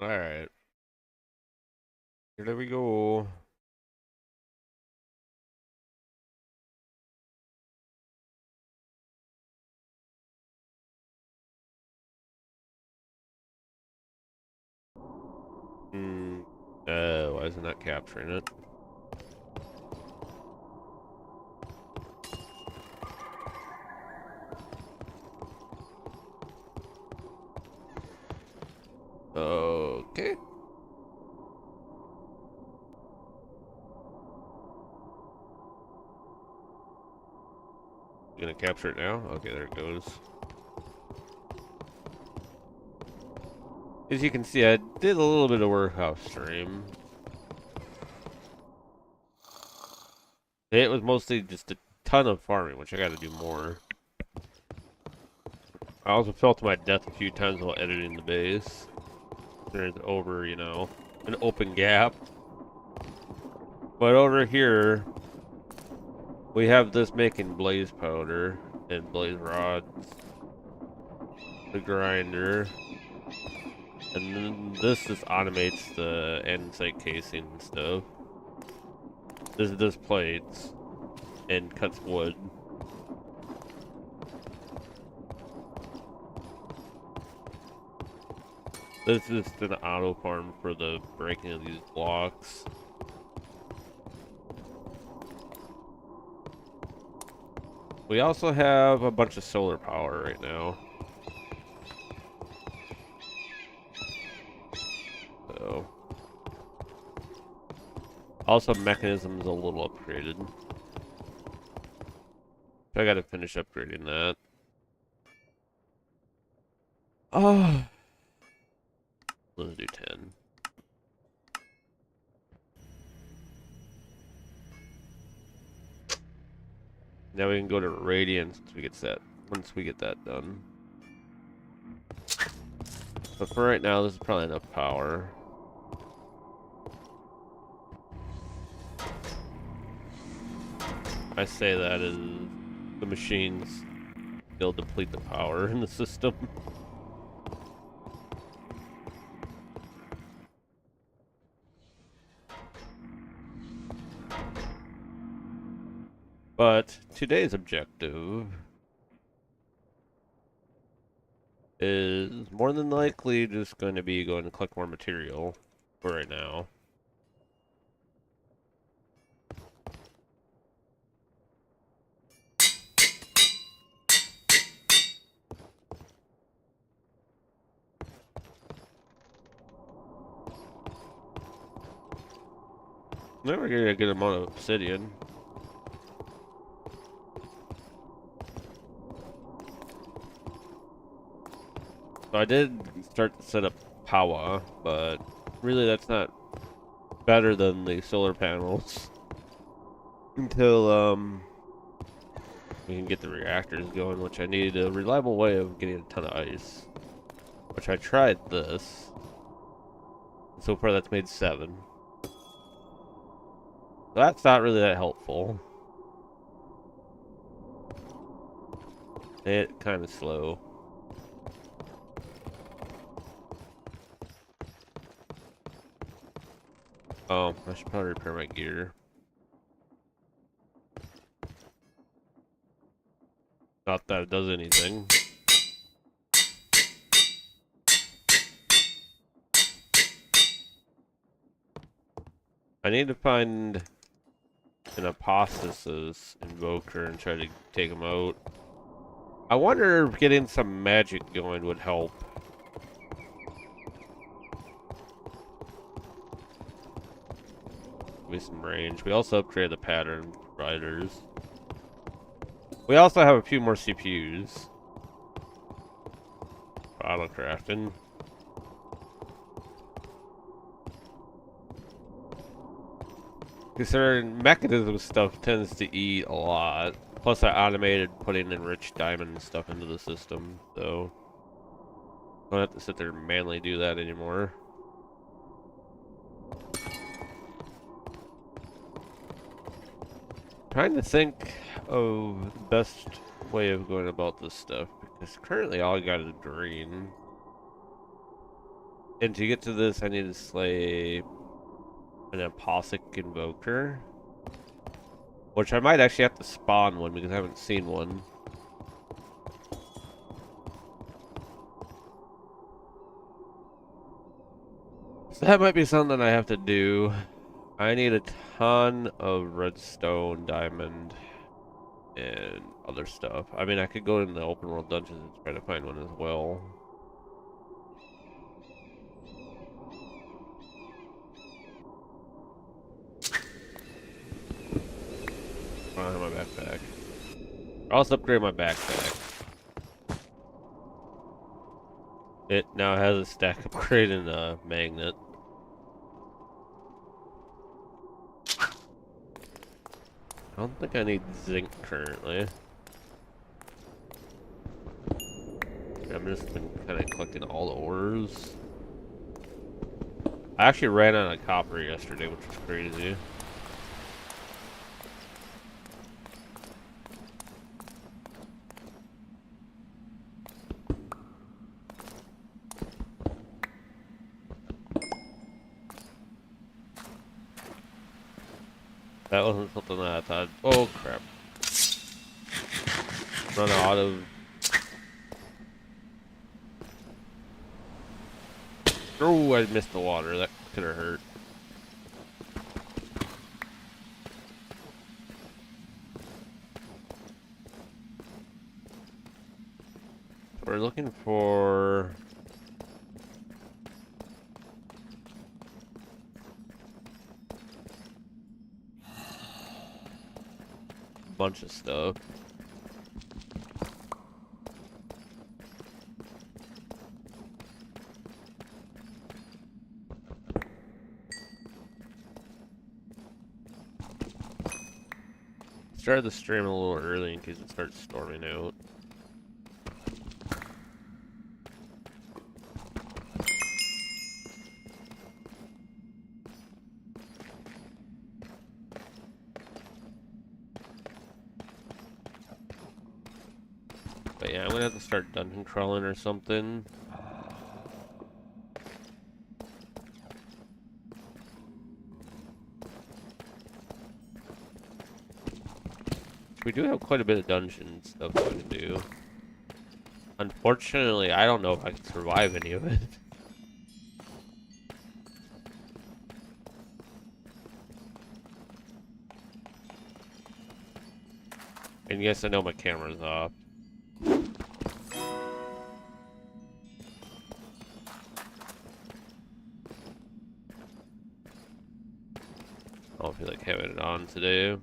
Alright. Here we go. Hmm. Why isn't that capturing it? Okay. Gonna capture it now? Okay, there it goes. As you can see, I did a little bit of work off stream. It was mostly just a ton of farming, which I gotta do more. I also fell to my death a few times while editing the base. There's over, an open gap. But over here, we have this making blaze powder and blaze rods, the grinder, and then this just automates the andesite casing and stuff. This does plates and cuts wood. This is an auto farm for the breaking of these blocks. We also have a bunch of solar power right now. So, also mechanism's a little upgraded. I gotta finish upgrading that. Oh, let's do 10. Now we can go to radiance once we get that done. But for right now, this is probably enough power. I say that as the machines still deplete the power in the system. But today's objective is more than likely just going to be going to collect more material for right now. Never get a good amount of obsidian. So I did start to set up power, but really that's not better than the solar panels until we can get the reactors going, which I needed a reliable way of getting a ton of ice. Which I tried this. So far that's made 7. So that's not really that helpful. It's kind of slow. Oh, I should probably repair my gear. Not that it does anything. I need to find an apostasis invoker and try to take him out. I wonder if getting some magic going would help. Give me some range. We also upgraded the pattern providers. We also have a few more CPUs. Auto crafting. Considering mechanism stuff tends to eat a lot. Plus I automated putting enriched diamond stuff into the system, so don't have to sit there and manually do that anymore. Trying to think of the best way of going about this stuff, because currently all I got is green. And to get to this, I need to slay an Aposic Invoker. Which I might actually have to spawn one because I haven't seen one. So that might be something I have to do. I need a ton of redstone, diamond, and other stuff. I mean, I could go in the open world dungeons and try to find one as well. I don't have my backpack. I'll also upgrade my backpack. It now has a stack upgrade and a magnet. I don't think I need zinc currently. I've just been kind of collecting all the ores. I actually ran out of copper yesterday, which was crazy. That wasn't something that I thought. Oh crap! Run out of. Oh, I missed the water. That could have hurt. We're looking for a bunch of stuff. Started the stream a little early in case it starts storming out. But yeah, I'm gonna have to start dungeon crawling or something. We do have quite a bit of dungeon stuff we can do. Unfortunately, I don't know if I can survive any of it. And yes, I know my camera's off. I don't feel like having it on today.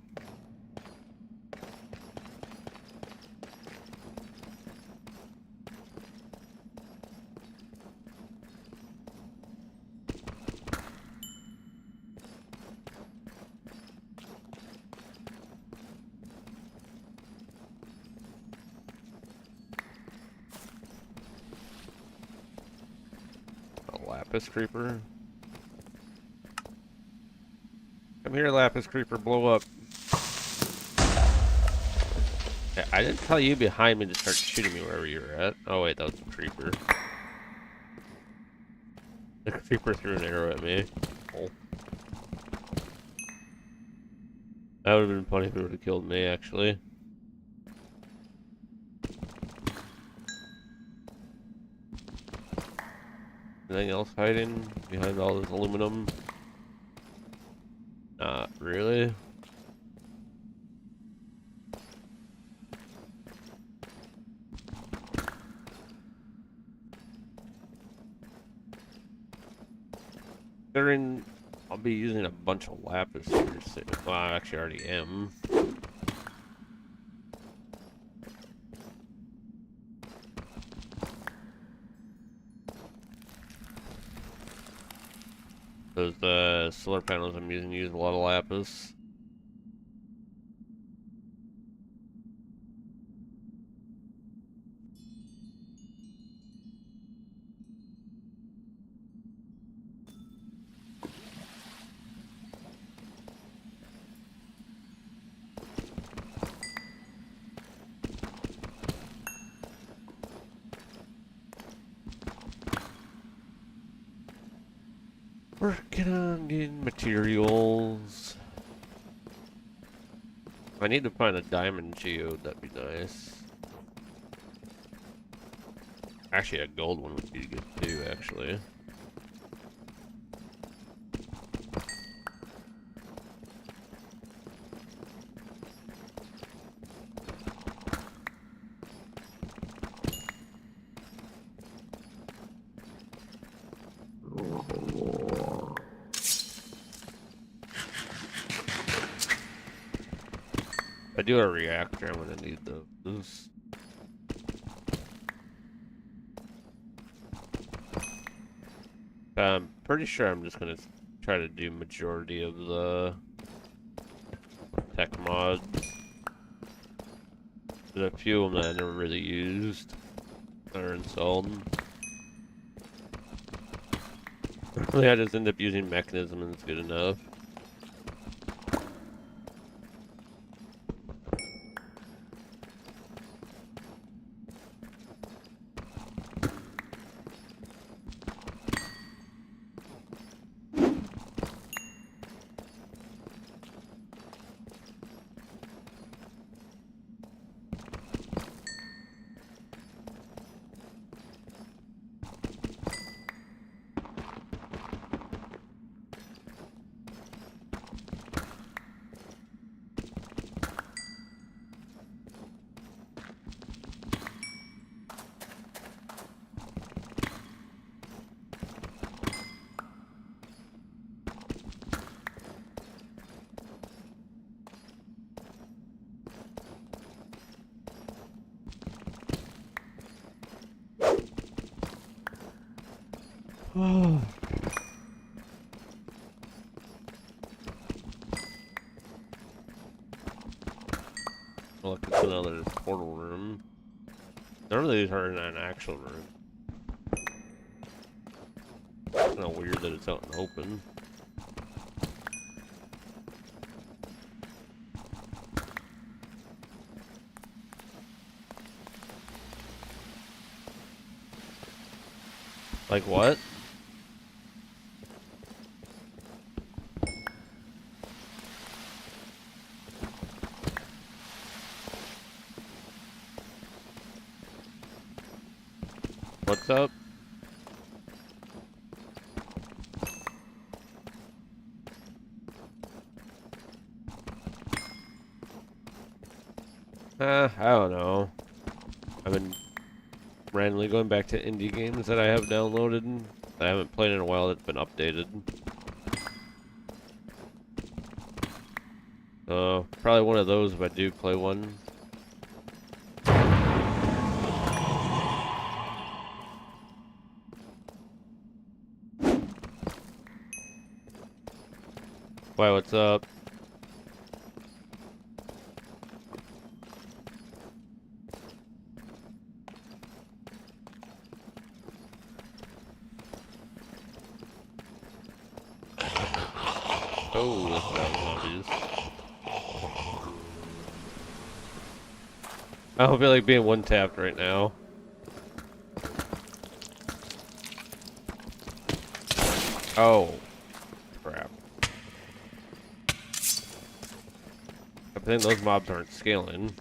A lapis creeper. Come here, lapis creeper, blow up. Yeah, I didn't tell you behind me to start shooting me wherever you were at. Oh wait, that was a creeper. The creeper threw an arrow at me. Oh. That would have been funny if it would have killed me, actually. Anything else hiding behind all this aluminum? Not really. Considering I'll be using a bunch of lapis here soon. Well, I actually already am. Those solar panels I'm using use a lot of lapis. Working on getting materials. I need to find a diamond geode, that'd be nice. Actually, a gold one would be good too, actually. If I do a reactor, I'm gonna need those. I'm pretty sure I'm just gonna try to do majority of the tech mods. There's a few of them that I never really used or installed. Really, I just end up using mechanism and it's good enough. Oh. Look, it's another portal room. None of these are in an actual room. It's kind of weird that it's out in the open. Like what? What's up? I don't know. I've been randomly going back to indie games that I have downloaded that I haven't played in a while that's been updated. Probably one of those if I do play one. Why, what's up? Oh, that's not zombies. I don't feel like being one-tapped right now. Oh. Crap. I think those mobs aren't scaling.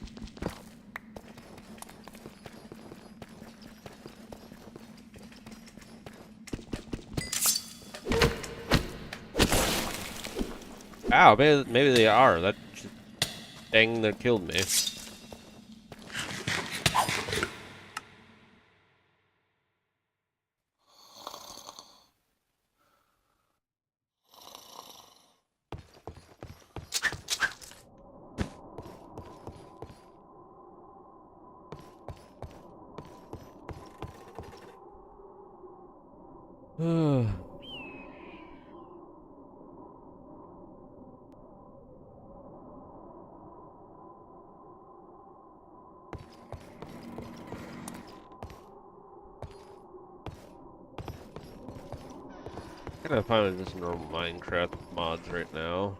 Ow, maybe they are. That thing that killed me. I gotta find just normal Minecraft mods right now.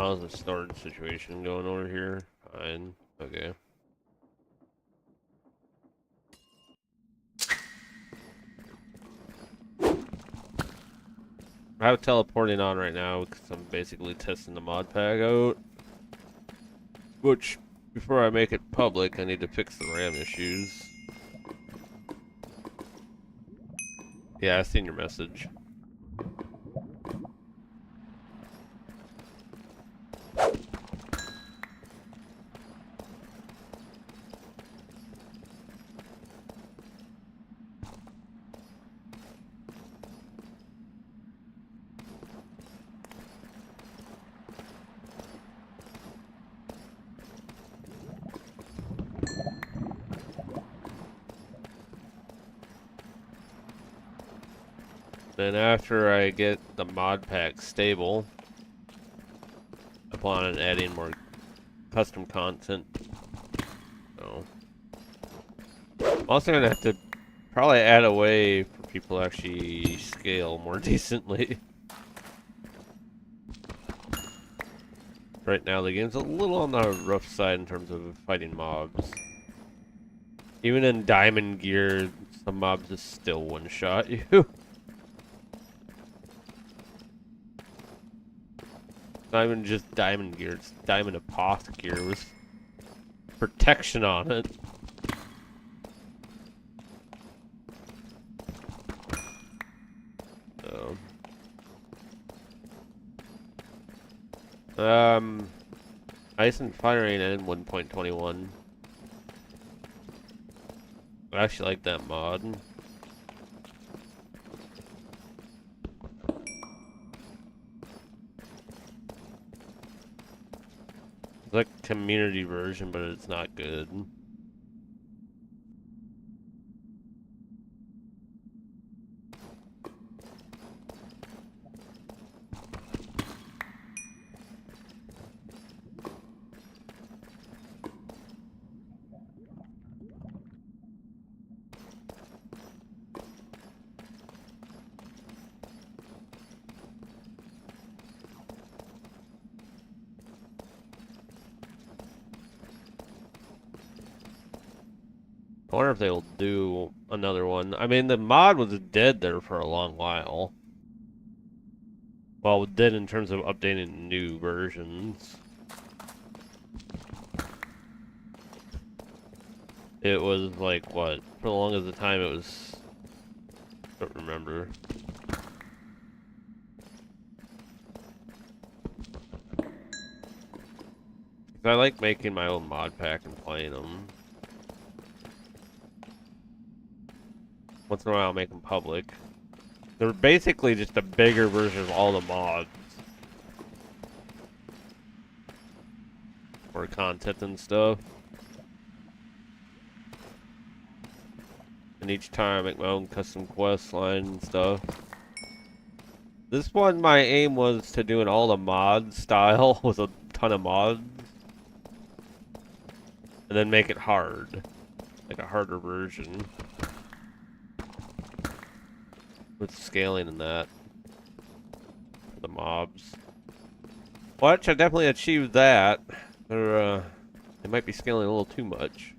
How's the storage situation going over here? Fine. Okay. I have teleporting on right now because I'm basically testing the mod pack out. Which, before I make it public, I need to fix the RAM issues. Yeah, I seen your message. Then after I get the mod pack stable, I plan on adding more custom content. So I'm also gonna have to probably add a way for people to actually scale more decently. Right now the game's a little on the rough side in terms of fighting mobs. Even in diamond gear, some mobs just still one-shot you. Not even just diamond gear, it's diamond apoth gear with protection on it. So, Ice and Fire Rain in 1.21. I actually like that mod. It's like a community version, but it's not good. I wonder if they'll do another one. I mean, the mod was dead there for a long while. Well, dead in terms of updating new versions. It was like, what? For the longest of the time it was... I don't remember. I like making my own mod pack and playing them. Once in a while I'll make them public. They're basically just a bigger version of all the mods. Or content and stuff. And each time I make my own custom quest line and stuff. This one, my aim was to do an all the mod style with a ton of mods. And then make it hard. Like a harder version. With scaling and that. For the mobs. Which I definitely achieved that. They're, they might be scaling a little too much.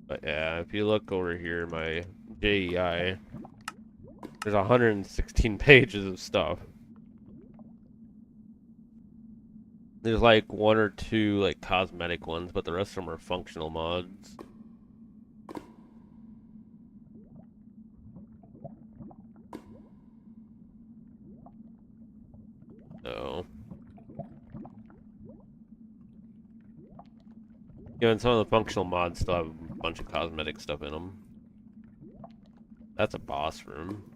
But yeah, if you look over here, my JEI, there's 116 pages of stuff. There's like one or two like cosmetic ones, but the rest of them are functional mods. So, yeah, and some of the functional mods still have a bunch of cosmetic stuff in them. That's a boss room.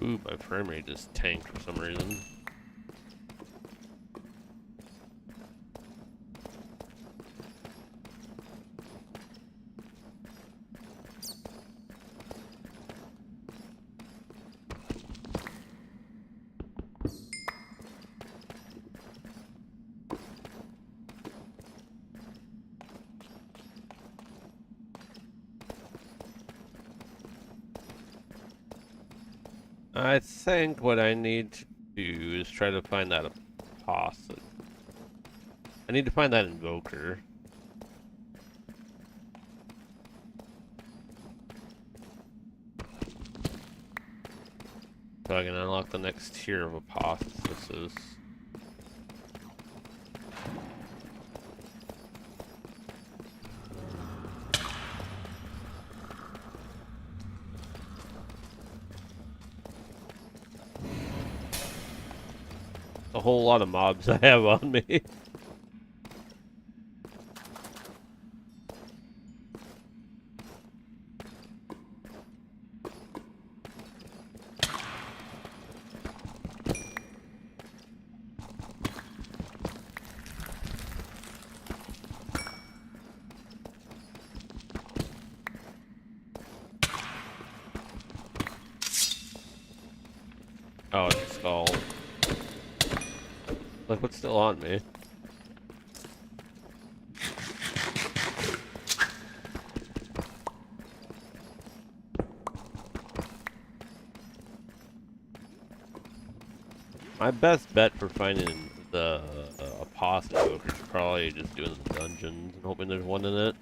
Ooh, my frame rate just tanked for some reason. I think what I need to do is try to find that apostle. I need to find that invoker. So I can unlock the next tier of apostolesses. A whole lot of mobs I have on me. Oh, it's a skull. Look what's still on me. My best bet for finding the apostle is probably just doing the dungeons and hoping there's one in it.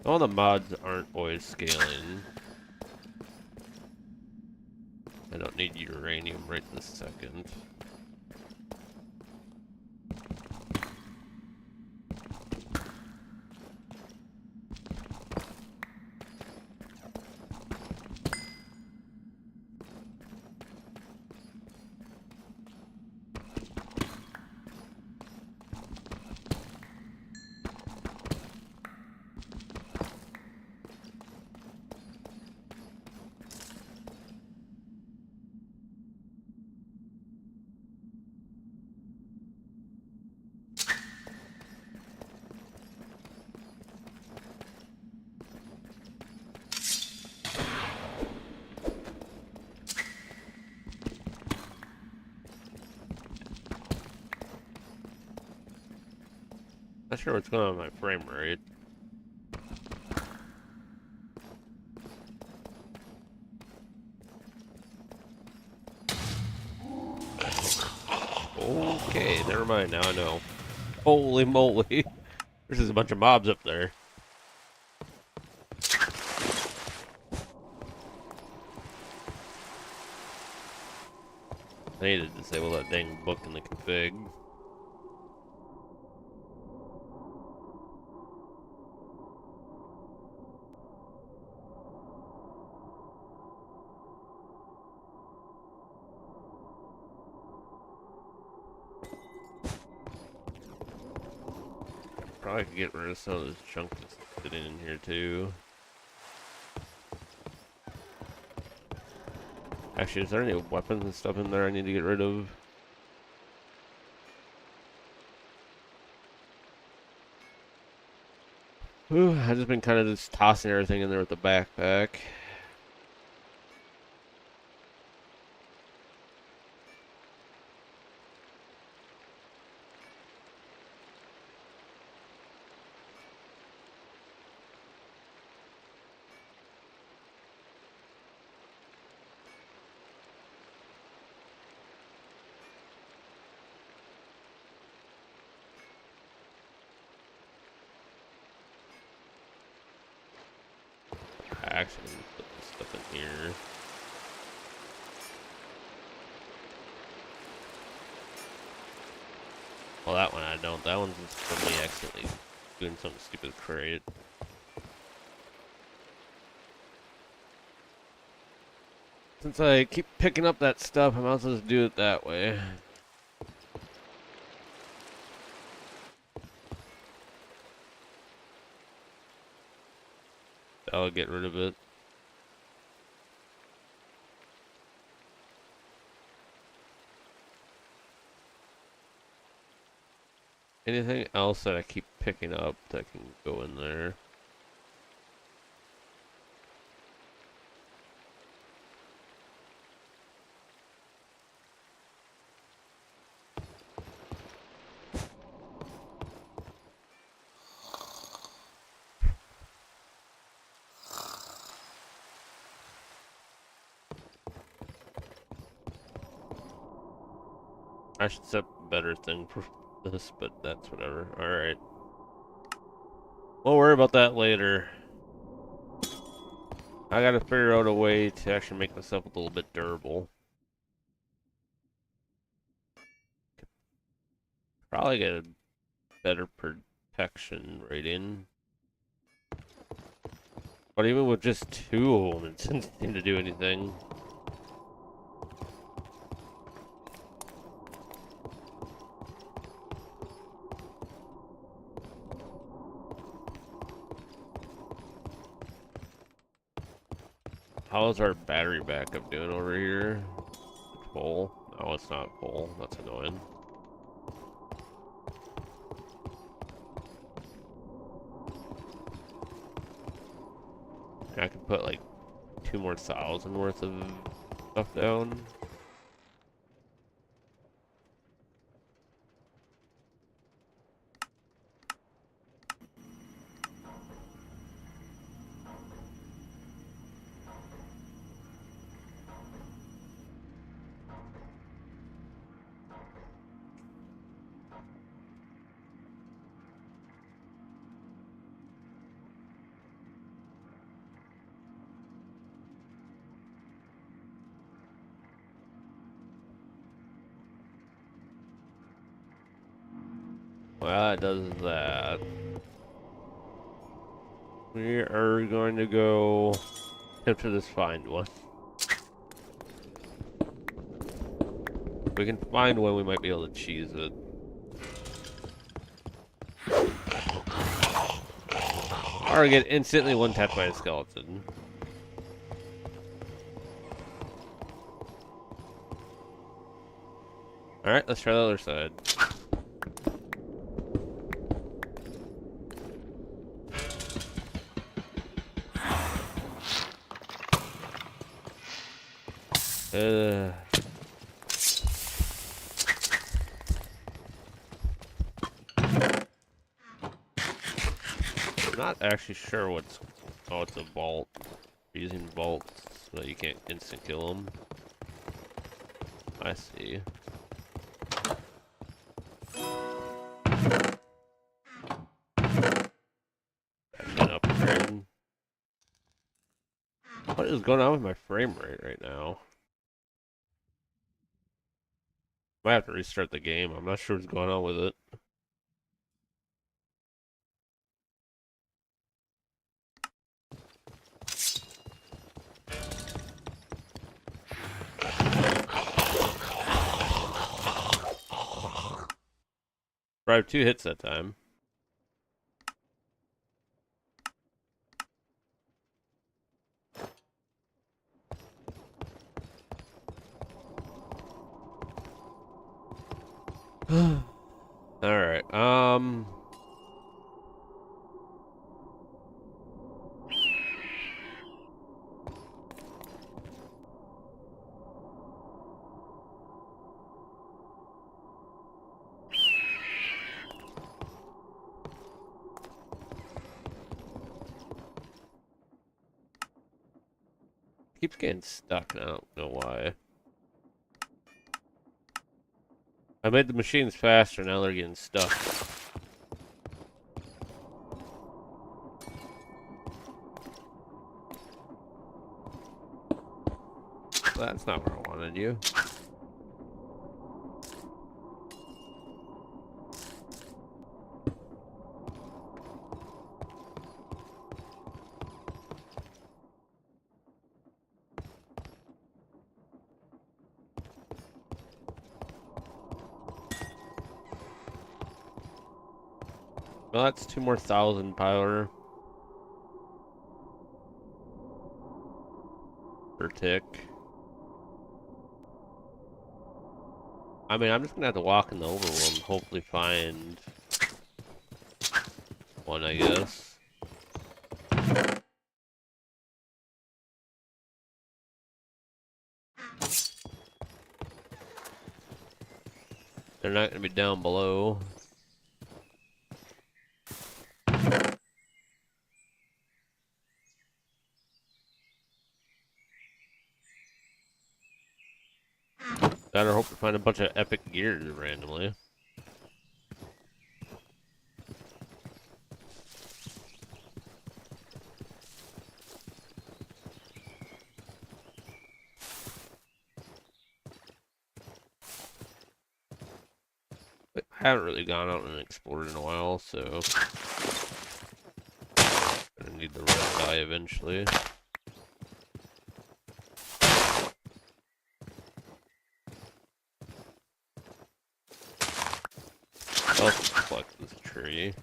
All the mods aren't always scaling. I don't need uranium right this second. Not sure what's going on with my frame rate. Okay, never mind. Now I know. Holy moly. There's just a bunch of mobs up there. I need to disable that dang book in the config. Probably could get rid of some of this junk that's sitting in here too. Actually, is there any weapons and stuff in there I need to get rid of? Ooh, I've just been kind of just tossing everything in there with the backpack. Actually, put this stuff in here. Well, that one I don't. That one's just from me accidentally doing something stupid with crate. Since I keep picking up that stuff, I might as well just do it that way. I'll get rid of it. Anything else that I keep picking up that can go in there? I should set a better thing for this, but that's whatever. Alright. We'll worry about that later. I gotta figure out a way to actually make myself a little bit durable. Probably get a better protection rating. But even with just 2 of them, it doesn't seem to do anything. How's our battery backup doing over here? It's full. No, it's not full. That's annoying. I could put like 2 more thousand worth of stuff down. Well, that does that. We are going to go attempt to just find one. If we can find one, we might be able to cheese it. Or get instantly one-tapped by a skeleton. Alright, let's try the other side. I'm not actually sure what's... Oh, it's a vault. We're using vaults so that you can't instant kill them. I see. An upgrade. What is going on with my frame rate right now? Might have to restart the game. I'm not sure what's going on with it. I have 2 hits that time. Alright, keeps getting stuck, and I don't know why. I made the machines faster, now they're getting stuck. That's not where I wanted you. Well, that's 2 more thousand power per tick. I mean, I'm just gonna have to walk in the overworld and hopefully find one, I guess. They're not gonna be down below. Gotta hope to find a bunch of epic gear randomly. But I haven't really gone out and explored in a while, so gonna need the red dye eventually. I'll collect this tree.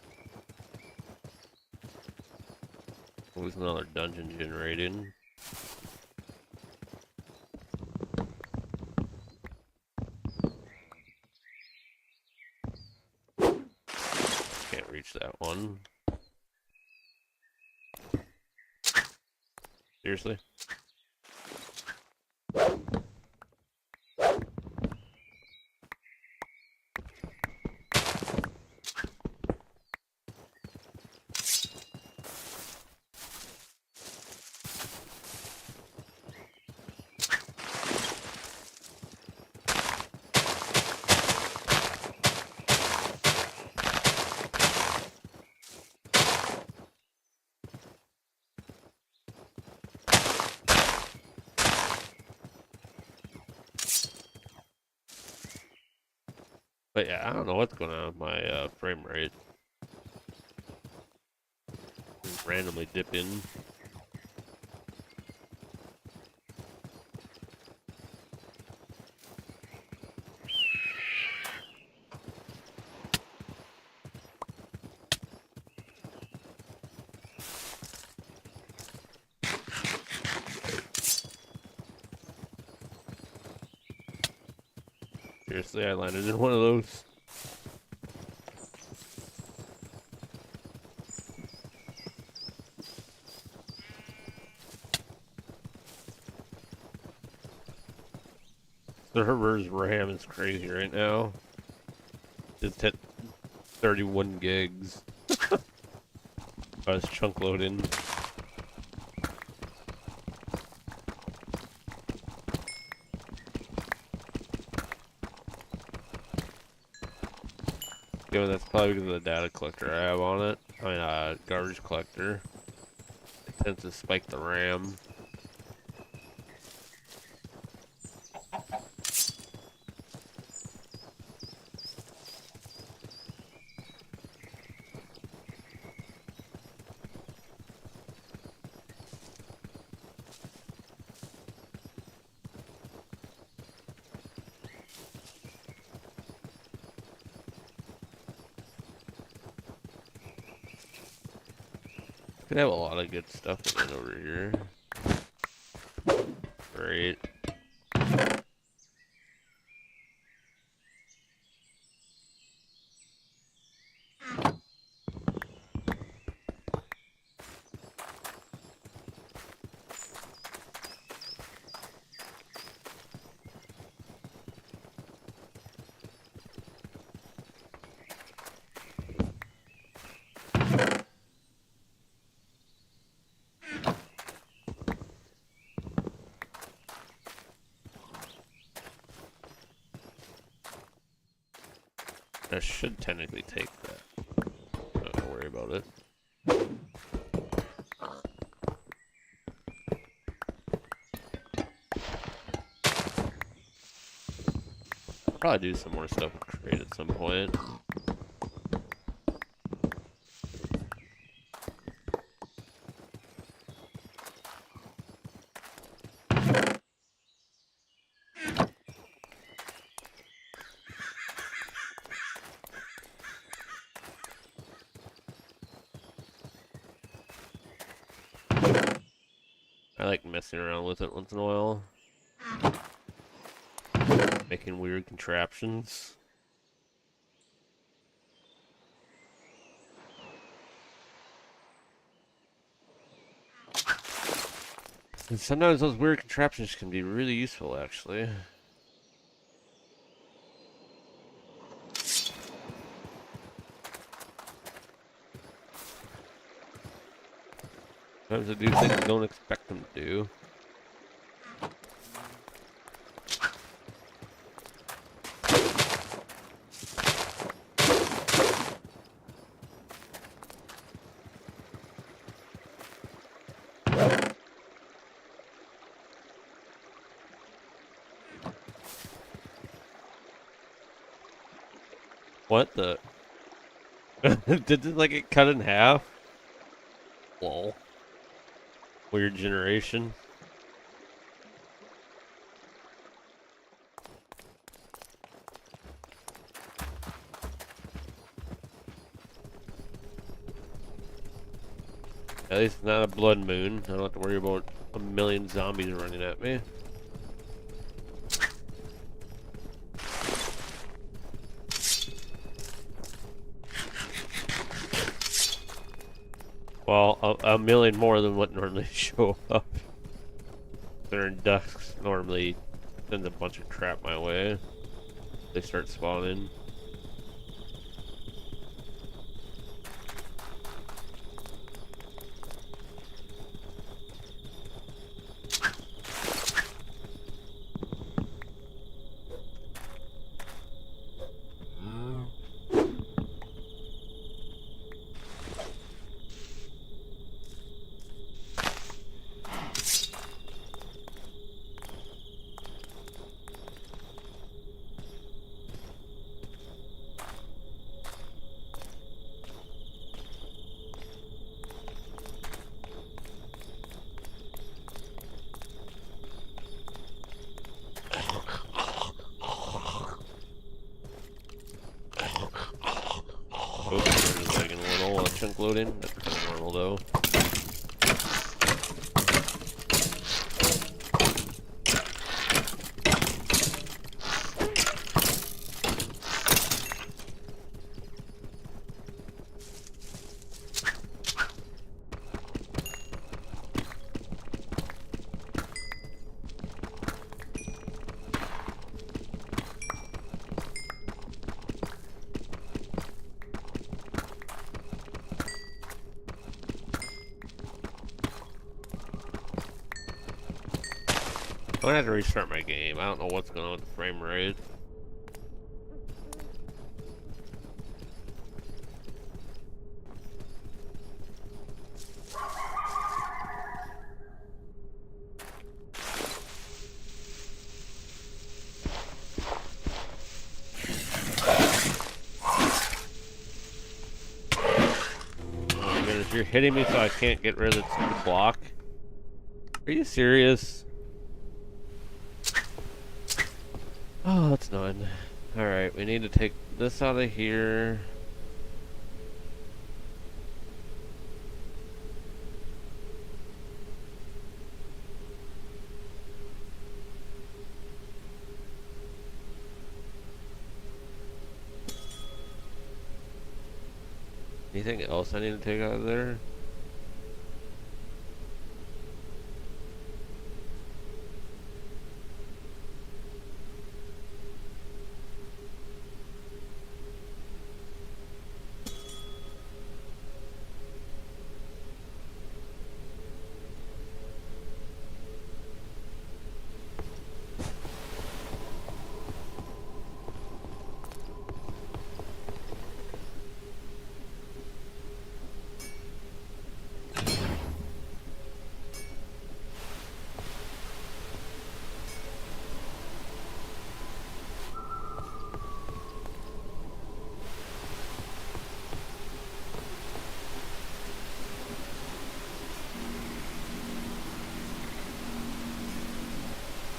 There's another dungeon generating. Can't reach that one. Seriously? But yeah, I don't know what's going on with my frame rate. Just randomly dip in. Seriously, I landed in one of those. The server's RAM is crazy right now. Just hit 31 gigs. I was chunk loading. Yeah, that's probably because of the data collector I have on it. I mean, garbage collector. It tends to spike the RAM. Could have a lot of good stuff in it over here. Great. I should technically take that. Don't worry about it. Probably do some more stuff with trade at some point. I like messing around with it once in a while. Making weird contraptions. And sometimes those weird contraptions can be really useful, actually. Sometimes they do things you don't expect them to do. What the? Did it like get cut in half? Lol. Weird generation. At least it's not a blood moon. I don't have to worry about a million zombies running at me. Well, a million more than what normally show up. During dusk normally sends a bunch of crap my way. They start spawning. There's like a little chunk loading. That's kind of normal though. I'm gonna have to restart my game. I don't know what's going on with the frame rate. Oh my goodness, you're hitting me so I can't get rid of the stupid block? Are you serious? Oh, that's annoying. Alright, we need to take this out of here. Anything else I need to take out of there?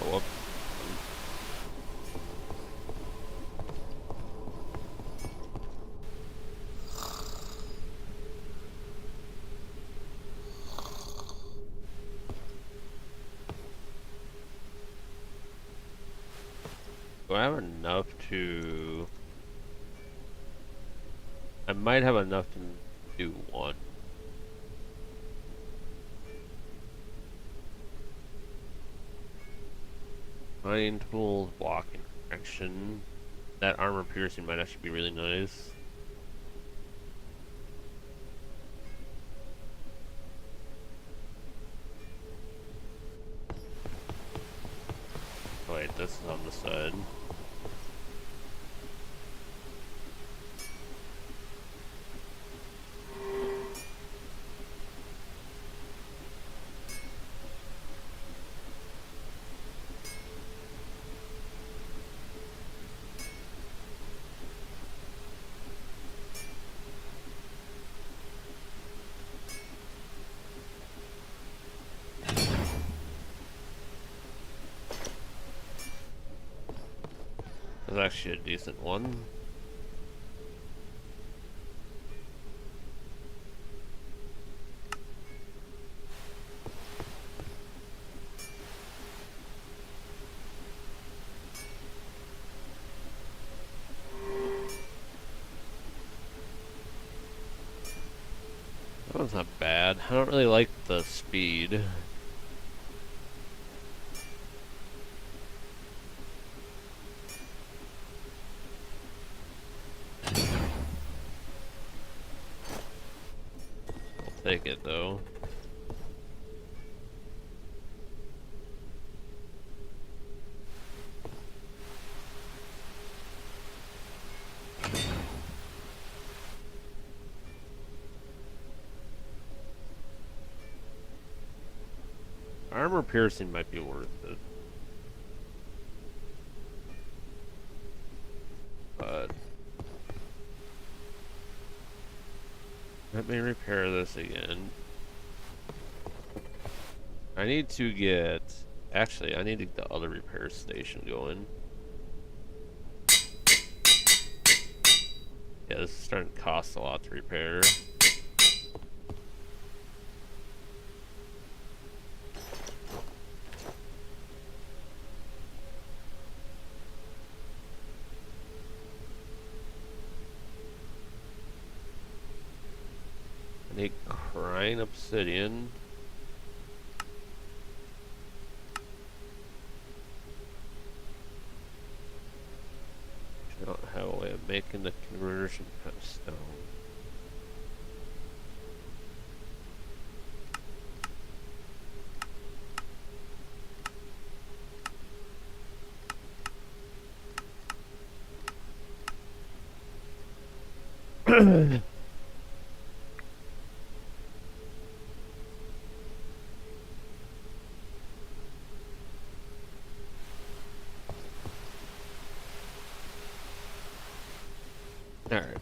Oh, whoops. Do I have enough to... I might have enough to do one. Mining tools, blocking action. That armor piercing might actually be really nice. Oh, wait, this is on the side. That's actually a decent one. That one's not bad. I don't really like the speed. I'll take it though. Armor piercing might be worth it. But let me repair this again. I need to get... Actually, I need to get the other repair station going. Yeah, this is starting to cost a lot to repair. I need crying obsidian. I don't have a way of making the conversion kind of stone. Alright.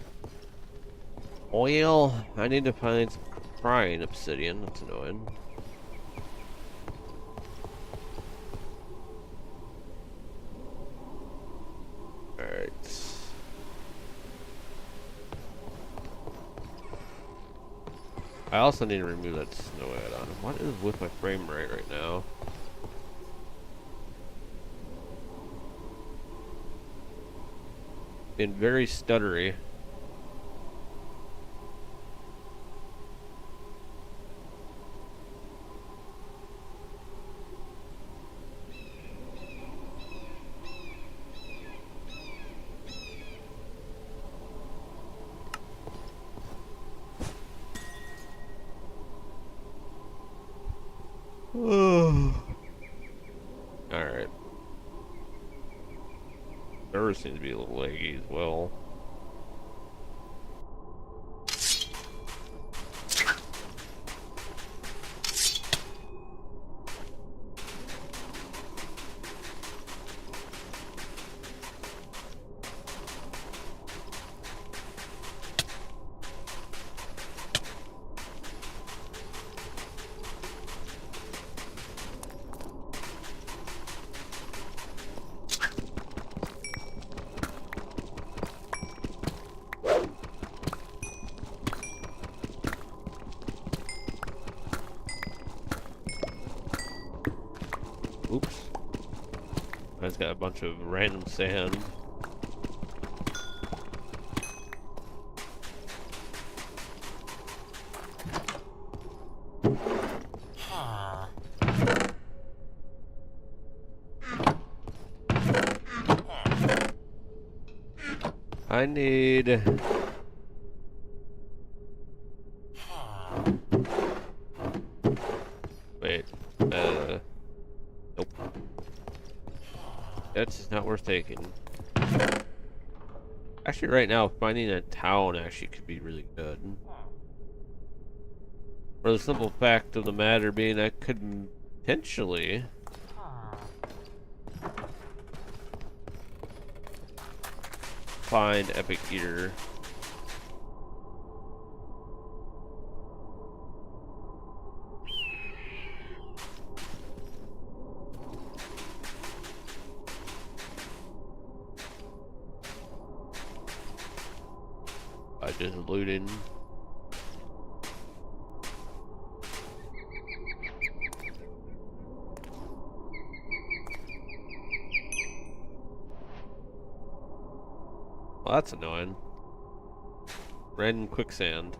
Oil. I need to find some crying obsidian. That's annoying. Alright. I also need to remove that snow add-on. What is with my frame rate right now? Been very stuttery. Alright. Server seems to be a little laggy as well. Oops. I just got a bunch of random sand. I need... Wait. Nope. That's not worth taking. Actually, right now, finding a town actually could be really good. For the simple fact of the matter being, I could potentially... find Epic Eater. just looting. Well, that's annoying. Random quicksand.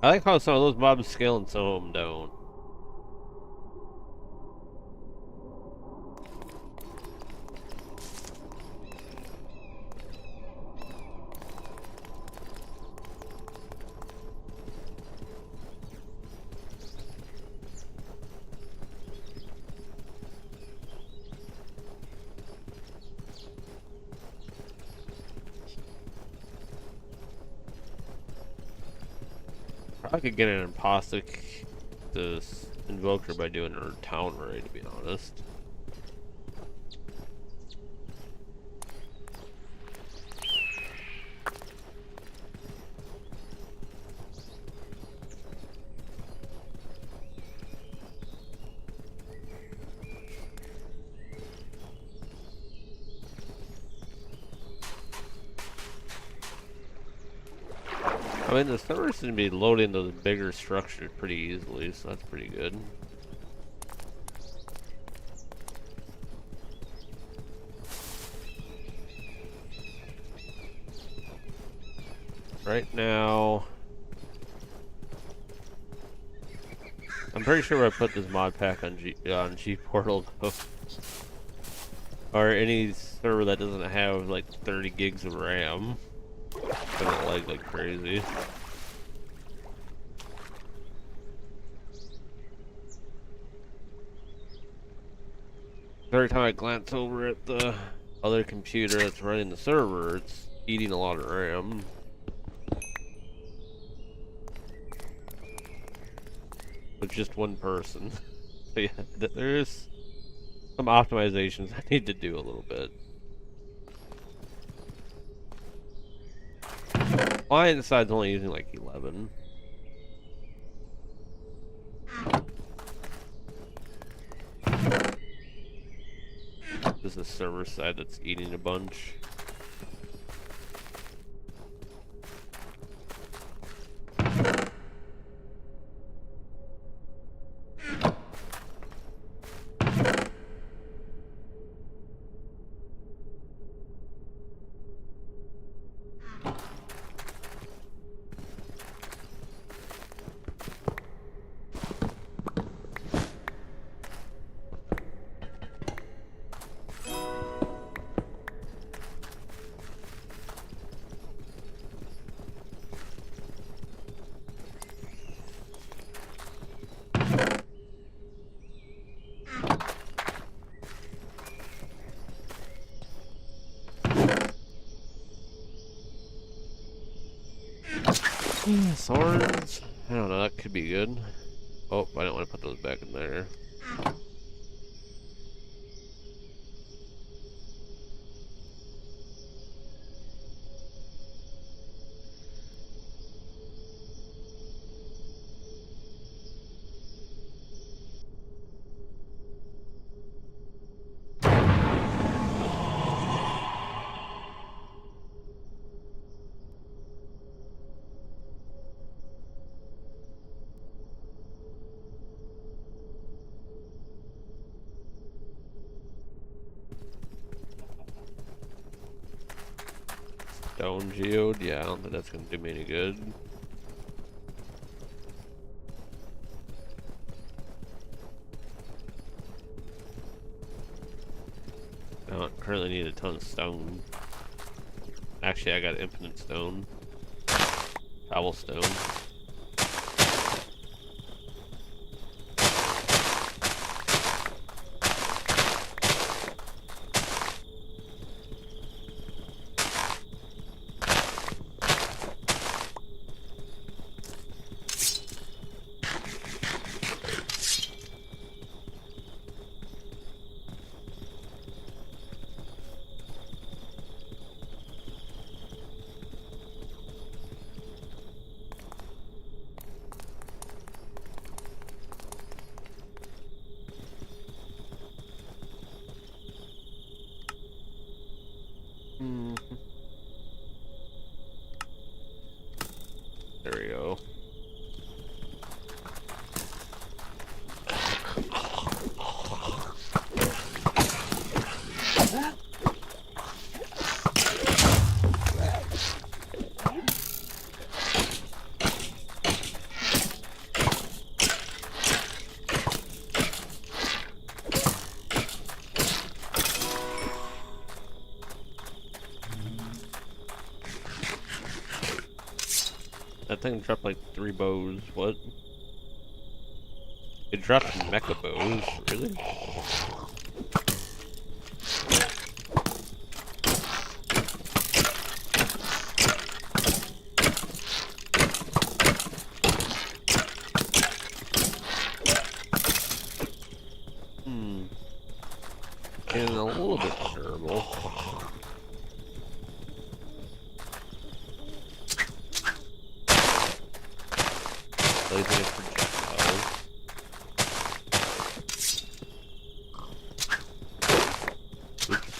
I like how some of those mobs scale and some of them don't. I could get an impostic this invoker by doing her town raid, to be honest. I mean, the server seems to be loading those bigger structures pretty easily, so that's pretty good. Right now, I'm pretty sure I put this mod pack on G Portal or any server that doesn't have like 30 gigs of RAM. I don't like crazy. Every time I glance over at the other computer that's running the server, it's eating a lot of RAM. With just one person. So yeah, there's some optimizations I need to do a little bit. Client side's only using like 11. This is the server side that's eating a bunch. Swords? I don't know, that could be good. Oh, I don't want to put those back in there. Stone geode? Yeah, I don't think that's gonna do me any good. I don't currently need a ton of stone. Actually, I got infinite stone. Cobblestone. that thing dropped like 3 bows. What? It dropped mecha bows? Really? And a little bit durable. Blazing projectiles. Oops.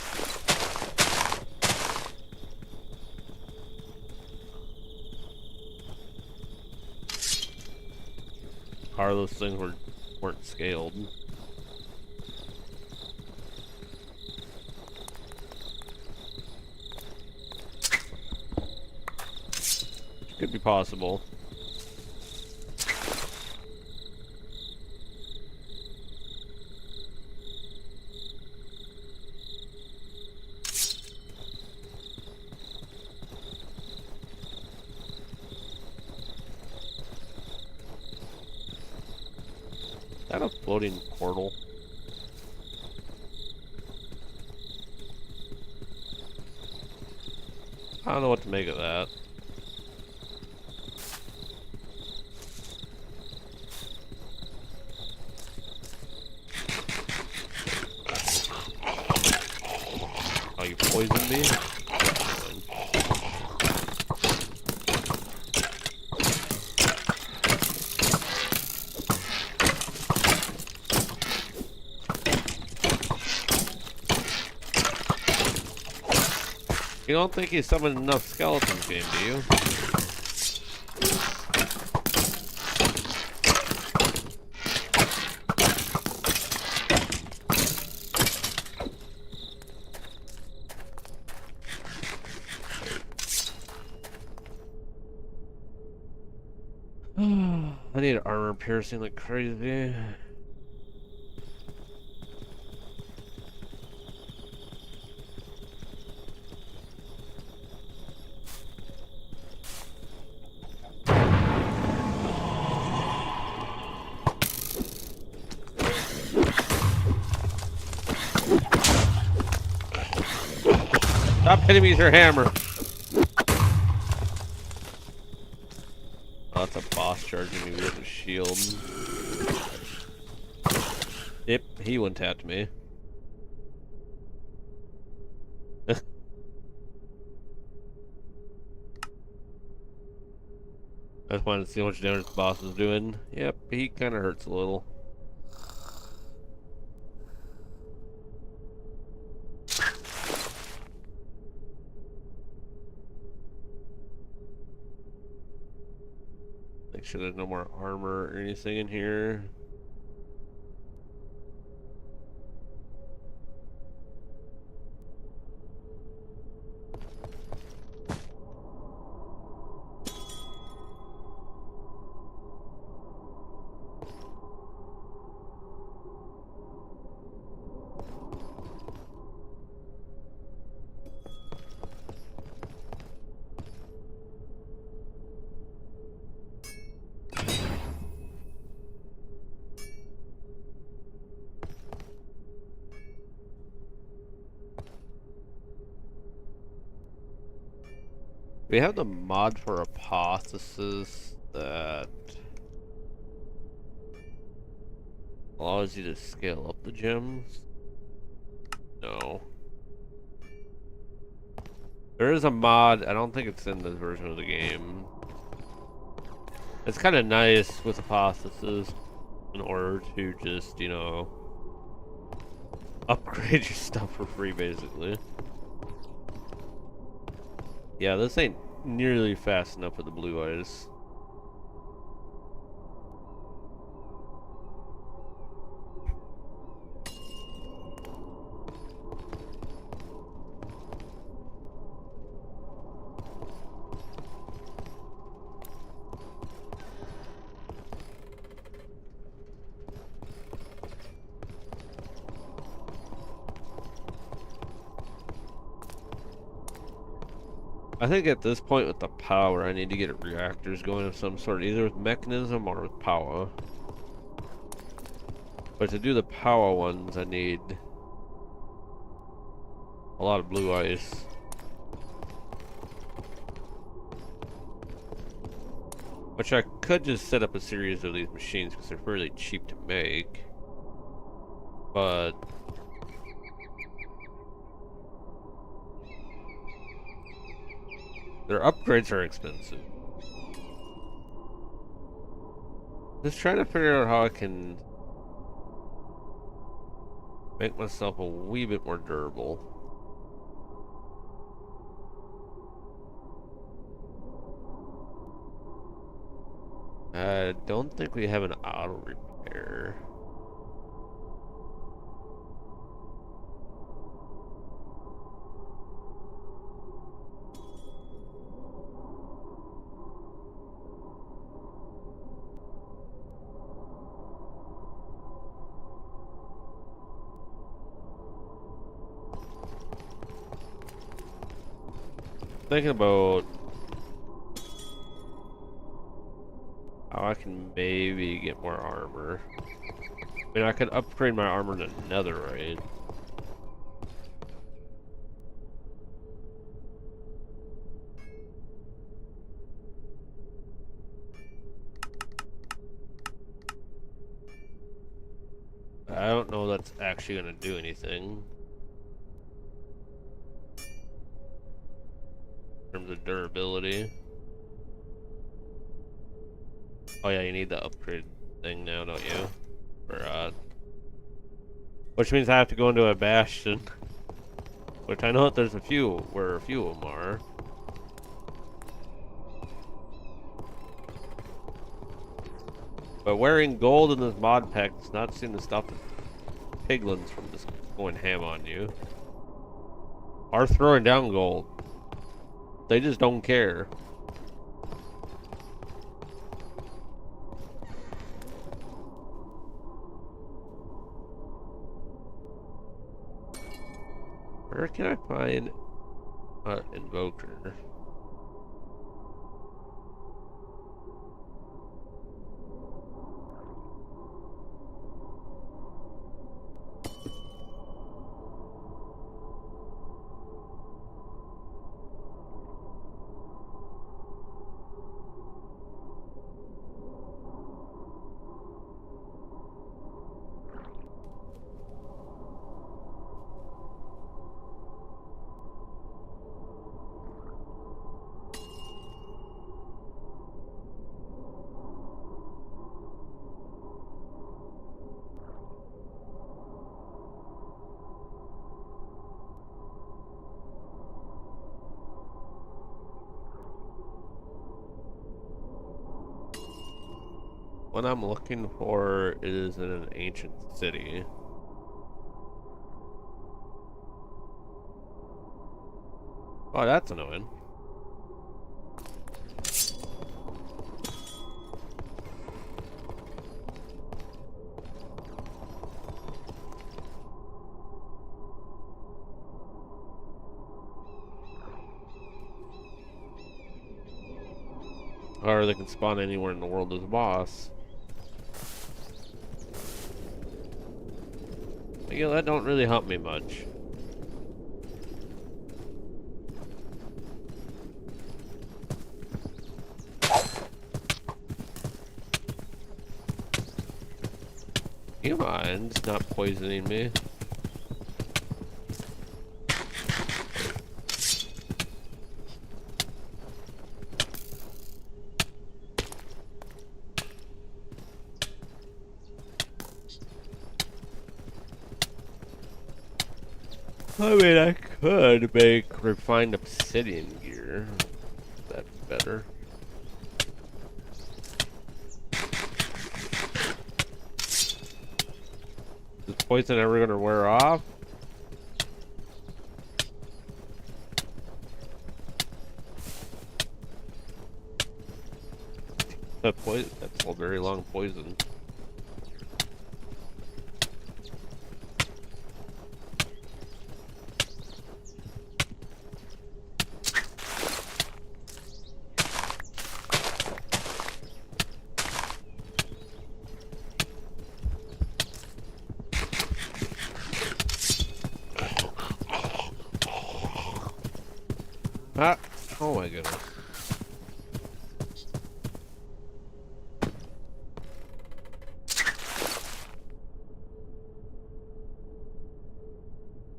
Part of those things weren't scaled. Could be possible. Is that a floating portal? I don't know what to make of that. Oh, you poisoned me? You don't think he summoned enough skeletons, game, do you? I need armor piercing like crazy. Stop hitting me with your hammer. Oh, that's a boss charging me with a shield. Yep, he one-tapped me. I just wanted to see how much damage the boss was doing. Yep, he kind of hurts a little. Make sure there's no more armor or anything in here. We have the mod for apotheosis that allows you to scale up the gems. No. There is a mod, I don't think it's in this version of the game. It's kind of nice with apotheosis in order to just, you know, upgrade your stuff for free, basically. Yeah, this ain't nearly fast enough for the blue eyes. I think at this point with the power, I need to get reactors going of some sort, either with mechanism or with power. But to do the power ones, I need a lot of blue ice. Which I could just set up a series of these machines because they're fairly cheap to make. But their upgrades are expensive. Just trying to figure out how I can make myself a wee bit more durable. I don't think we have an auto repair. Thinking about how I can maybe get more armor. I mean, I could upgrade my armor to netherite. I don't know that's actually going to do anything in terms of durability. Oh yeah, you need the upgrade thing now, don't you? For, which means I have to go into a bastion. Which I know that there's a few, where a few of them are. But wearing gold in this mod pack does not seem to stop the piglins from just going ham on you. Or throwing down gold. They just don't care. Where can I find an invoker? What I'm looking for is in an ancient city. Oh, that's annoying. Or they can spawn anywhere in the world as a boss. But yeah, that don't really help me much. You mind not poisoning me? I mean, I could make refined obsidian gear. That's better. Is poison ever gonna wear off? That's a very long poison. Ah! Oh my goodness.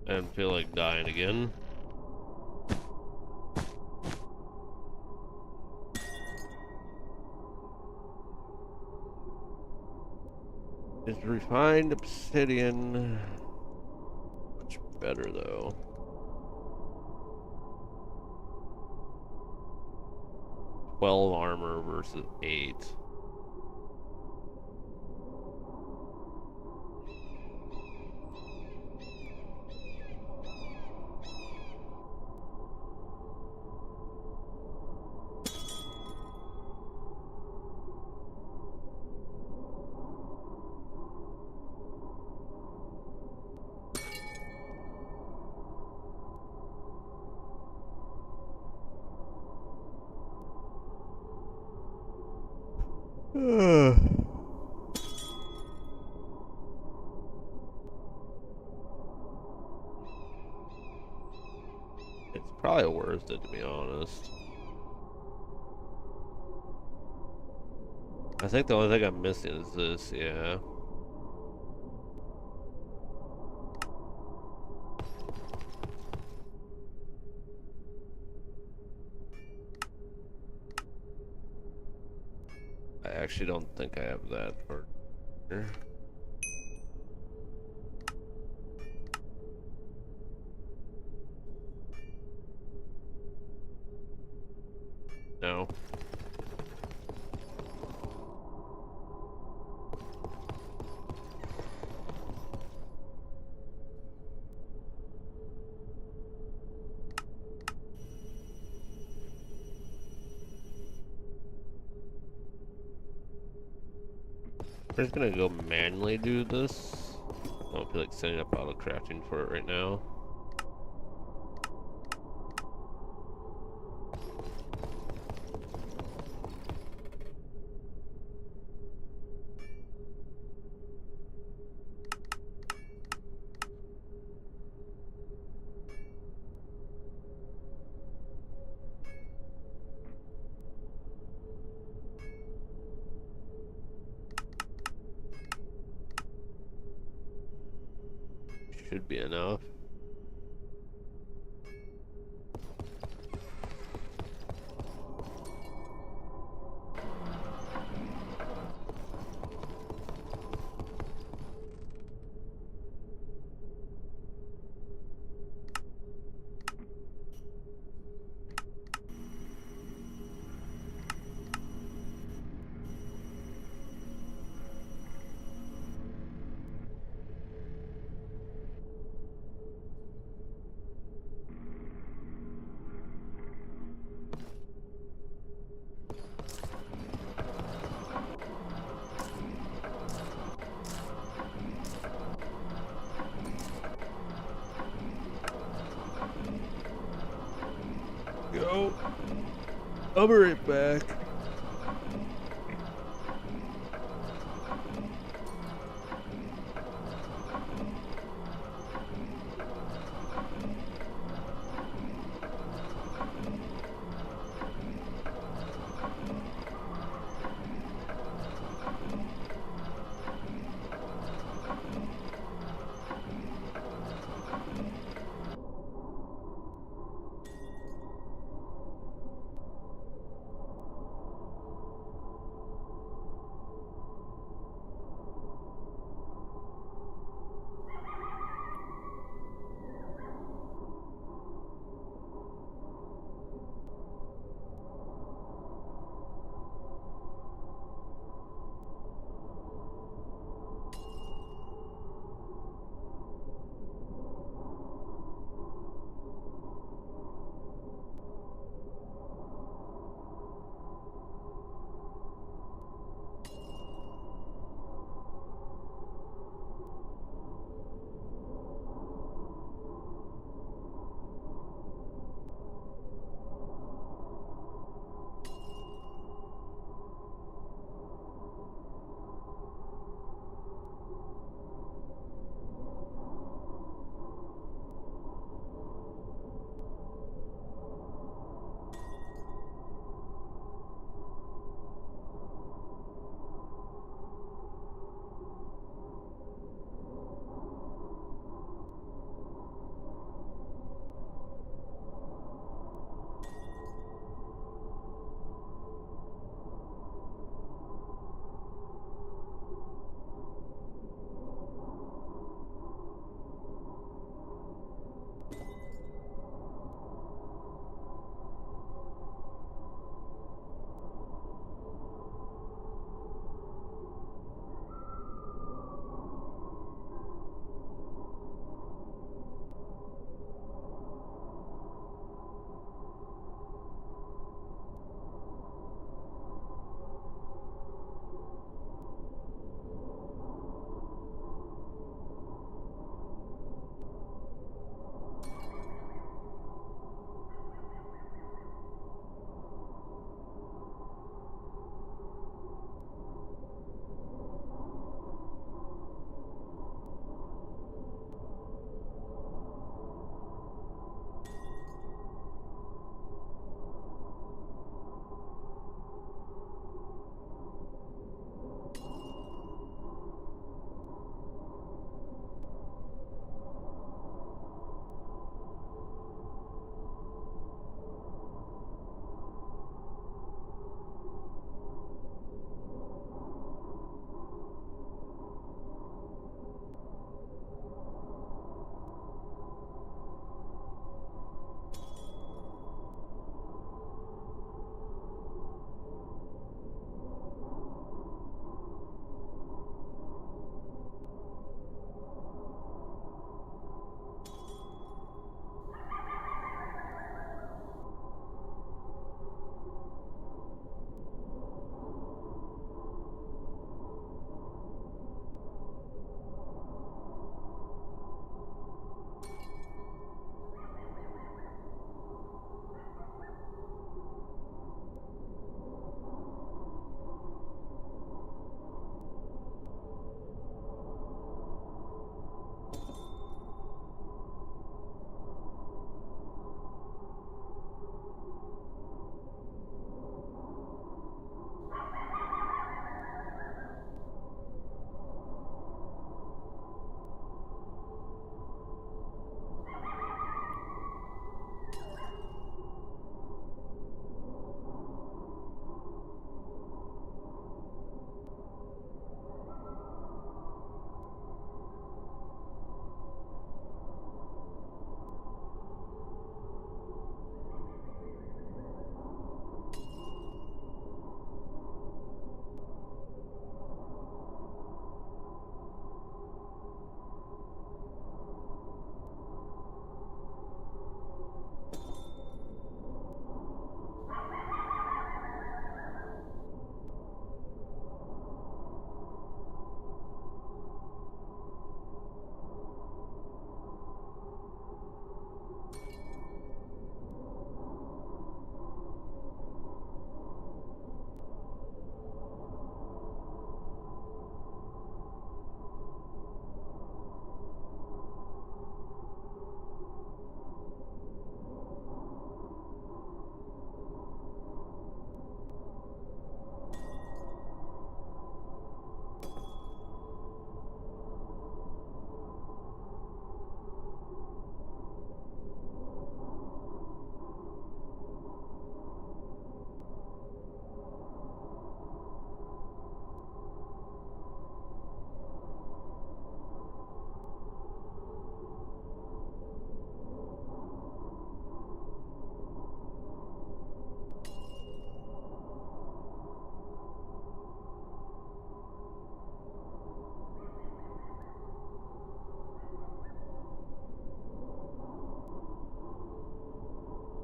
I didn't feel like dying again. It's refined obsidian. Much better though. 12 armor versus 8. It's probably worth it, to be honest. I think the only thing I'm missing is this, yeah. I actually don't think I have that part here. No. We're just gonna go manually do this. I don't feel like setting up auto crafting for it right now. Should be enough. Go. I'll be right back.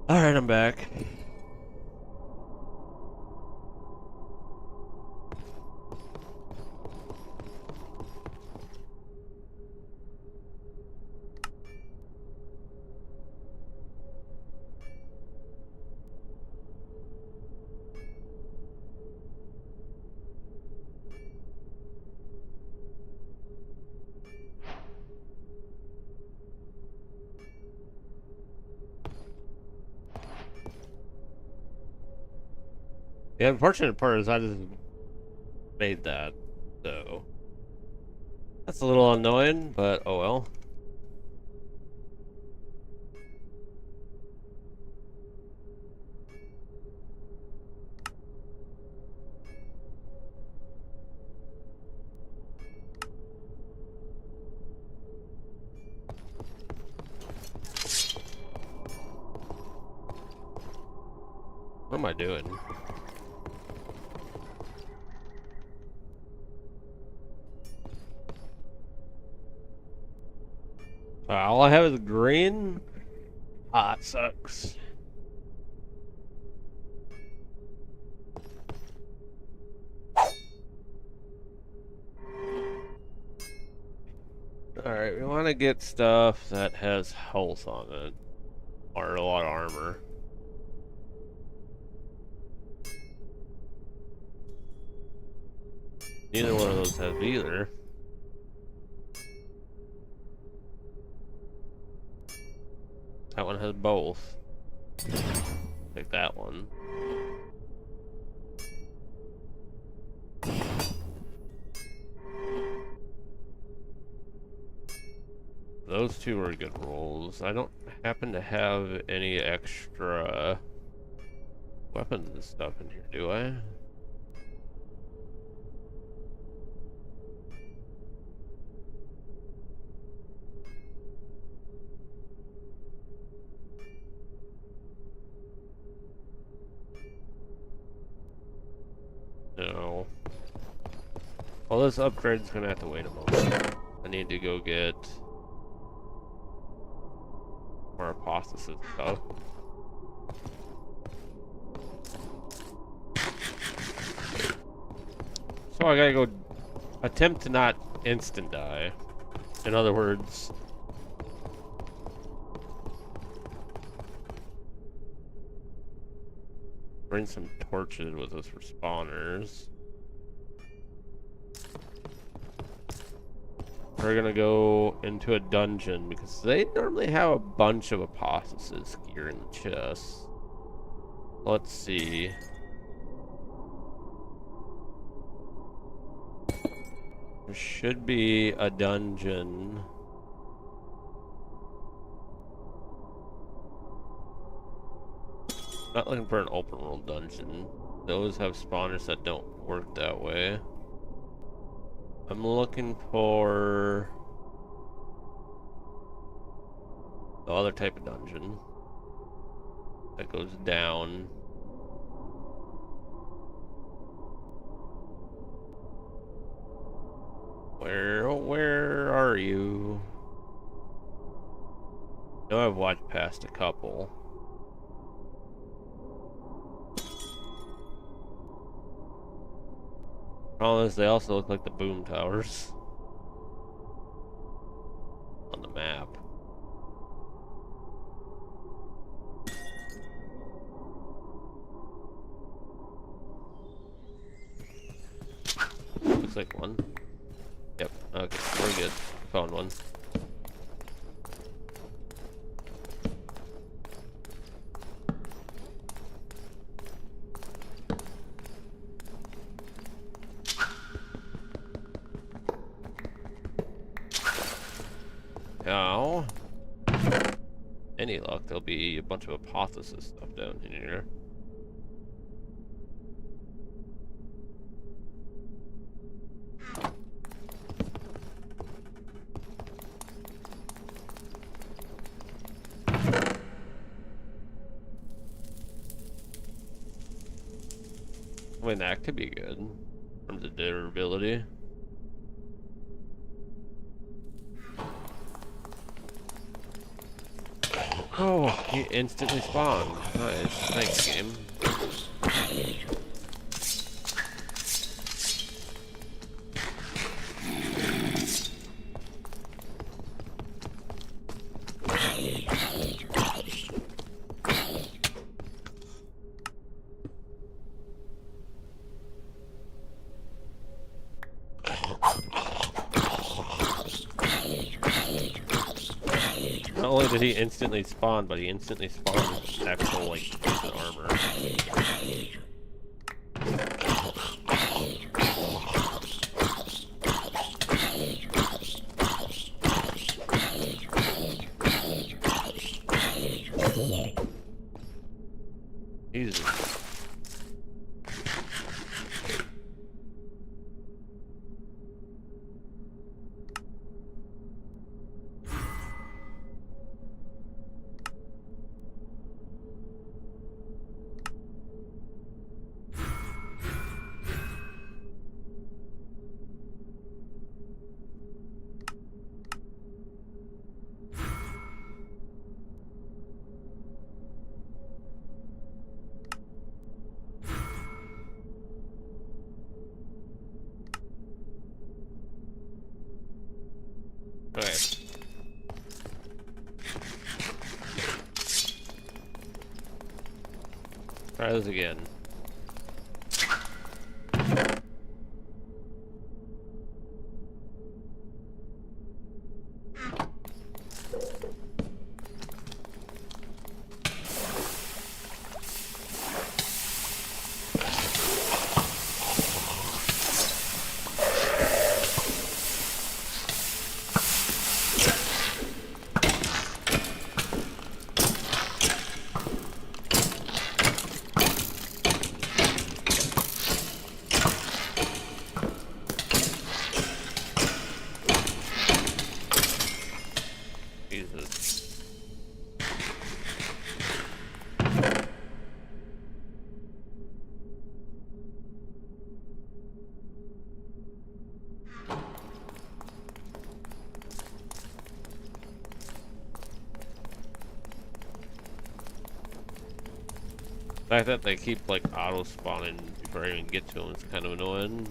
Alright, I'm back. The unfortunate part is I just made that, so that's a little annoying, but oh well. What am I doing? All I have is green? Ah, it sucks. Alright, we want to get stuff that has health on it. Or a lot of armor. Neither one of those has either. That one has both. Take that one. Those two are good rolls. I don't happen to have any extra weapons and stuff in here, do I? No. Well, this upgrade's gonna have to wait a moment. I need to go get more apostasis stuff. So I gotta go attempt to not instant die. In other words, bring some torches with us for spawners. We're gonna go into a dungeon because they normally have a bunch of apostasis gear in the chest. Let's see. There should be a dungeon. Not looking for an open world dungeon. Those have spawners that don't work that way. I'm looking for the other type of dungeon that goes down. Where are you? I know I've watched past a couple. Problem is, they also look like the boom towers on the map. Looks like one. Yep, okay, we're good. Found one. Now, any luck, there'll be a bunch of apotheosis stuff down here. I mean, that could be good in terms of durability. Oh, he instantly spawned. Nice. Thanks, game. Not only did he instantly spawn, but he instantly spawned with actual, like, decent armor. Jesus. Okay. Try this again. Jesus. The fact that they keep, like, auto-spawning before I even get to them is kind of annoying.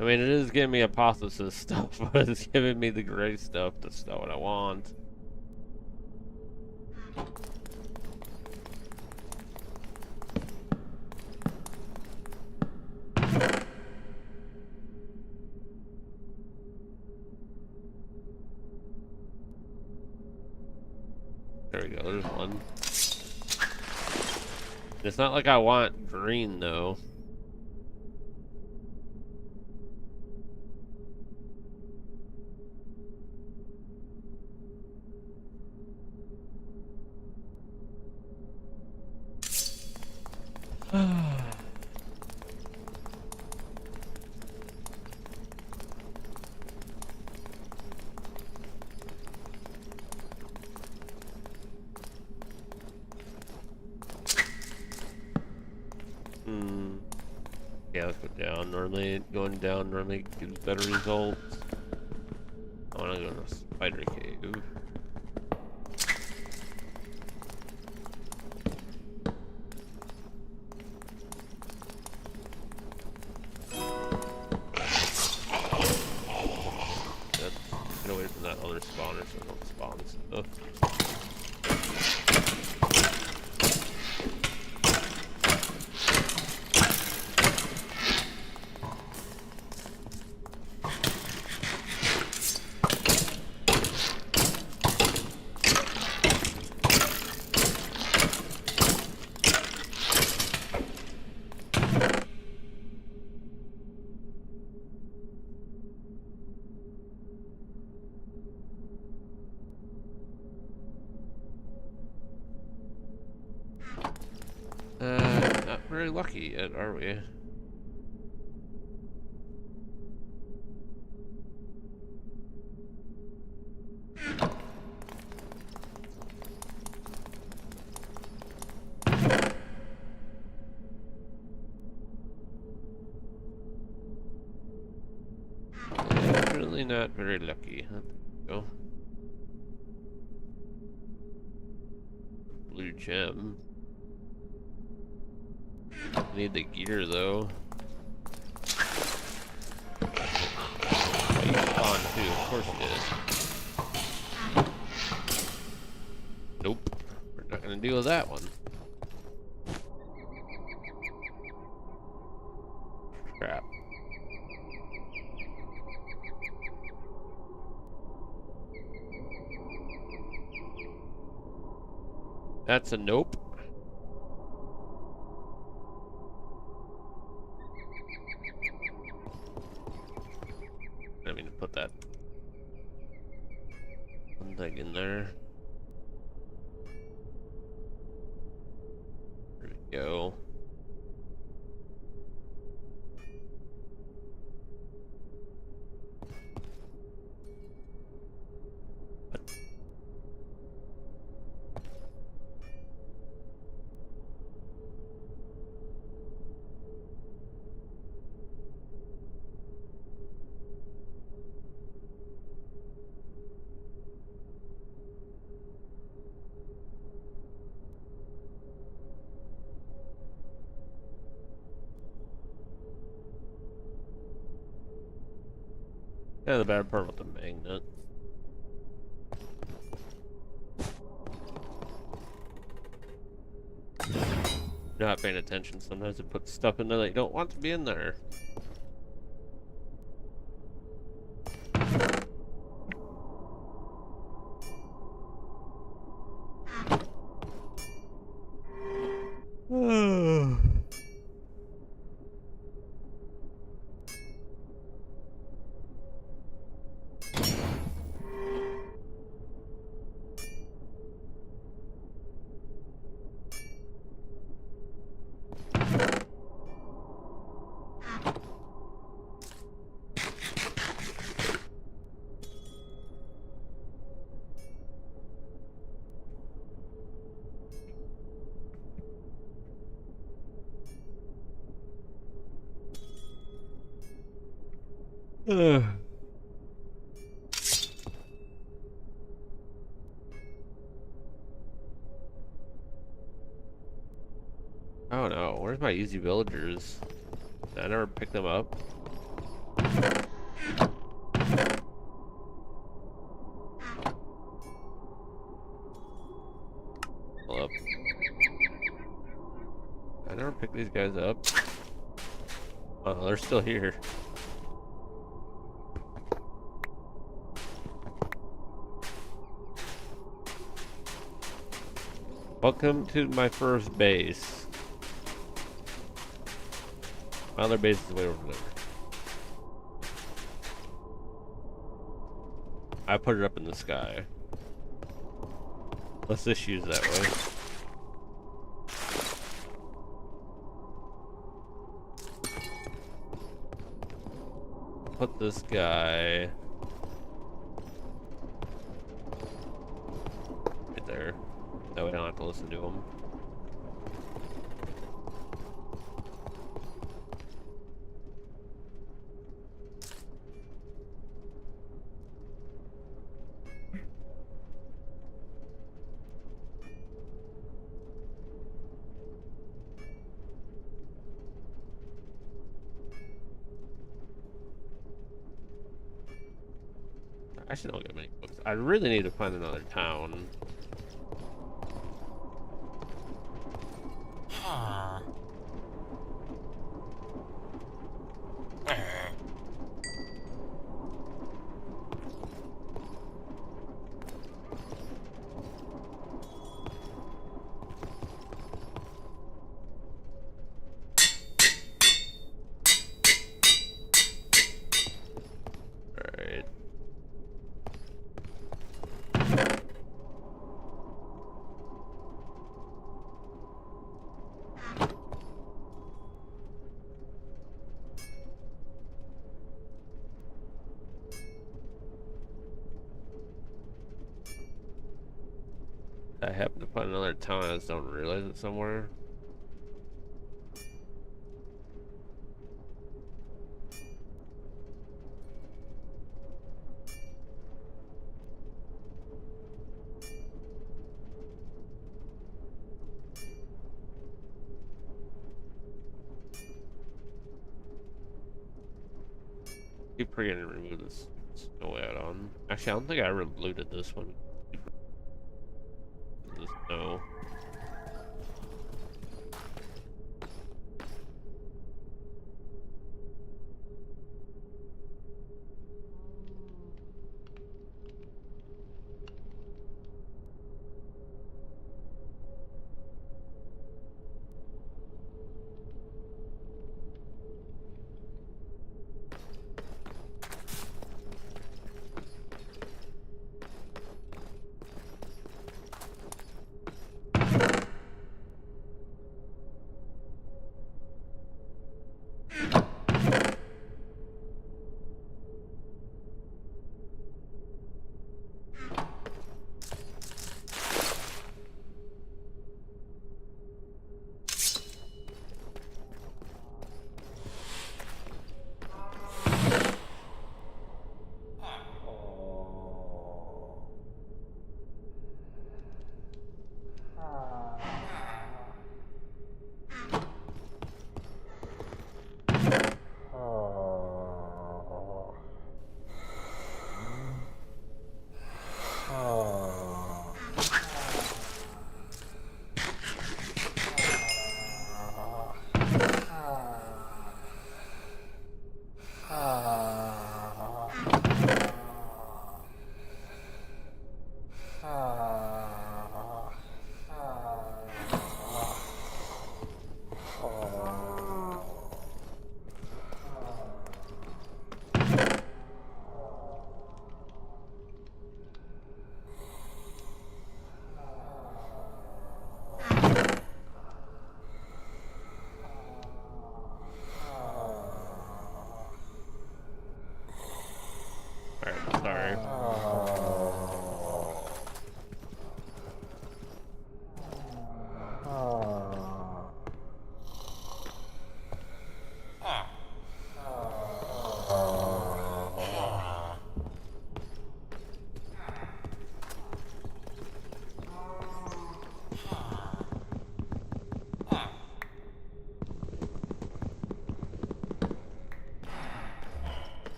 I mean, it is giving me hypothesis stuff, but it's giving me the gray stuff. That's not what I want. There we go, there's one. It's not like I want green, though. Yeah, let's go down. Normally, going down normally gives better results. I want to go to a spider cave. Get away from that other spawner so I don't spawn stuff. Not very lucky yet, are we? Apparently not very lucky. Go. Blue gem. I need the gear though. Oh, you spawned too, of course you did. Nope. We're not gonna deal with that one. Crap. That's a nope. I mean to put that one thing in there. There we go. Yeah, the bad part about the magnet. Not paying attention. Sometimes it puts stuff in there that you don't want to be in there. I don't know. Where's my easy villagers? Did I never pick them up? Hold up. I never picked these guys up. Oh, they're still here. Welcome to my first base. My other base is way over there. I put it up in the sky. Let's just use that way. Put this guy right there. That way I don't have to listen to him. I actually don't get many books. I really need to find another town. Alright. I happen to find another town, I just don't realize it somewhere. Keep forgetting to remove this snow add-on. Actually, I don't think I ever looted this one. The snow. Alright, sorry.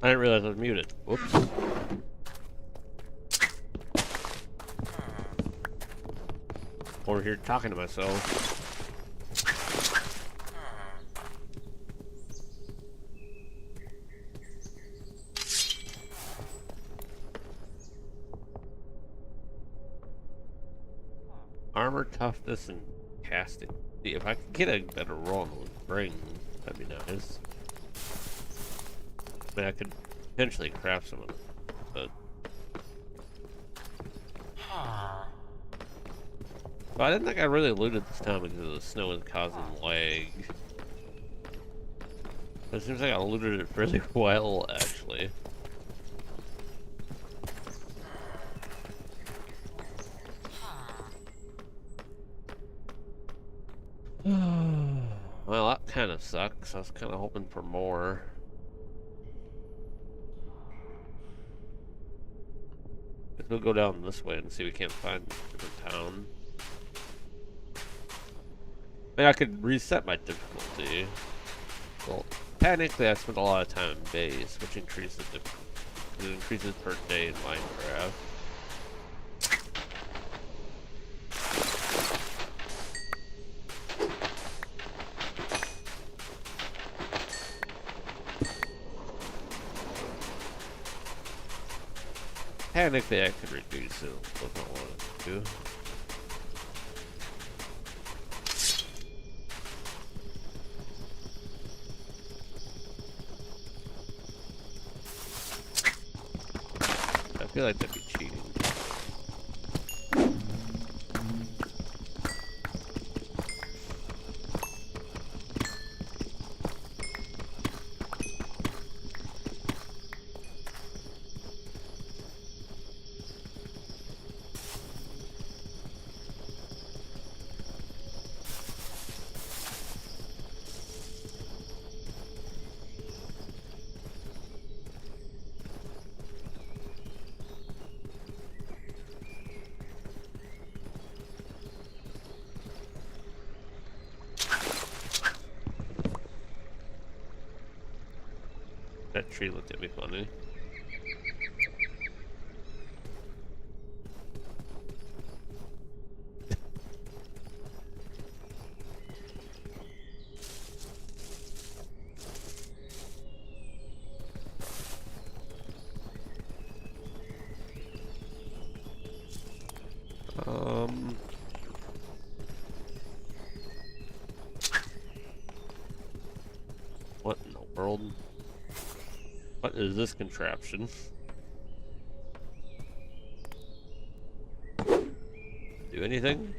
I didn't realize I was muted. Whoops. Over here talking to myself. Armor, toughness, and casting. See, if I could get a better roll on those rings, that'd be nice. I mean, I could potentially craft some of them, but... But I didn't think I really looted this time because the snow was causing lag. But it seems like I looted it really well, actually. Well, that kind of sucks. I was kind of hoping for more. We'll go down this way and see if we can't find a different town. I mean, I could reset my difficulty. Well, technically, I spent a lot of time in base, which increases it increases per day in Minecraft. Technically, I could reduce it if I wanted to. I feel like that'd be cheating. That tree looked at me funny. What in the world? What is this contraption? Do anything?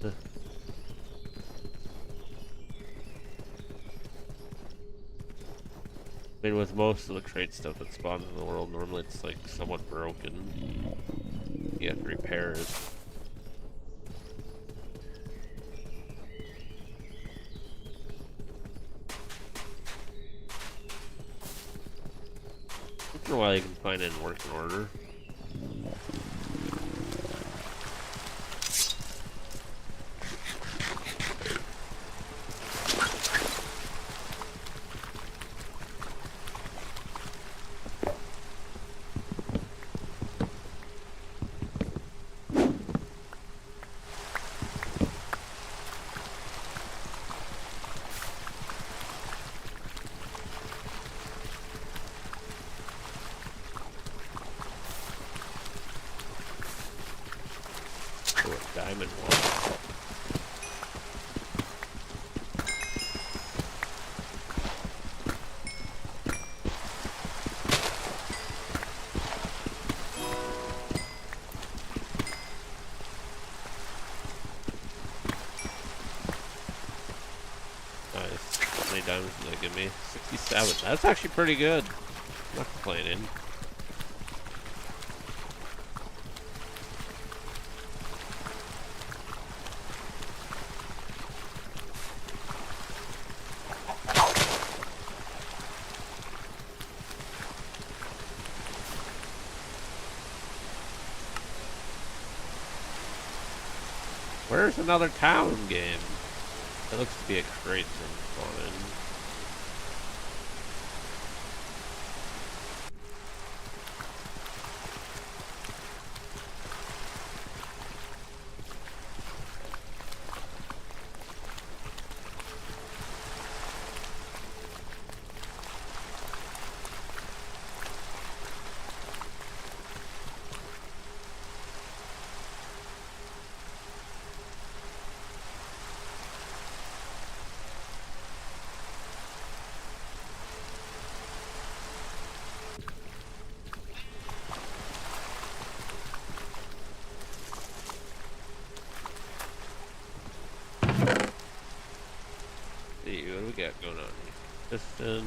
I mean, with most of the crate stuff that spawns in the world, normally it's like somewhat broken. You have to repair it. Once in a while you can find it in working order. Diamond one. Nice. How many diamonds did they give me? 67. That's actually pretty good. I'm not complaining. Where's another town game? That looks to be a crate from spawn in. See, what do we got going on here? Piston.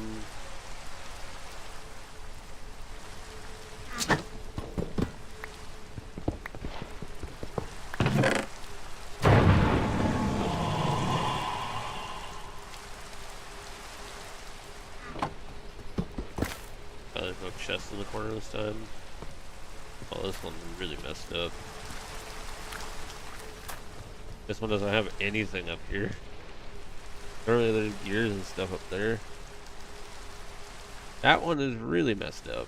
Oh, there's no chest in the corner this time. Oh, this one's really messed up. This one doesn't have anything up here. Normally there's gears and stuff up there. That one is really messed up.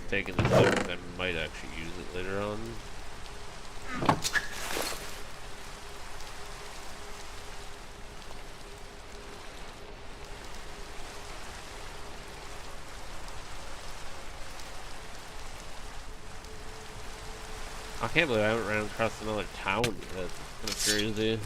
Taking this out because I might actually use it later on. I can't believe I haven't ran across another town yet. That's kind of crazy.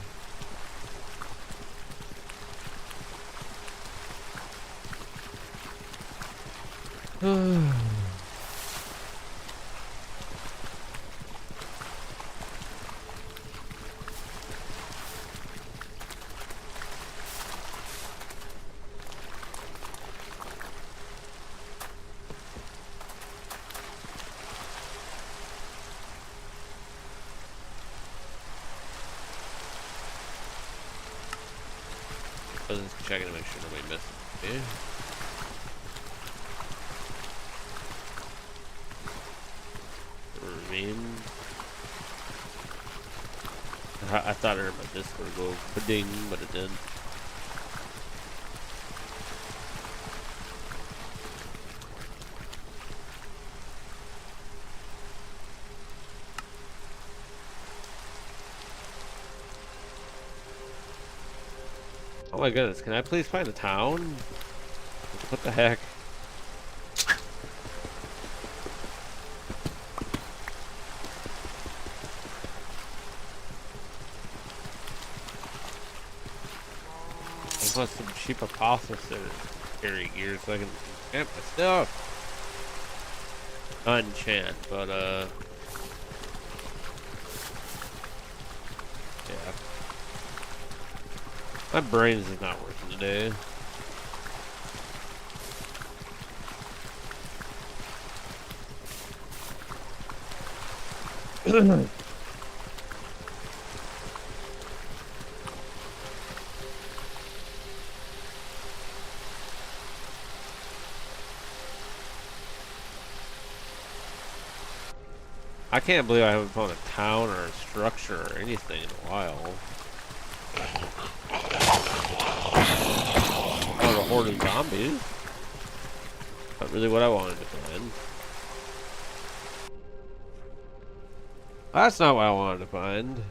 I was just checking to make sure nobody missed it. Ravine. I thought I heard my Discord go ba-ding, but it didn't. Oh my goodness, can I please find a town? What the heck? I want some cheap apothecary gear so I can get my stuff. Unchant, but yeah. My brains is not working today. I can't believe I haven't found a town or a structure or anything in a while. Oh, a horde of zombies? Not really what I wanted to find. That's not what I wanted to find.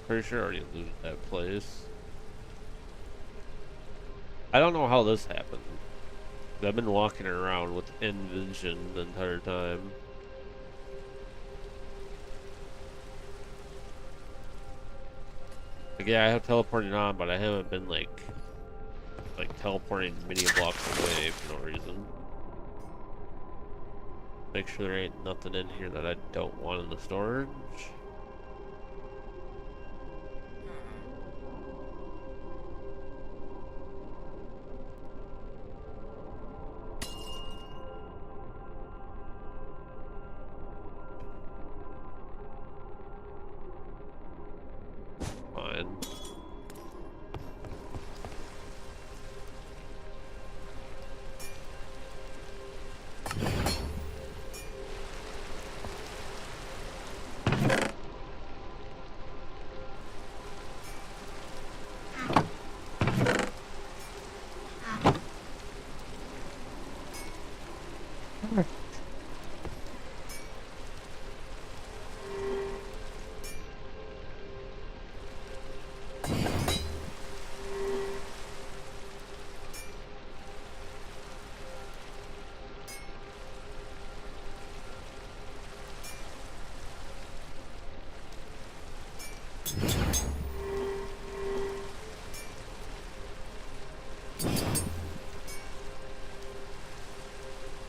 Pretty sure I already looted that place. I don't know how this happened. I've been walking around with Envision the entire time. Like, yeah, I have teleporting on, but I haven't been like teleporting many blocks away for no reason. Make sure there ain't nothing in here that I don't want in the storage. Fine.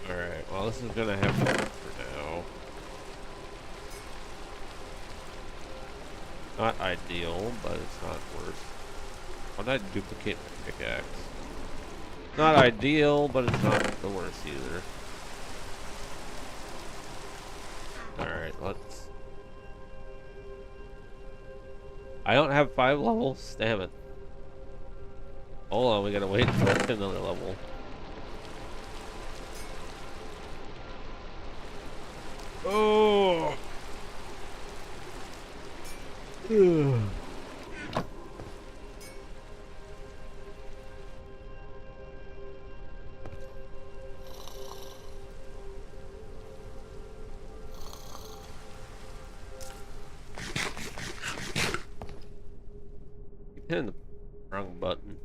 Alright, well this is gonna have to work for now. Not ideal, but it's not worse. Why did I duplicate my pickaxe? Not ideal, but it's not the worst either. Alright, let's... I don't have 5 levels, damn it. Hold on, we gotta wait until I get another level. Oh! Ugh. Keep hitting the wrong button.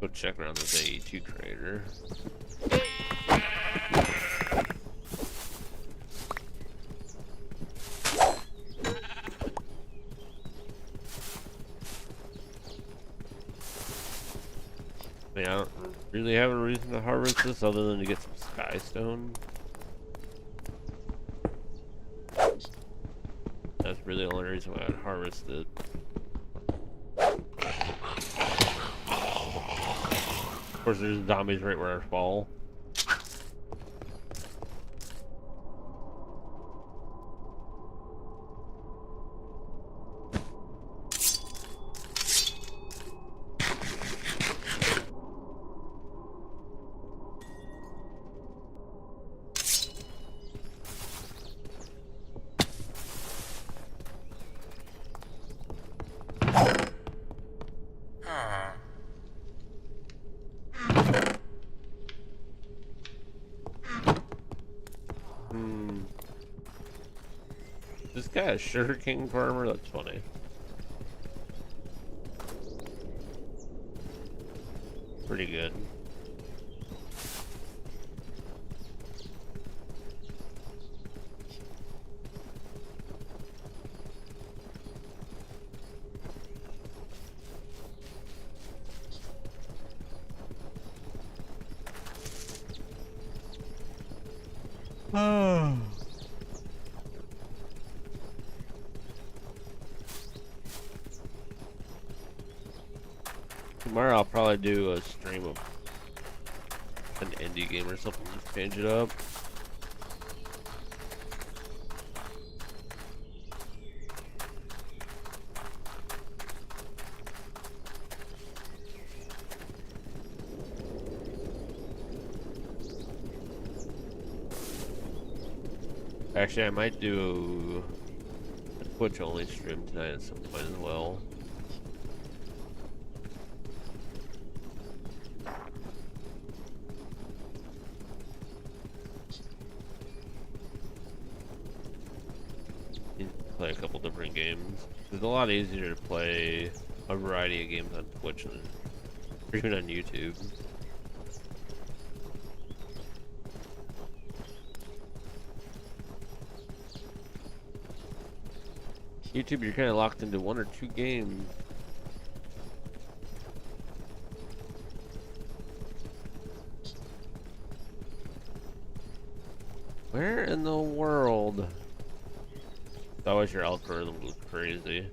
Go check around this AE2 trader. I mean, I don't really have a reason to harvest this other than to get some sky stone. That's really the only reason why I'd harvest it. Of course, there's zombies right where I fall. This guy a sugarcane farmer? That's funny. Pretty good. Oh. Tomorrow I'll probably do a stream of an indie game or something, just change it up. Actually, I might do a Twitch only stream tonight at some point as well. Play a couple different games. It's a lot easier to play a variety of games on Twitch than even on YouTube. YouTube, you're kind of locked into 1 or 2 games. Where in the world? Always your algorithm goes crazy.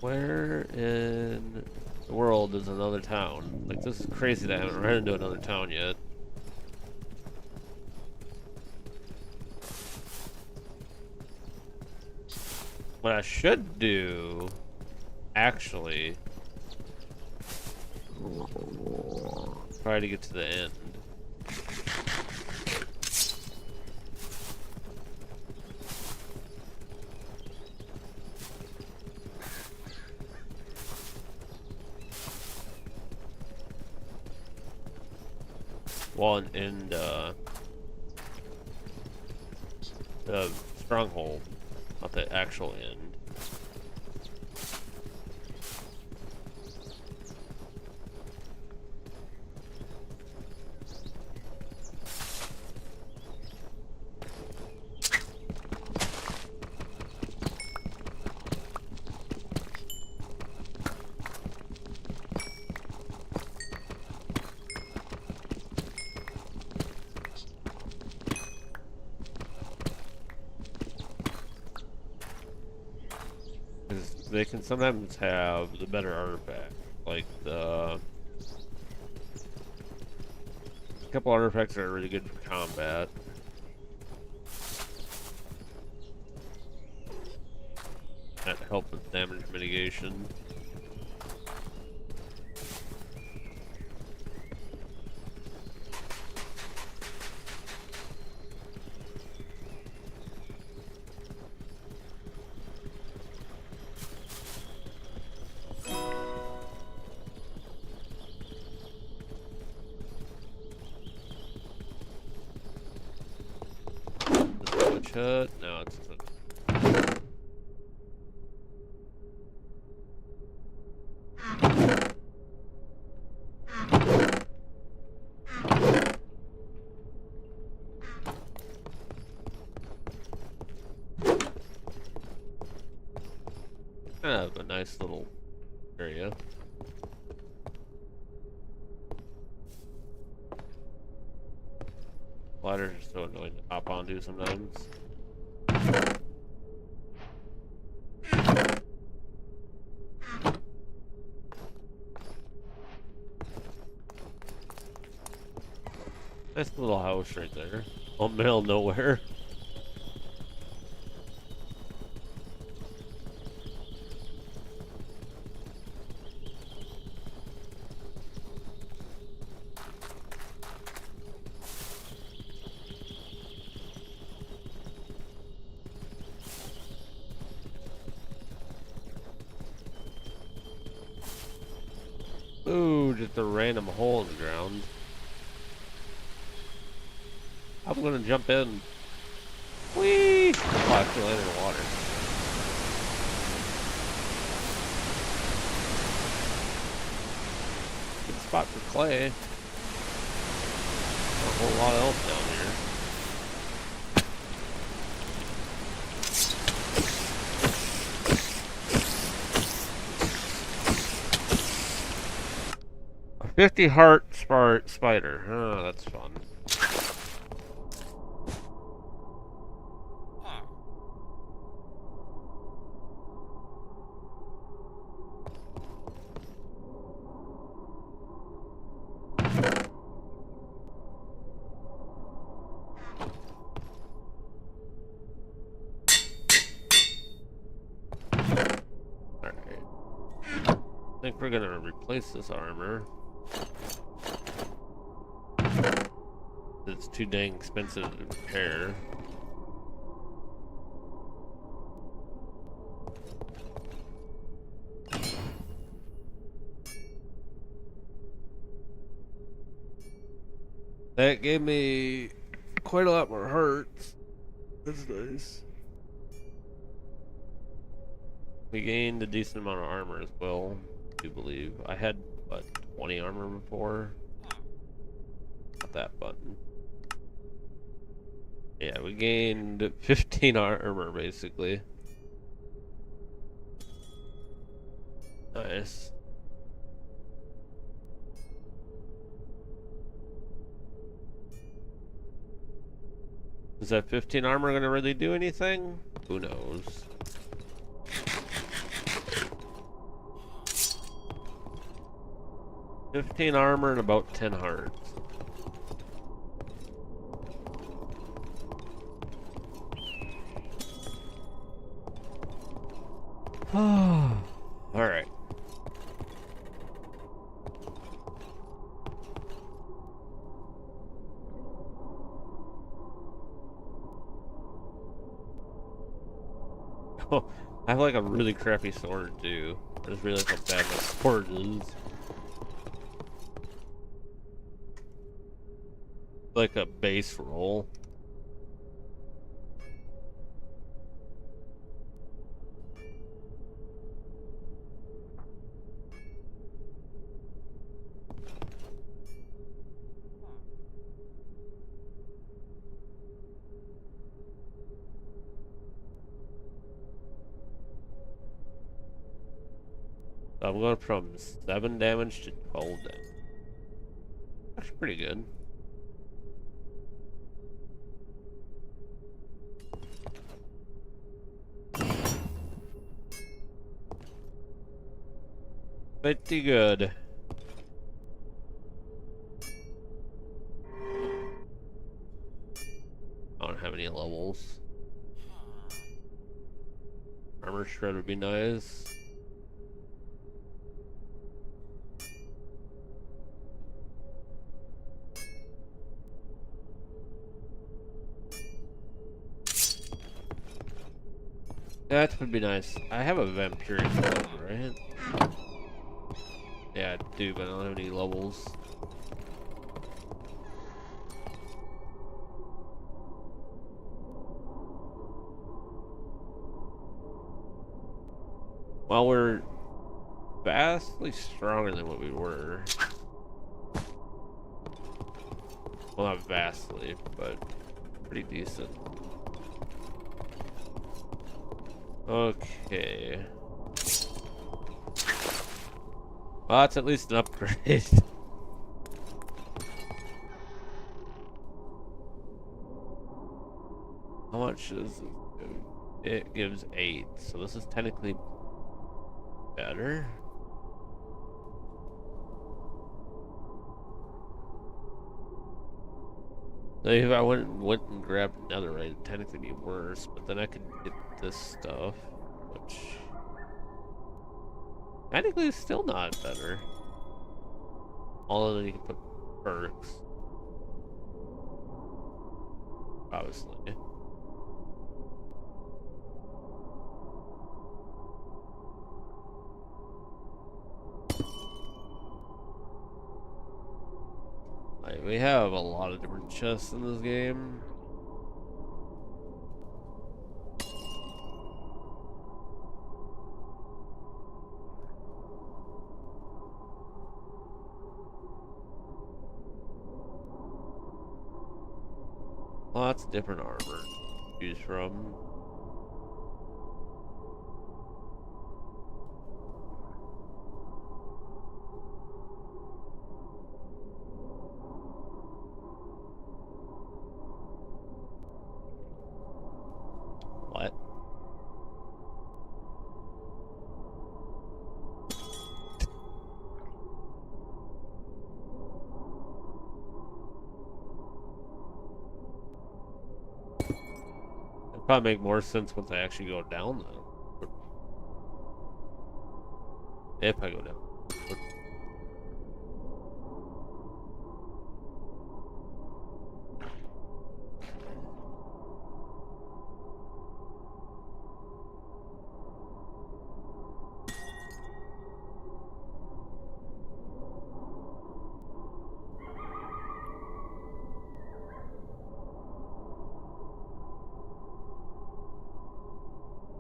Where in the world is another town? Like, this is crazy that I haven't run into another town yet. What I should do, actually, try to get to the end. Well, in the stronghold, not the actual end. they can sometimes have the better artifact. Like the... A couple artifacts that are really good for combat. That help with damage mitigation. Hut? No, it's a... Kind of a nice little area. Ladders are so annoying to hop onto sometimes. Nice little house right there. Oh, middle of nowhere. Ooh, just a random hole in the ground. I'm gonna jump in. Whee! Oh, I actually landed in the water. Good spot for clay. A whole lot else down here. A 50 heart spider. Oh, that's fun. I think we're gonna replace this armor. It's too dang expensive to repair. That gave me quite a lot more hearts. That's nice. We gained a decent amount of armor as well, I do believe. I had, what, 20 armor before? Not that button. Yeah, we gained 15 armor, basically. Nice. Is that 15 armor gonna really do anything? Who knows? $15 armor and about 10 hearts. Alright. Oh, I have like a really crappy sword too. I just realized how bad my sword is. Like a base roll. I'm going from 7 damage to 12 damage. That's pretty good. Pretty good. I don't have any levels. Armor shred would be nice. That would be nice. I have a vampiric blood, right? Yeah, I do, but I don't have any levels. Well, we're vastly stronger than what we were. Well, not vastly, but pretty decent. Okay. Well, that's at least an upgrade. How much does it do? It gives 8, so this is technically better. So if I went and grabbed netherite, it'd technically be worse, but then I could get this stuff, which technically is still not better. Although you can put perks, obviously. Like, we have a lot of different chests in this game. Lots of different armor to choose from. What? It'd probably make more sense once I actually go down, though. If I go down.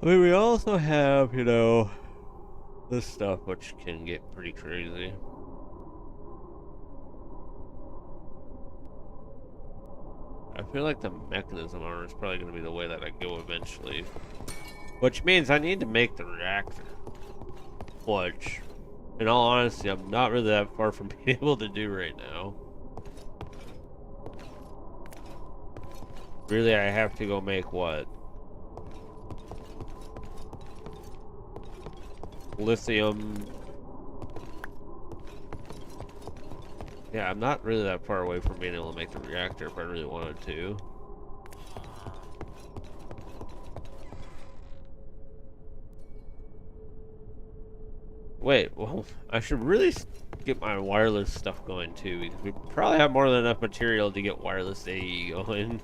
I mean, we also have, you know, this stuff which can get pretty crazy. I feel like the mechanism armor is probably going to be the way that I go eventually. Which means I need to make the reactor. Which, in all honesty, I'm not really that far from being able to do right now. Really, I have to go make what? Lithium. Yeah, I'm not really that far away from being able to make the reactor if I really wanted to. Wait, well, I should really get my wireless stuff going too, because we probably have more than enough material to get wireless AE going.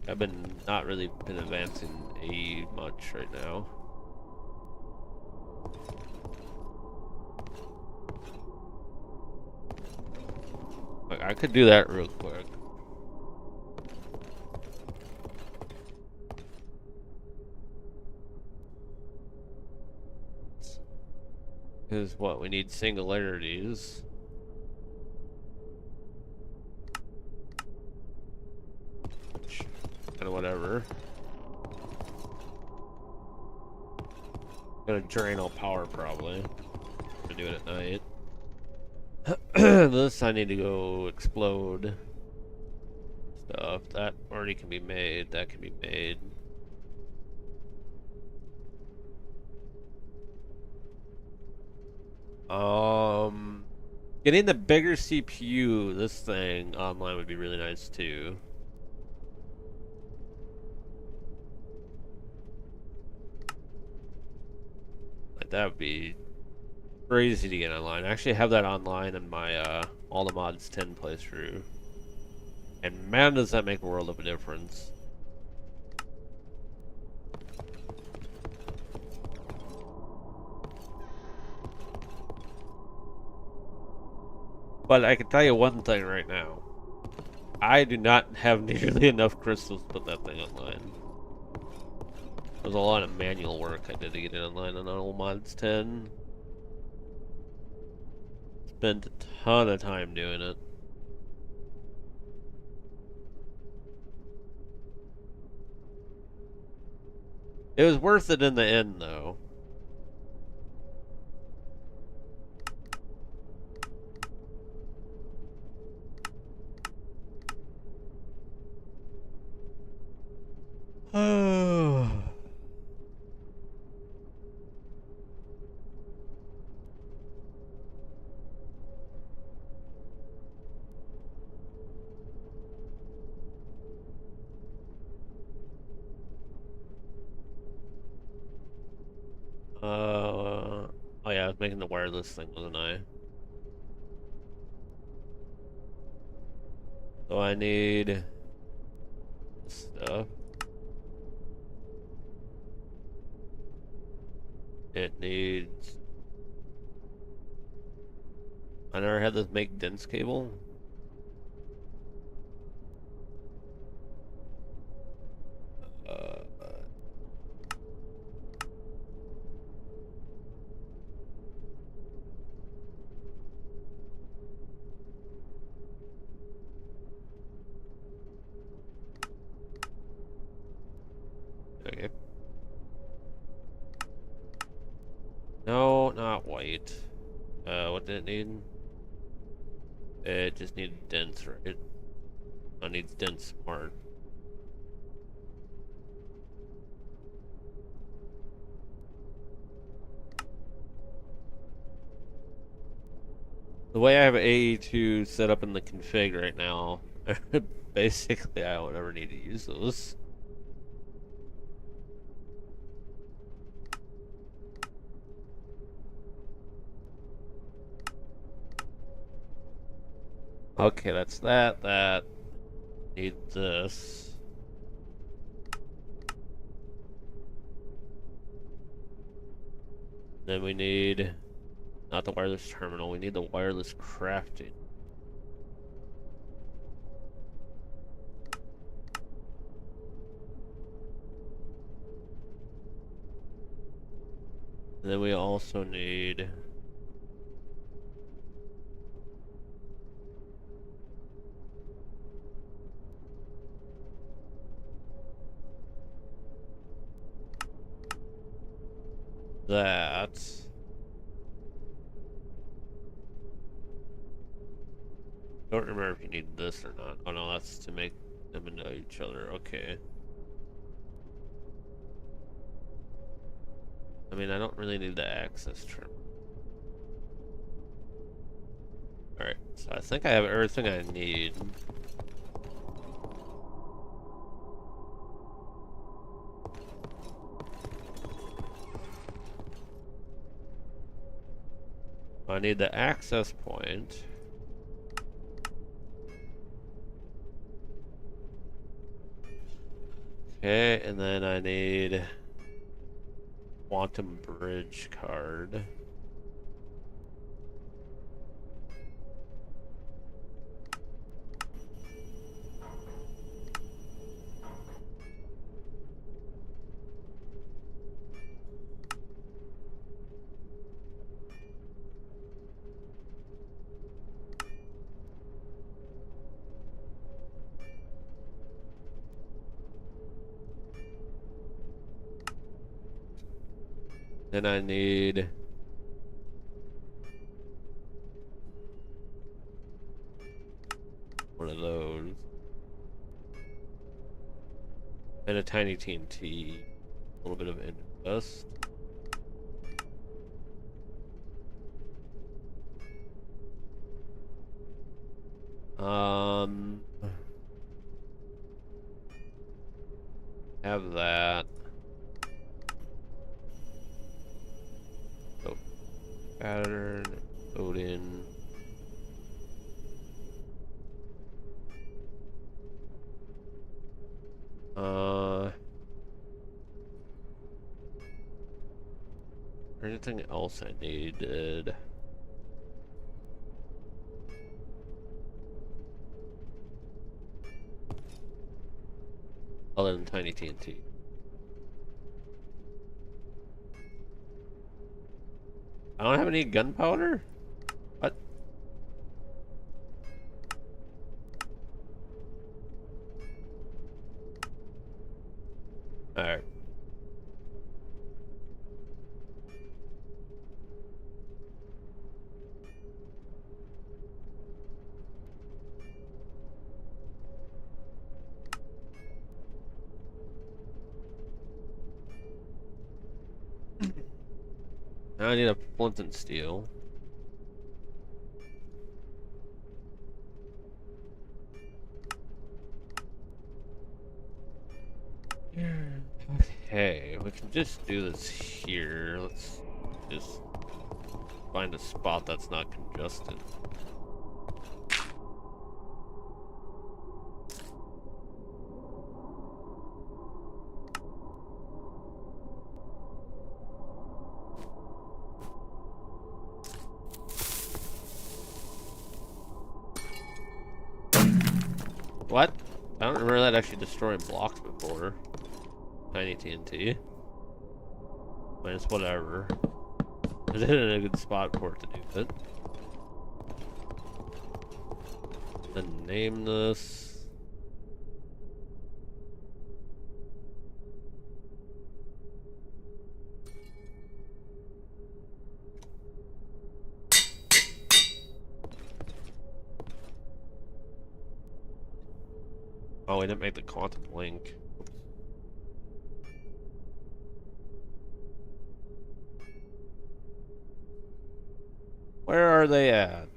I've not really been advancing AE much right now. Like, I could do that real quick. Because what, we need singularities. Kind of whatever. Gonna drain all power probably. Gonna do it at night. This I need to go explode stuff. That already can be made. That can be made. Getting the bigger CPU, this thing online would be really nice too. Like that would be crazy to get online. I actually have that online in my all the mods 10 playthrough. And man, does that make a world of a difference. But I can tell you one thing right now. I do not have nearly enough crystals to put that thing online. There's a lot of manual work I did to get it online on all mods 10. Spent a ton of time doing it. It was worth it in the end, though. Oh. Oh yeah, I was making the wireless thing, wasn't I? So I need this stuff. It needs. I never had this make dense cable. Okay. No, not white. What did it need? It just needed dense, right? It needs dense smart. The way I have AE2 set up in the config right now, basically I don't ever need to use those. Okay, that's that. That needs this. Then we need not the wireless terminal. We need the wireless crafting. And then we also need that. Don't remember if you need this or not. Oh no, that's to make them into each other. Okay. I mean, I don't really need the access term. Alright, so I think I have everything I need. I need the access point. Okay, and then I need quantum bridge card. Then I need one of those. And a tiny TNT. A little bit of invest. Have that. Oh, pattern, Odin. Anything else I needed? Other than tiny TNT. I don't have any gunpowder? What? Alright. Now I need a flint and steel. Okay, we can just do this here. Let's just find a spot that's not congested. What? I don't remember that actually destroying blocks before. Tiny TNT. Minus whatever. I did it in a good spot for it to do it. Then name this. Oh, we didn't make the quantum link. Oops. Where are they at?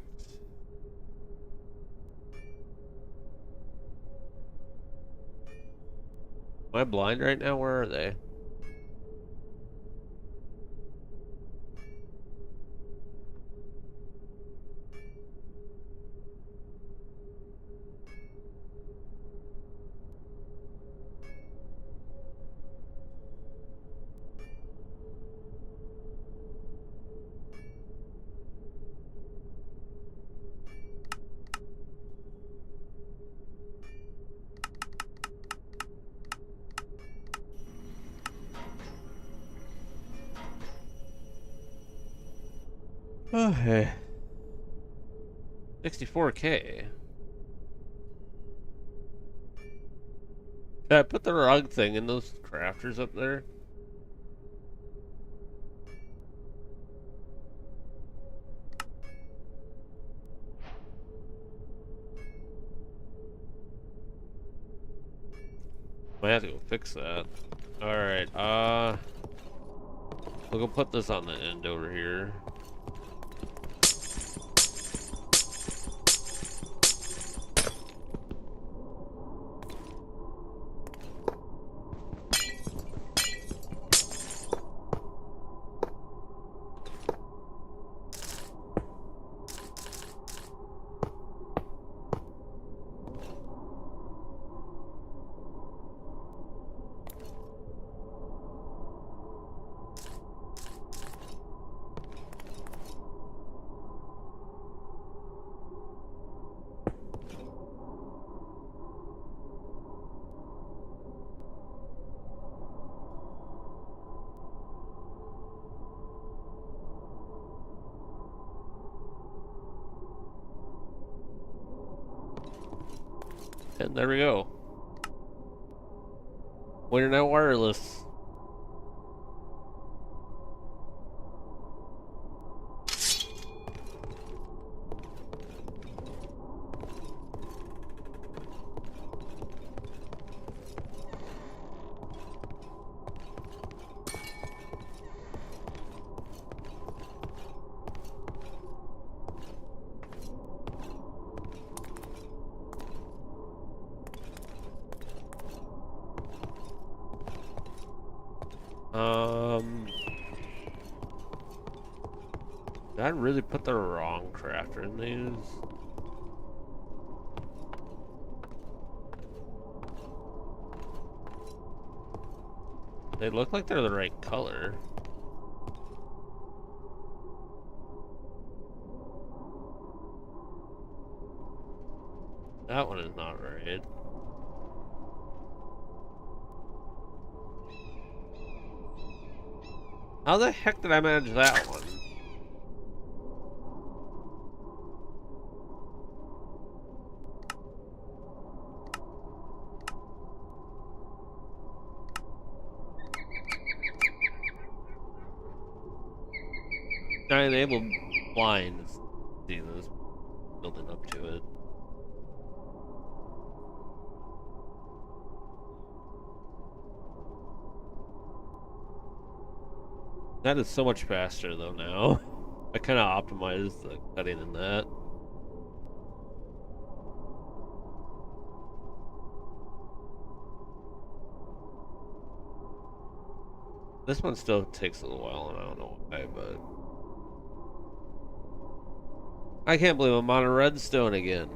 Am I blind right now? Where are they? Okay. 64K. Did I put the wrong thing in those crafters up there? Might have to go fix that. Alright, we'll go put this on the end over here. And there we go. We're now wireless. Did I really put the wrong crafter in these? They look like they're the right color. That one is not right. How the heck did I manage that one? I enabled blinds. See this building up to it. That is so much faster though now. I kind of optimized the cutting in that. This one still takes a little while, and I don't know why, but I can't believe I'm on a redstone again.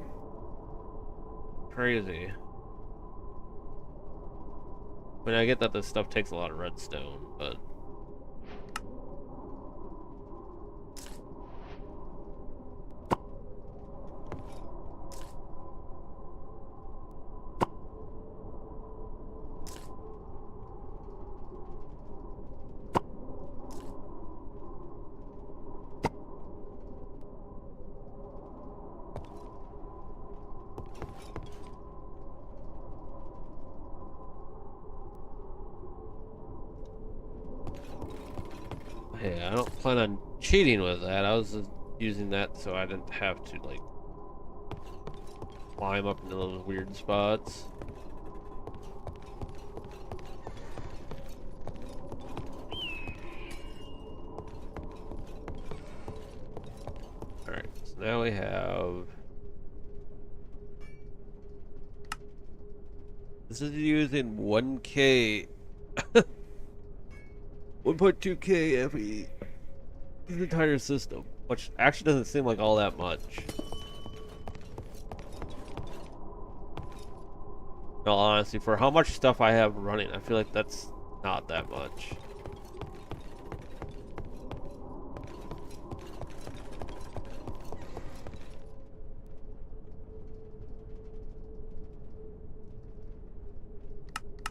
Crazy. I mean, I get that this stuff takes a lot of redstone, but hey, I don't plan on cheating with that. I was just using that so I didn't have to, like, climb up into those weird spots. Alright, so now we have... This is using 1K... 1.2K every... the entire system, which actually doesn't seem like all that much. No, honestly, for how much stuff I have running, I feel like that's not that much.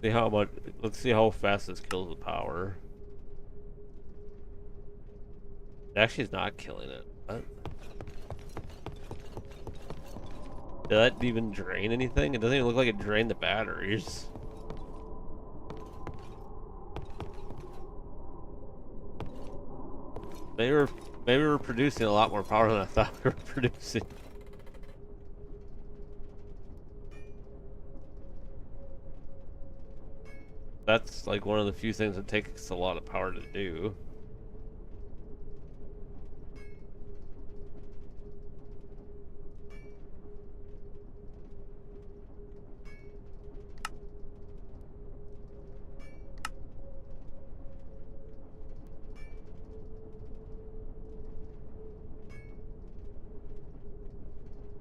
See how much, let's see how fast this kills the power. It actually is not killing it. What? Did that even drain anything? It doesn't even look like it drained the batteries. Maybe we're producing a lot more power than I thought we were producing. That's like one of the few things that takes a lot of power to do.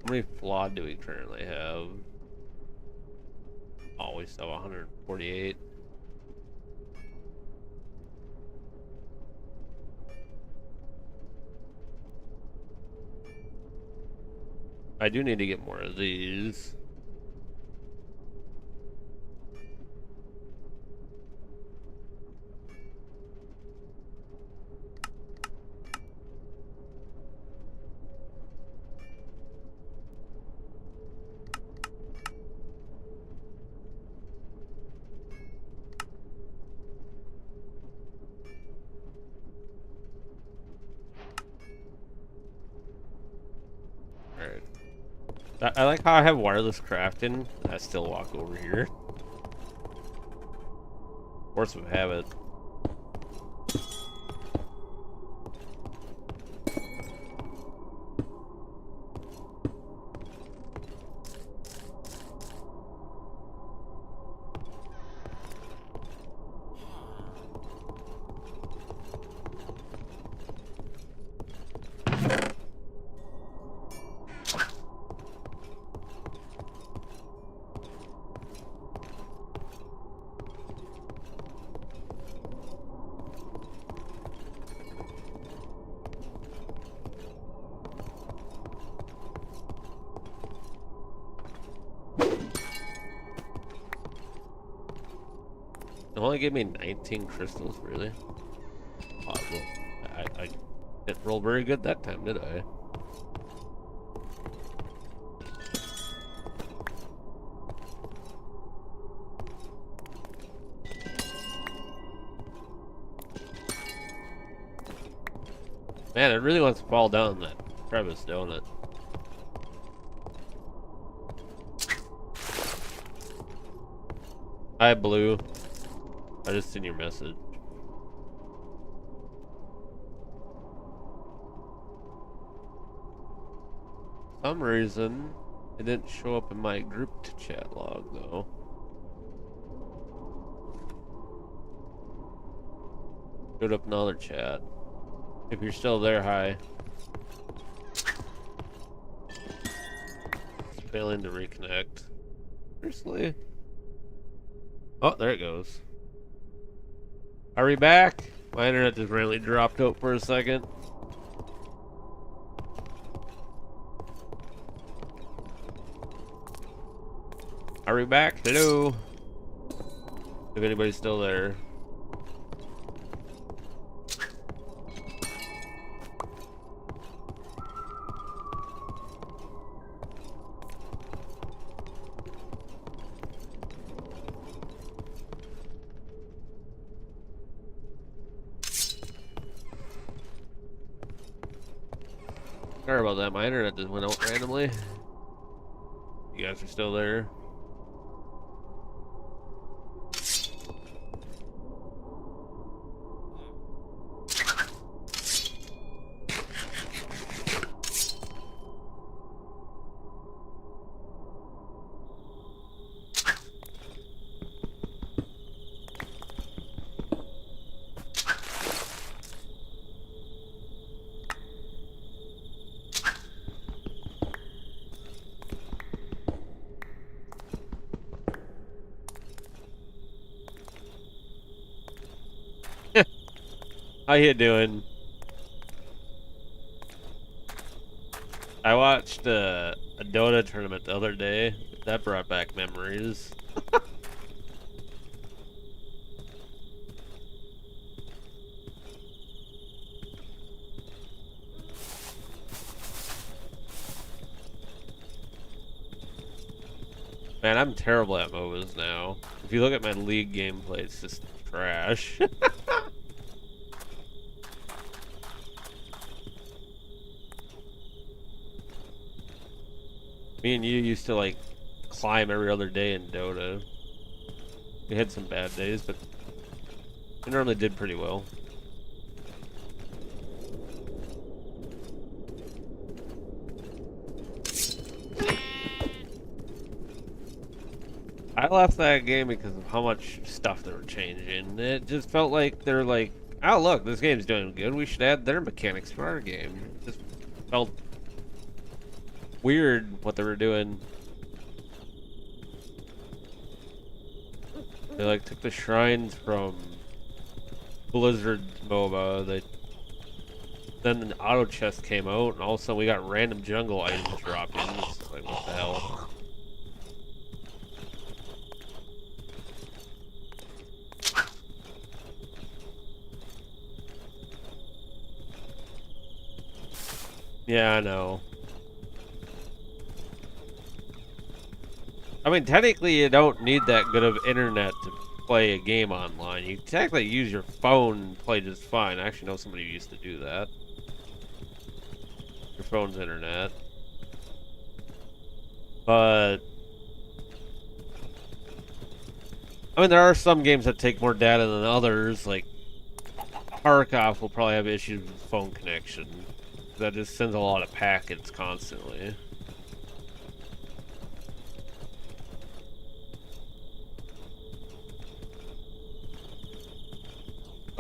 How many flawed do we currently have? Oh, we still have 148. I do need to get more of these. Alright. I like how I have wireless crafting. I still walk over here. Force of habit. It only gave me 19 crystals, really? Oh, well, I didn't roll very good that time, did I? Man, it really wants to fall down that crevice, don't it? Hi, Blue. I just seen your message. For some reason, it didn't show up in my group to chat log, though. Showed up in another chat. If you're still there, hi. It's failing to reconnect. Seriously? Oh, there it goes. Are we back? My internet just randomly dropped out for a second. Are we back? Hello? If anybody's still there. Sorry about that, my internet just went out randomly. You guys are still there? How you doing? I watched a Dota tournament the other day. That brought back memories. Man, I'm terrible at MOBAs now. If you look at my League gameplay, it's just trash. Me and you used to like climb every other day in Dota. We had some bad days, but we normally did pretty well. I left that game because of how much stuff they were changing. It just felt like they're like, oh look, this game's doing good. We should add their mechanics to our game. It just felt weird what they were doing. They like took the shrines from Blizzard MOBA. Then an auto chest came out, and all of a sudden we got random jungle items dropped in. It's like, what the hell? Yeah, I know. I mean, technically, you don't need that good of internet to play a game online. You technically use your phone and play just fine. I actually know somebody who used to do that. Your phone's internet. But I mean, there are some games that take more data than others. Like Tarkov will probably have issues with phone connection. That just sends a lot of packets constantly.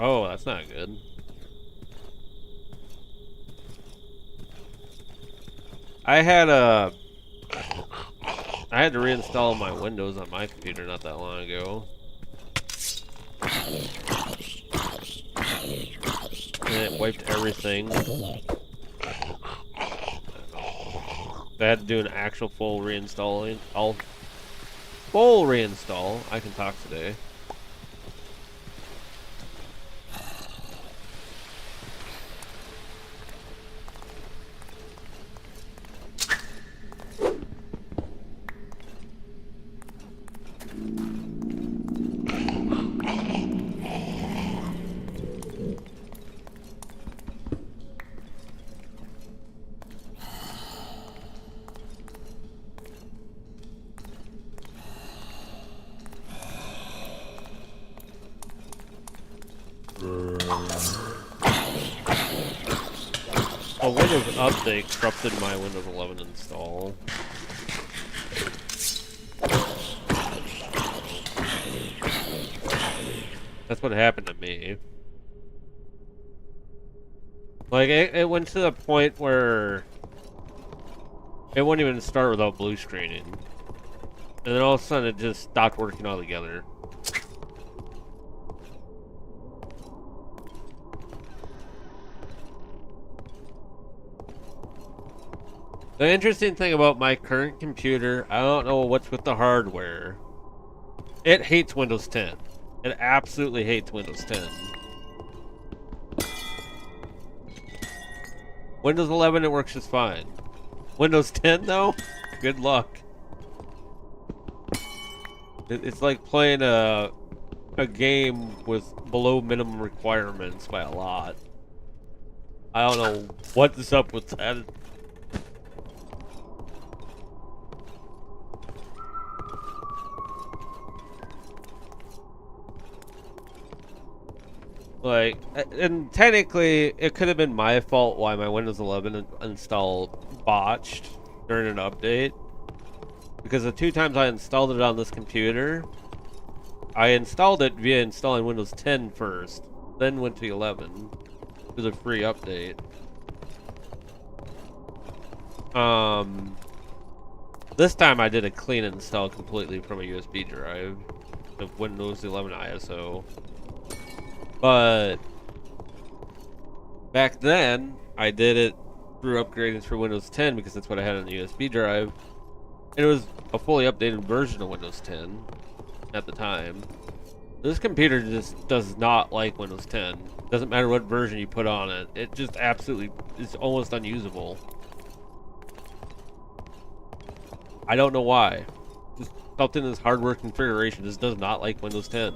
Oh, that's not good. I had to reinstall my Windows on my computer not that long ago. And it wiped everything. I had to do an actual full reinstalling. Full reinstall. I can talk today. a Windows update corrupted my Windows 11 install. That's what happened to me. Like, it went to the point where it wouldn't even start without blue screening. And then all of a sudden it just stopped working altogether. The interesting thing about my current computer, I don't know what's with the hardware. It hates Windows 10. It absolutely hates Windows 10. Windows 11, it works just fine. Windows 10, though? Good luck. It's like playing a game with below minimum requirements by a lot. I don't know what's up with that. Like, and technically, it could have been my fault why my Windows 11 install botched during an update. Because the 2 times I installed it on this computer, I installed it via installing Windows 10 first, then went to 11 for the free update. This time I did a clean install completely from a USB drive of Windows 11 ISO. But back then, I did it through upgrading for Windows 10 because that's what I had on the USB drive. And it was a fully updated version of Windows 10 at the time. This computer just does not like Windows 10. Doesn't matter what version you put on it. It just absolutely is almost unusable. I don't know why. Just something in this hardware configuration just does not like Windows 10.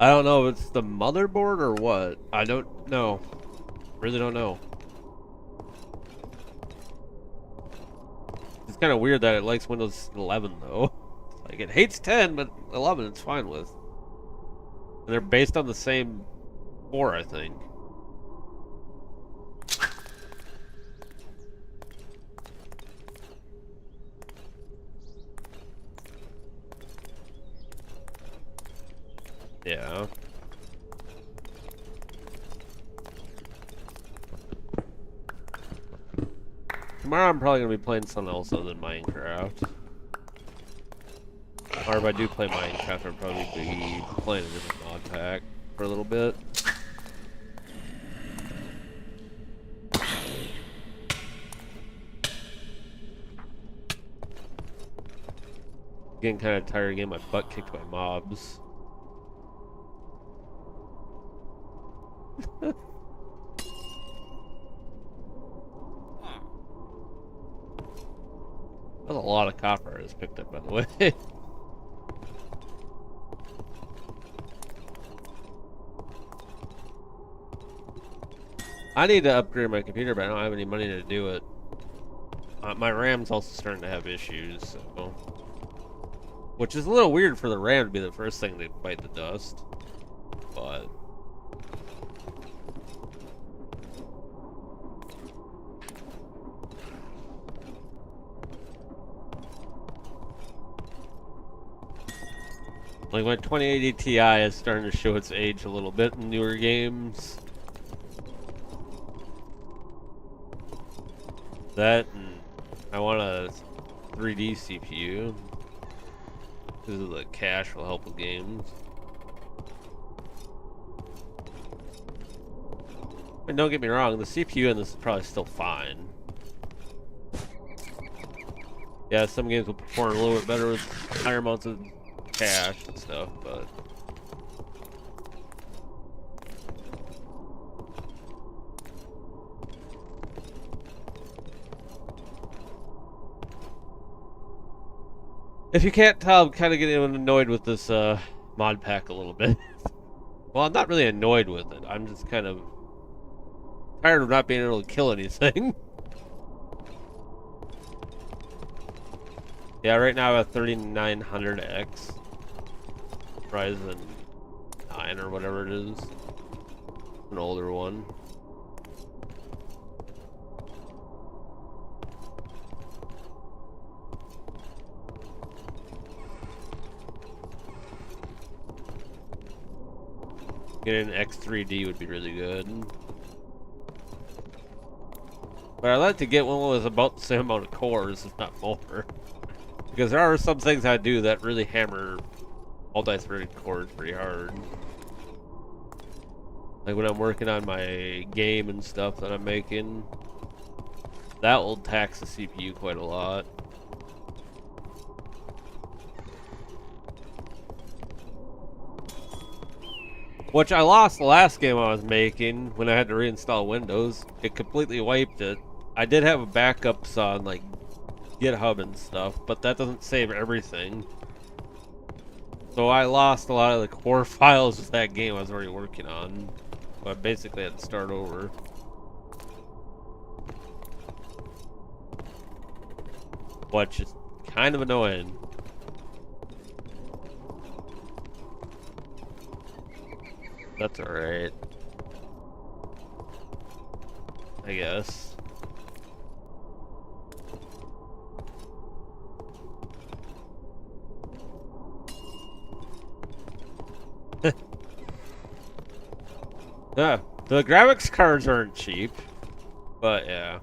I don't know if it's the motherboard or what. I don't know. Really don't know. It's kind of weird that it likes Windows 11 though. Like, it hates 10, but 11 it's fine with. And they're based on the same core, I think. Yeah. Tomorrow I'm probably going to be playing something else other than Minecraft. Or if I do play Minecraft, I'll probably be playing a different mod pack for a little bit. Getting kind of tired of getting my butt kicked by mobs. That's a lot of copper I just picked up, by the way. I need to upgrade my computer, but I don't have any money to do it. My RAM's also starting to have issues, so... Which is a little weird for the RAM to be the first thing to bite the dust. But... like, my 2080 Ti is starting to show its age a little bit in newer games. That, and I want a 3D CPU. Because of the cache will help with games. And don't get me wrong, the CPU in this is probably still fine. Yeah, some games will perform a little bit better with higher amounts of cache and stuff, but... If you can't tell, I'm kind of getting annoyed with this mod pack a little bit. Well, I'm not really annoyed with it. I'm just kind of tired of not being able to kill anything. Yeah, right now I have a 3900X Ryzen 9 or whatever it is. An older one. Getting an X3D would be really good. But I'd like to get one with about the same amount of cores, if not more. Because there are some things I do that really hammer multi-threaded cores pretty hard. Like when I'm working on my game and stuff that I'm making, that will tax the CPU quite a lot. Which I lost the last game I was making when I had to reinstall Windows. It completely wiped it. I did have backups on like GitHub and stuff, but that doesn't save everything. So I lost a lot of the core files of that game I was already working on. So I basically had to start over. Which is kind of annoying. That's alright. I guess. Yeah, the graphics cards aren't cheap, but yeah.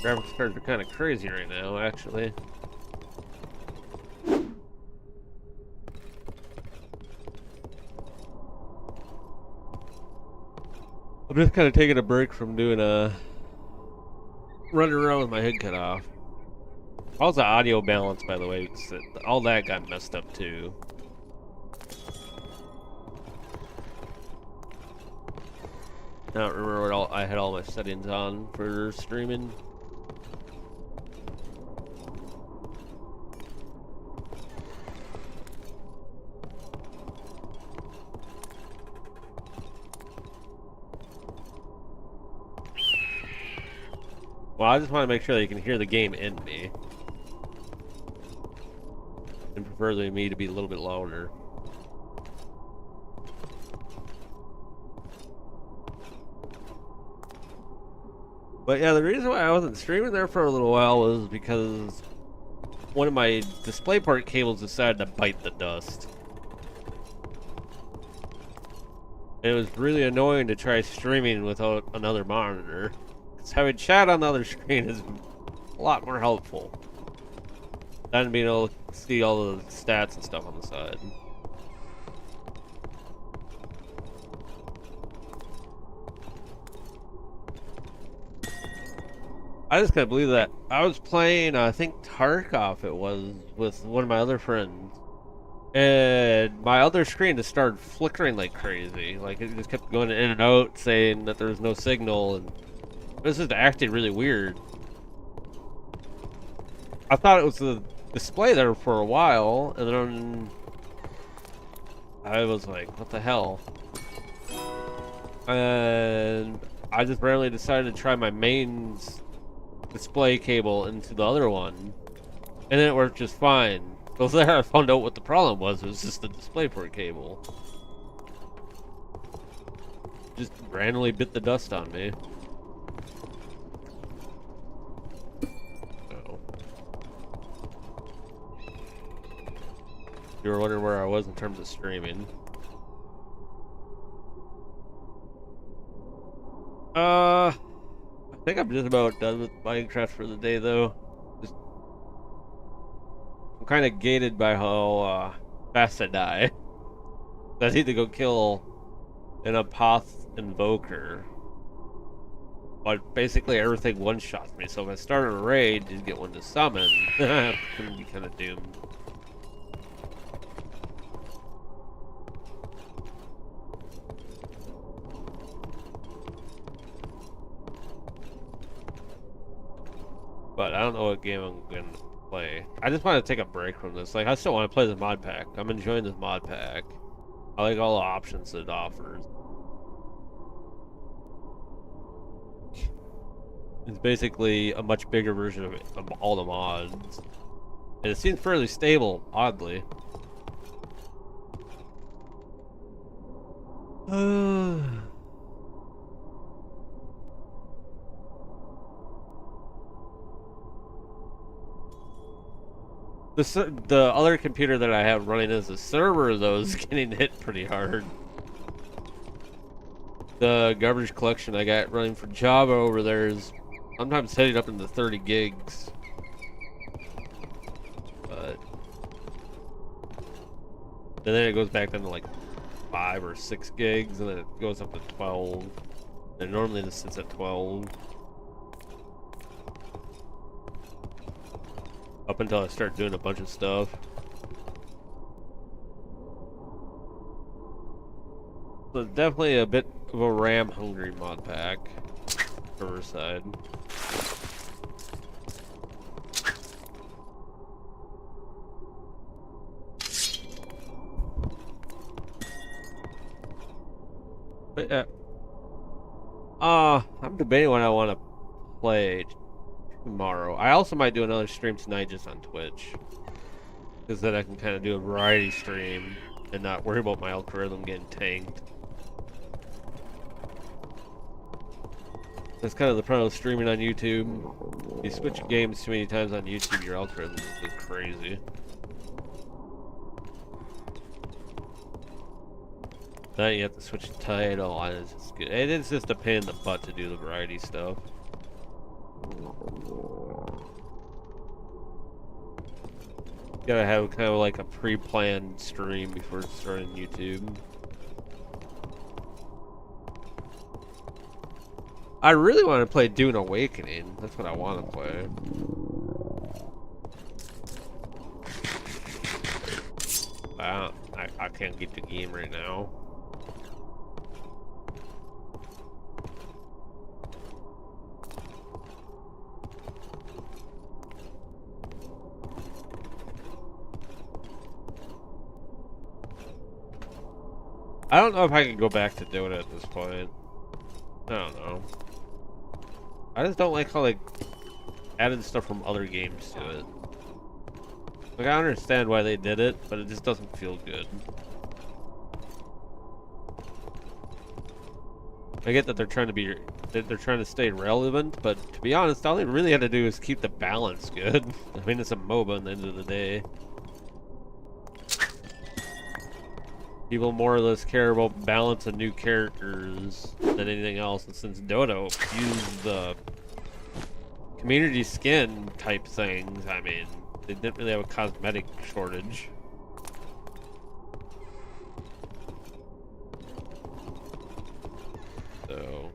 Graphics cards are kind of crazy right now, actually. I'm just kind of taking a break from doing running around with my head cut off. How's the audio balance, by the way? Because all that got messed up too. I don't remember what I had all my settings on for streaming. Well, I just want to make sure that you can hear the game in me. And preferably me to be a little bit louder. But yeah, the reason why I wasn't streaming there for a little while was because one of my DisplayPort cables decided to bite the dust. And it was really annoying to try streaming without another monitor. Because having chat on the other screen is a lot more helpful than being able to see all the stats and stuff on the side. I just can't believe that. I was playing, I think Tarkov it was, with one of my other friends. And my other screen just started flickering like crazy. Like it just kept going in and out saying that there was no signal, and it was just acting really weird. I thought it was the display there for a while, and then I was like, what the hell? And I just randomly decided to try my mains display cable into the other one, and then it worked just fine. So there I found out what the problem was. It was just the DisplayPort cable. Just randomly bit the dust on me. Uh-oh. You were wondering where I was in terms of streaming. I think I'm just about done with Minecraft for the day, though. I'm kind of gated by how fast I die. I need to go kill an Apoth Invoker. But basically everything one-shots me, so if I start a raid to get one to summon, I'm gonna be kind of doomed. But I don't know what game I'm gonna play. I just want to take a break from this. Like, I still want to play this mod pack. I'm enjoying this mod pack. I like all the options it offers. It's basically a much bigger version of all the mods. And it seems fairly stable, oddly. The other computer that I have running as a server, though, is getting hit pretty hard. The garbage collection I got running for Java over there is sometimes heading up into 30 gigs. But and then it goes back down to like 5 or 6 gigs, and then it goes up to 12. And normally this sits at 12. Up until I start doing a bunch of stuff. So it's definitely a bit of a RAM-hungry mod pack. Server side. But yeah. I'm debating what I want to play tomorrow. I also might do another stream tonight just on Twitch. Because then I can kind of do a variety stream and not worry about my algorithm getting tanked. That's kind of the problem with streaming on YouTube. If you switch games too many times on YouTube, your algorithm is crazy. Then you have to switch the title, and it is just a pain in the butt to do the variety stuff. You gotta have kind of like a pre-planned stream before starting YouTube. I really want to play Dune Awakening. That's what I want to play. I can't get the game right now. I don't know if I can go back to doing it at this point. I don't know. I just don't like how they added stuff from other games to it. Like, I understand why they did it, but it just doesn't feel good. I get that they're trying to stay relevant, but to be honest, all they really had to do is keep the balance good. I mean, it's a MOBA at the end of the day. People more or less care about balance and new characters than anything else. And since Dota used the community skin type things, I mean, they didn't really have a cosmetic shortage. So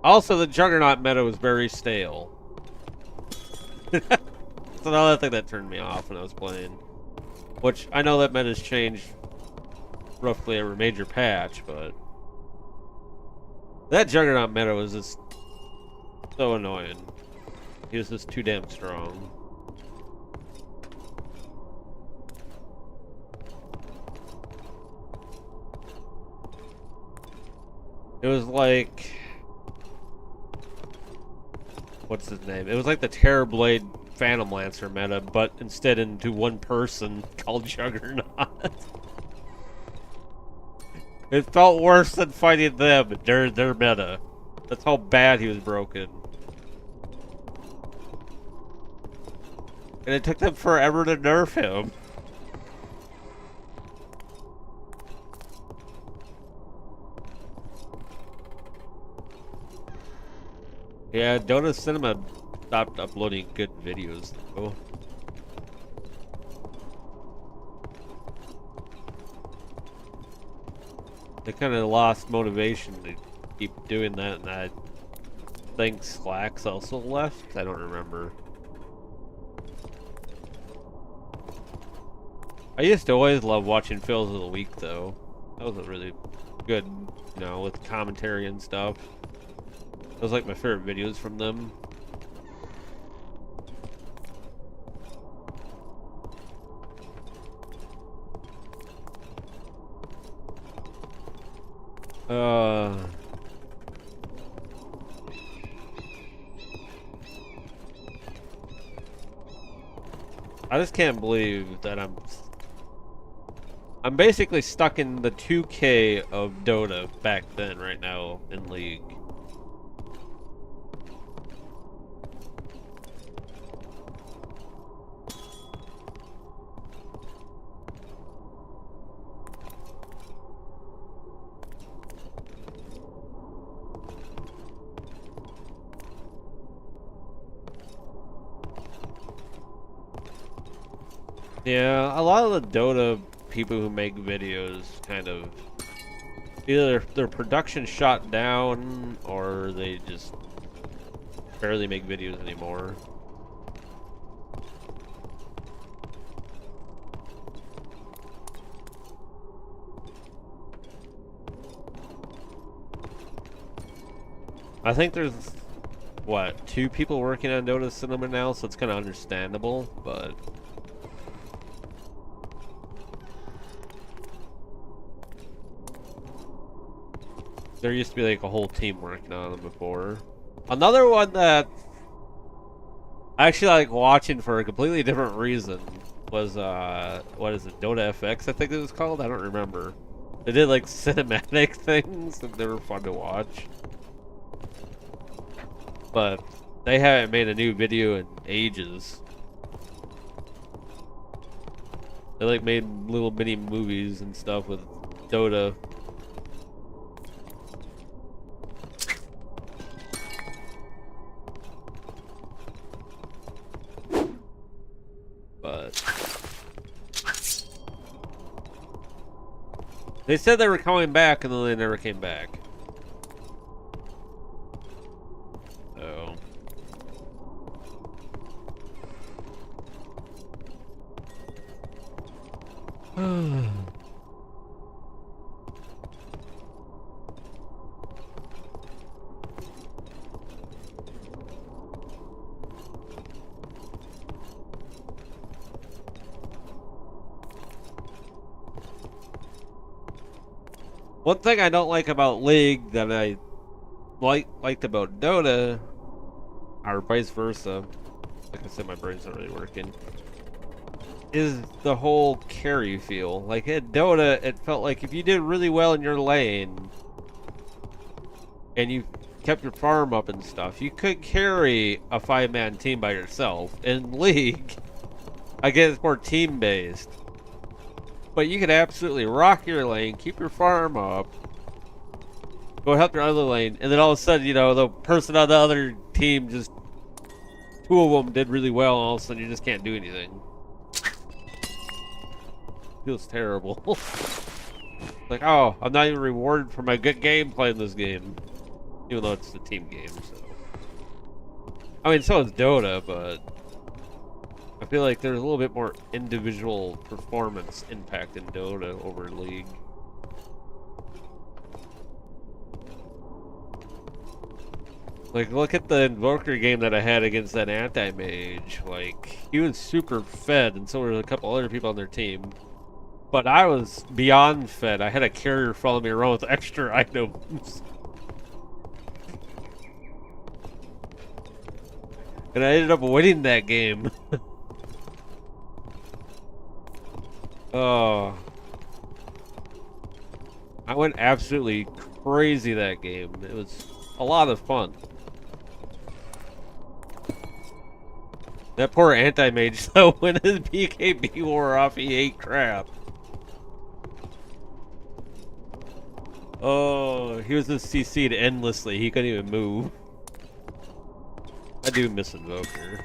also, the Juggernaut meta was very stale. That's another thing that turned me off when I was playing. Which, I know that meta's changed roughly every major patch, but that Juggernaut meta was just so annoying. He was just too damn strong. It was like... what's his name? It was like the Terrorblade Phantom Lancer meta, but instead into one person called Juggernaut. It felt worse than fighting them. Their meta. That's how bad he was broken. And it took them forever to nerf him. Yeah, Dota Cinema stopped uploading good videos, though. They kind of lost motivation to keep doing that, and think Slack's also left. I don't remember. I used to always love watching Fails of the Week, though. That was a really good, you know, with commentary and stuff. Those like my favorite videos from them. I just can't believe that I'm basically stuck in the 2K of Dota back then right now in League. Yeah, a lot of the Dota people who make videos kind of either their production shot down or they just barely make videos anymore. I think there's what, 2 people working on Dota Cinema now, so it's kind of understandable, but there used to be like a whole team working on them before. Another one that I actually like watching for a completely different reason was what is it, Dota FX I think it was called? I don't remember. They did like cinematic things and they were fun to watch. But they haven't made a new video in ages. They like made little mini movies and stuff with Dota. But they said they were coming back and then they never came back. One thing I don't like about League that I liked about Dota, or vice versa, like I said, my brain's not really working, is the whole carry feel. Like at Dota, it felt like if you did really well in your lane, and you kept your farm up and stuff, you could carry a 5-man team by yourself. In League, I guess it's more team-based. But you could absolutely rock your lane, keep your farm up, go help your other lane, and then all of a sudden, you know, the person on the other team just, 2 of them did really well, and all of a sudden you just can't do anything. Feels terrible. Like, oh, I'm not even rewarded for my good gameplay in this game. Even though it's a team game, so. I mean, so is Dota, but I feel like there's a little bit more individual performance impact in Dota over League. Like, look at the Invoker game that I had against that anti-mage. Like, he was super fed, and so were a couple other people on their team. But I was beyond fed. I had a carrier follow me around with extra items. And I ended up winning that game. Oh. I went absolutely crazy that game. It was a lot of fun. That poor anti-mage, though, when his BKB wore off, he ate crap. Oh, he was just CC'd endlessly. He couldn't even move. I do miss Invoker.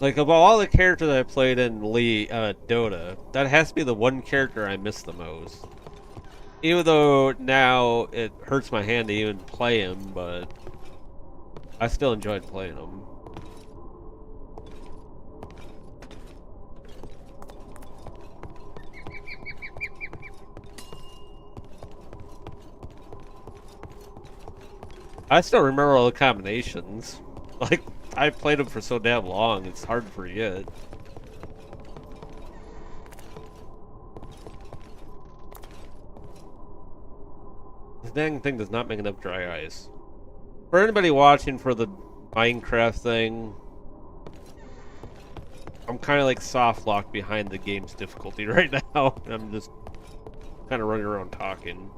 Like, of all the characters I played in Dota, that has to be the one character I miss the most. Even though now it hurts my hand to even play him, but I still enjoyed playing him. I still remember all the combinations. Like, I played him for so damn long, it's hard to forget. This dang thing does not make enough dry ice. For anybody watching for the Minecraft thing, I'm kind of like soft locked behind the game's difficulty right now. I'm just kind of running around talking.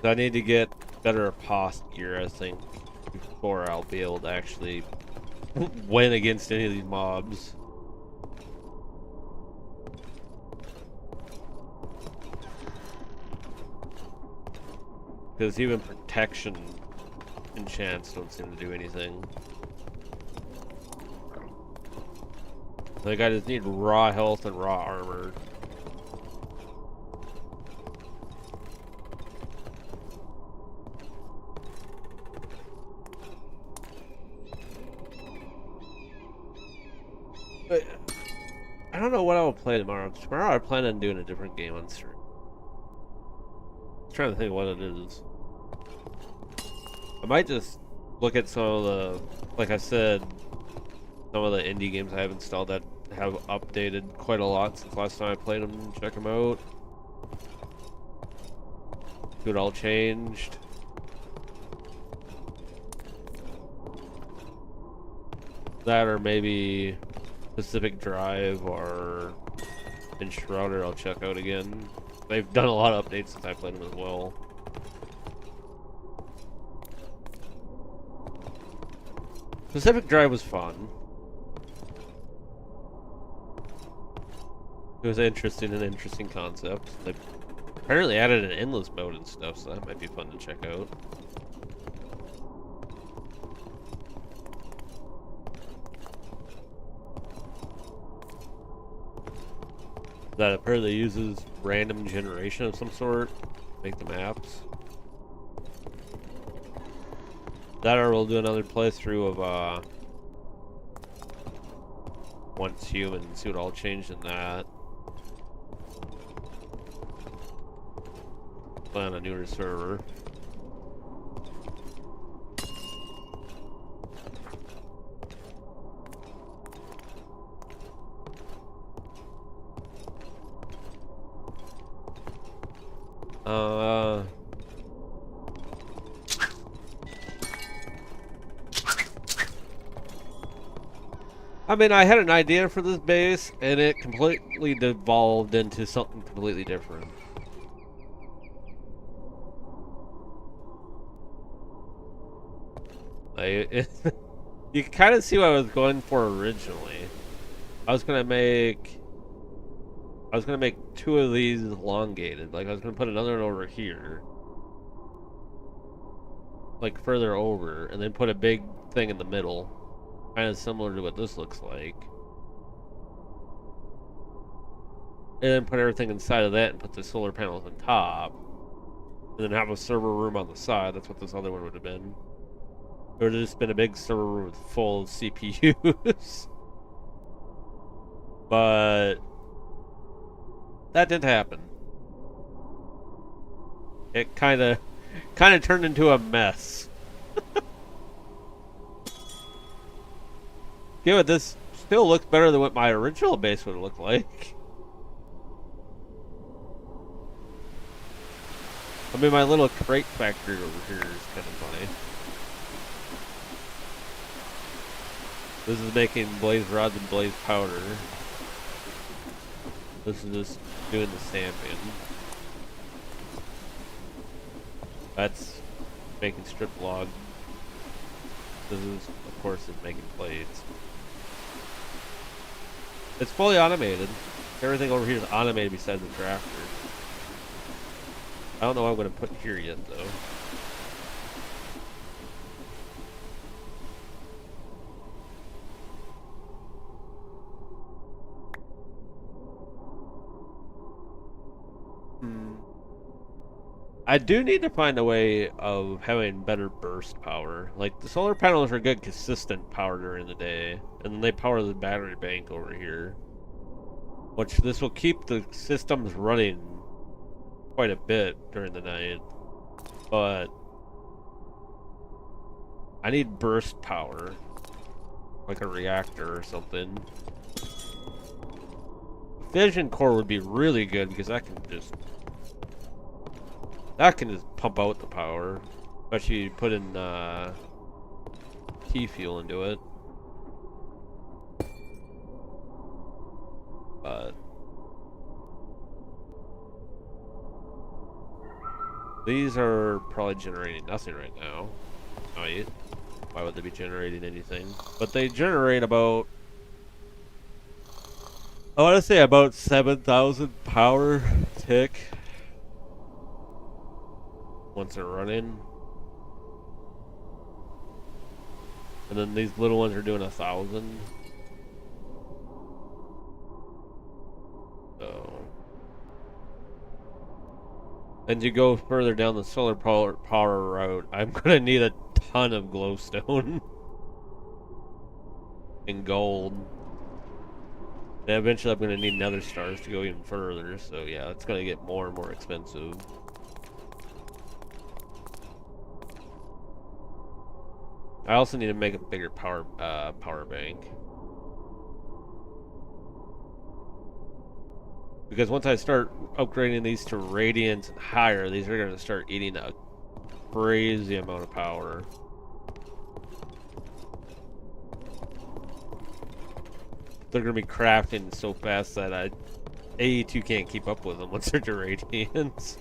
I need to get better posture, I think, before I'll be able to actually win against any of these mobs. Because even protection enchants don't seem to do anything. Like, I just need raw health and raw armor. But I don't know what I will play tomorrow. Tomorrow I plan on doing a different game on stream. I'm trying to think what it is. I might just look at some of the, like I said, some of the indie games I have installed that have updated quite a lot since last time I played them and check them out. See what all changed. That or maybe Pacific Drive or Enshrouder I'll check out again. They've done a lot of updates since I played them as well. Pacific Drive was fun. It was interesting, an interesting concept. They apparently added an endless mode and stuff, so that might be fun to check out. That apparently uses random generation of some sort to make the maps. That or we'll do another playthrough of Once Human, see what all changed in that. Play on a newer server. I mean, I had an idea for this base, and it completely devolved into something completely different. You can kind of see what I was going for originally. I was gonna make two of these elongated. Like, I was gonna put another one over here, like further over, and then put a big thing in the middle. Kind of similar to what this looks like. And then put everything inside of that and put the solar panels on top. And then have a server room on the side. That's what this other one would have been. It would have just been a big server room with full CPUs. But that didn't happen. It kind of turned into a mess. Yeah, but this still looks better than what my original base would look like. I mean, my little crate factory over here is kind of funny. This is making blaze rods and blaze powder. This is just doing the stamping. That's making strip log. This is, of course, is making plates. It's fully automated. Everything over here is automated besides the tractor. I don't know what I'm going to put here yet, though. I do need to find a way of having better burst power. Like, the solar panels are good consistent power during the day, and then they power the battery bank over here. Which this will keep the systems running quite a bit during the night. But I need burst power. Like a reactor or something. Fission core would be really good because that can just pump out the power. Especially put in T-fuel into it. But these are probably generating nothing right now. Right? Why would they be generating anything? But they generate about, I want to say about 7,000 power tick once they're running. And then these little ones are doing 1,000. So, and you go further down the solar power route, I'm gonna need a ton of glowstone and gold. And eventually I'm gonna need nether stars to go even further, so yeah, it's gonna get more and more expensive. I also need to make a bigger power bank. Because once I start upgrading these to radiant and higher, these are gonna start eating a crazy amount of power. They're gonna be crafting so fast that AE2 can't keep up with them once they're to radiance.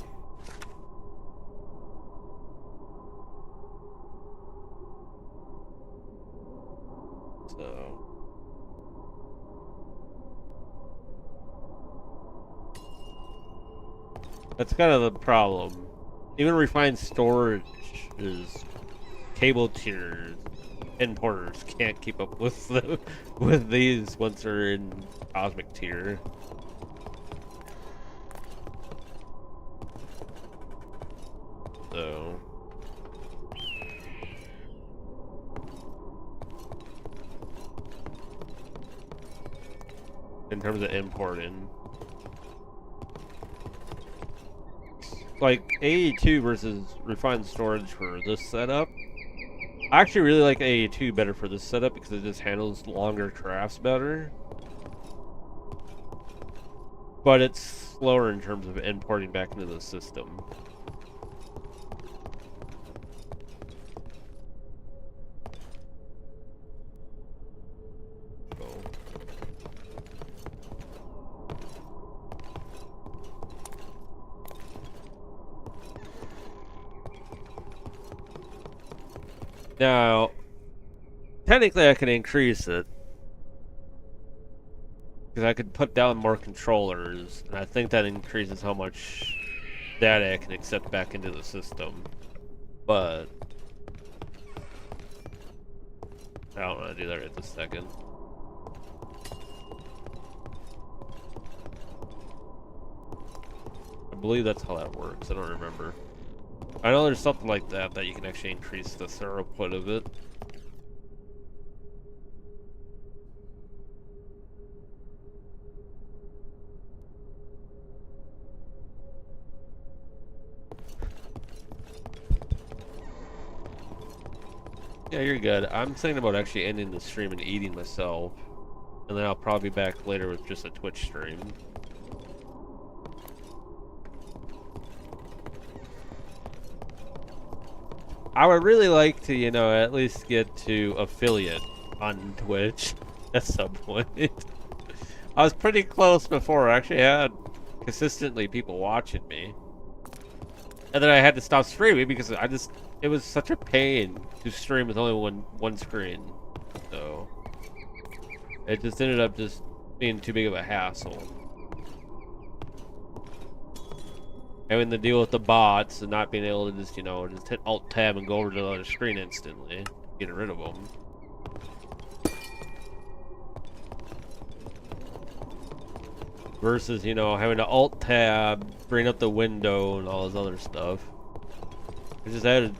So that's kind of the problem. Even refined storage is cable tiers. Importers can't keep up with with these once they're in cosmic tier. So in terms of importing, like AE2 versus refined storage for this setup, I actually really like AE2 better for this setup because it just handles longer crafts better. But it's slower in terms of importing back into the system. Now, technically I can increase it. Because I could put down more controllers, and I think that increases how much data I can accept back into the system. But I don't want to do that right this second. I believe that's how that works. I don't remember. I know there's something like that you can actually increase the throughput of it. Yeah, you're good. I'm thinking about actually ending the stream and eating myself. And then I'll probably be back later with just a Twitch stream. I would really like to, you know, at least get to affiliate on Twitch at some point. I was pretty close before. I actually had consistently people watching me. And then I had to stop streaming because it was such a pain to stream with only one screen. So it just ended up just being too big of a hassle. Having to deal with the bots and not being able to just, you know, just hit Alt Tab and go over to the other screen instantly. Get rid of them. Versus, you know, having to Alt Tab, bring up the window and all this other stuff. It just added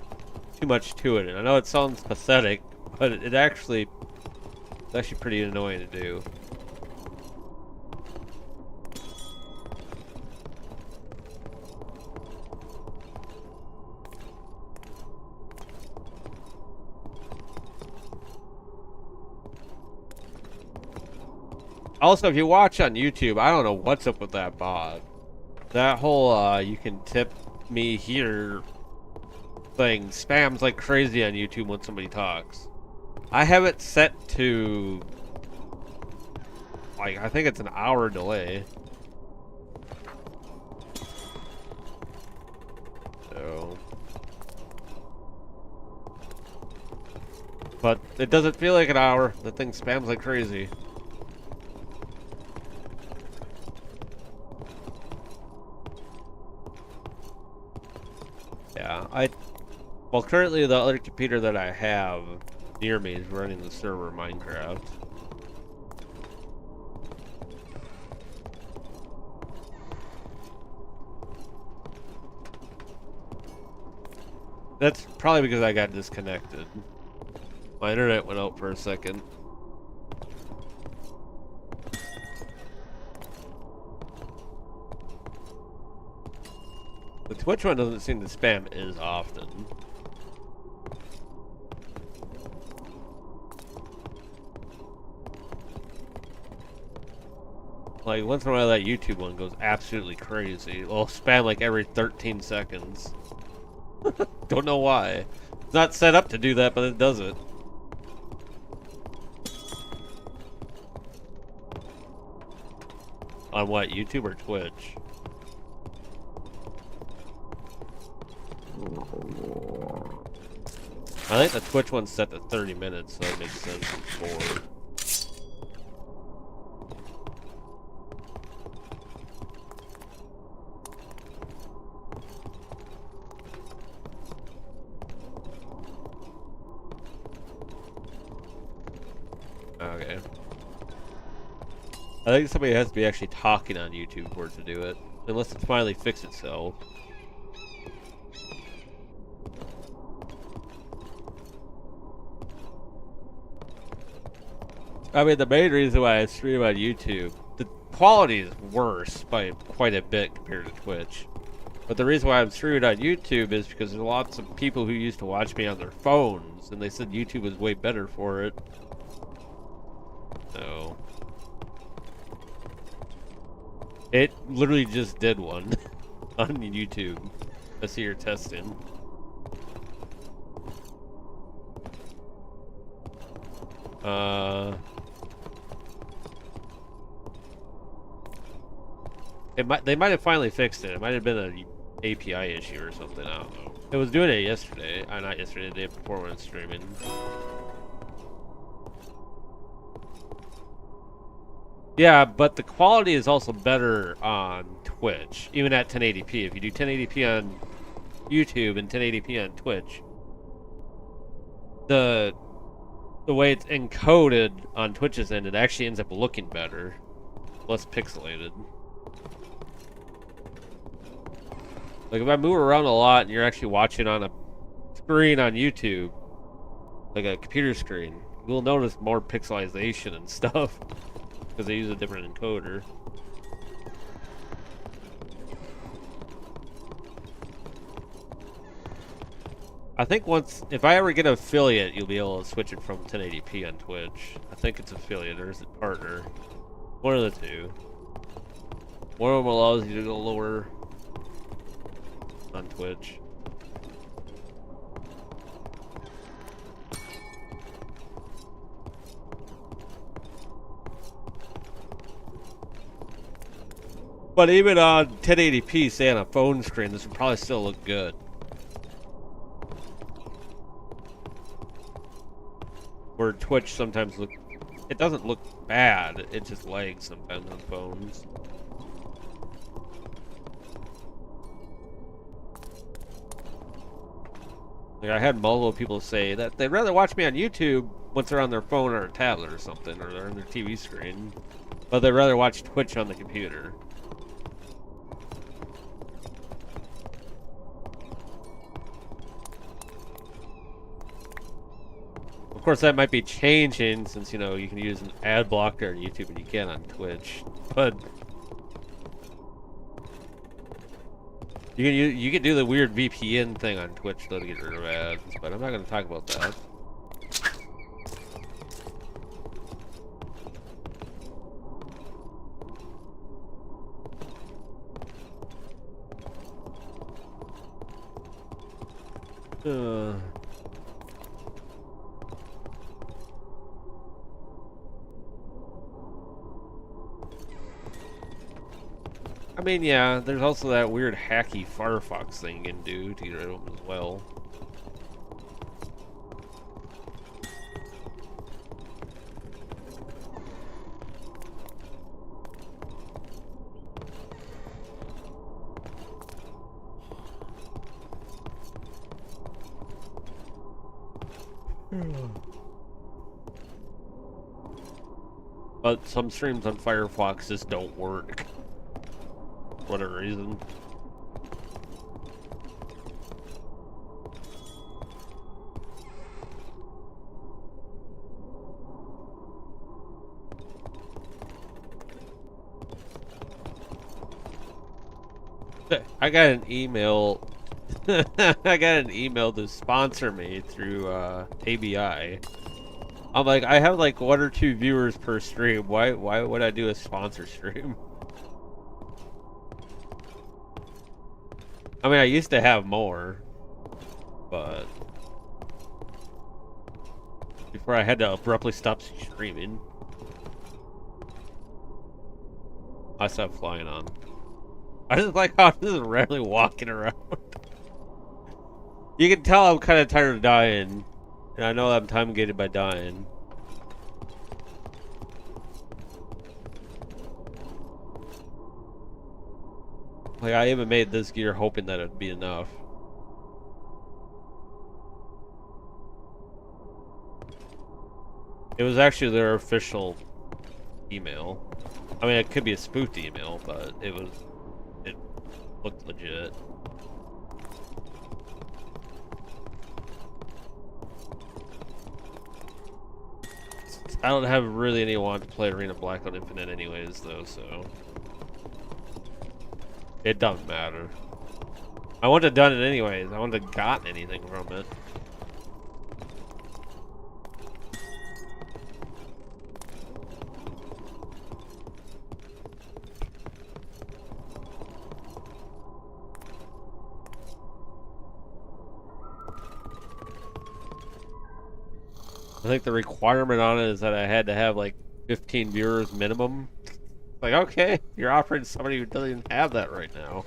too much to it. And I know it sounds pathetic, but it's actually pretty annoying to do. Also, if you watch on YouTube, I don't know what's up with that bot. That whole, you can tip me here thing spams like crazy on YouTube when somebody talks. I have it set to, like, I think it's an hour delay. So. But it doesn't feel like an hour. The thing spams like crazy. Yeah, well, currently the other computer that I have near me is running the server Minecraft. That's probably because I got disconnected. My internet went out for a second. The Twitch one doesn't seem to spam as often. Like, once in a while that YouTube one goes absolutely crazy. It'll spam like every 13 seconds. Don't know why. It's not set up to do that, but it does it. On what, YouTube or Twitch? I think the Twitch one's set to 30 minutes, so it makes sense for. Okay. I think somebody has to be actually talking on YouTube for it to do it. Unless it's finally fixed itself. I mean, the main reason why I stream on YouTube, the quality is worse by quite a bit compared to Twitch. But the reason why I'm streaming on YouTube is because there's lots of people who used to watch me on their phones, and they said YouTube was way better for it. So it literally just did one on YouTube. I see you're testing. They might have finally fixed it. It might have been an API issue or something. I don't know. It was doing it yesterday. Not yesterday. The day before when I was streaming. Yeah, but the quality is also better on Twitch, even at 1080p. If you do 1080p on YouTube and 1080p on Twitch, the way it's encoded on Twitch's end, it actually ends up looking better, less pixelated. Like if I move around a lot and you're actually watching on a screen on YouTube, like a computer screen, you'll notice more pixelization and stuff. Because they use a different encoder. I think if I ever get an affiliate, you'll be able to switch it from 1080p on Twitch. I think it's affiliate, or is it partner? One of the two. One of them allows you to go lower on Twitch. But even on 1080p, say on a phone screen, this would probably still look good. Where Twitch sometimes it doesn't look bad, it just lags sometimes on phones. Like I had multiple people say that they'd rather watch me on YouTube once they're on their phone or a tablet or something, or they're on their TV screen, but they'd rather watch Twitch on the computer. Of course, that might be changing since, you know, you can use an ad blocker on YouTube and you can on Twitch. But you can do the weird VPN thing on Twitch though to get rid of ads, but I'm not going to talk about that. I mean, yeah, there's also that weird hacky Firefox thing you can do to get rid of them as well. But some streams on Firefox just don't work. For whatever reason. I got an email. I got an email to sponsor me through ABI. I'm like, I have like 1 or 2 viewers per stream. Why would I do a sponsor stream? I mean, I used to have more, but before I had to abruptly stop streaming, I stopped flying on. I just like how I'm just randomly walking around. You can tell I'm kind of tired of dying, and I know I'm time gated by dying. Like, I even made this gear hoping that it'd be enough. It was actually their official email. I mean, it could be a spoofed email, but it looked legit. I don't have really anyone to play Arena Blackout Infinite anyways, though, so it doesn't matter. I wouldn't have done it anyways. I wouldn't have gotten anything from it. I think the requirement on it is that I had to have like 15 viewers minimum. Like, okay, you're offering somebody who doesn't even have that right now.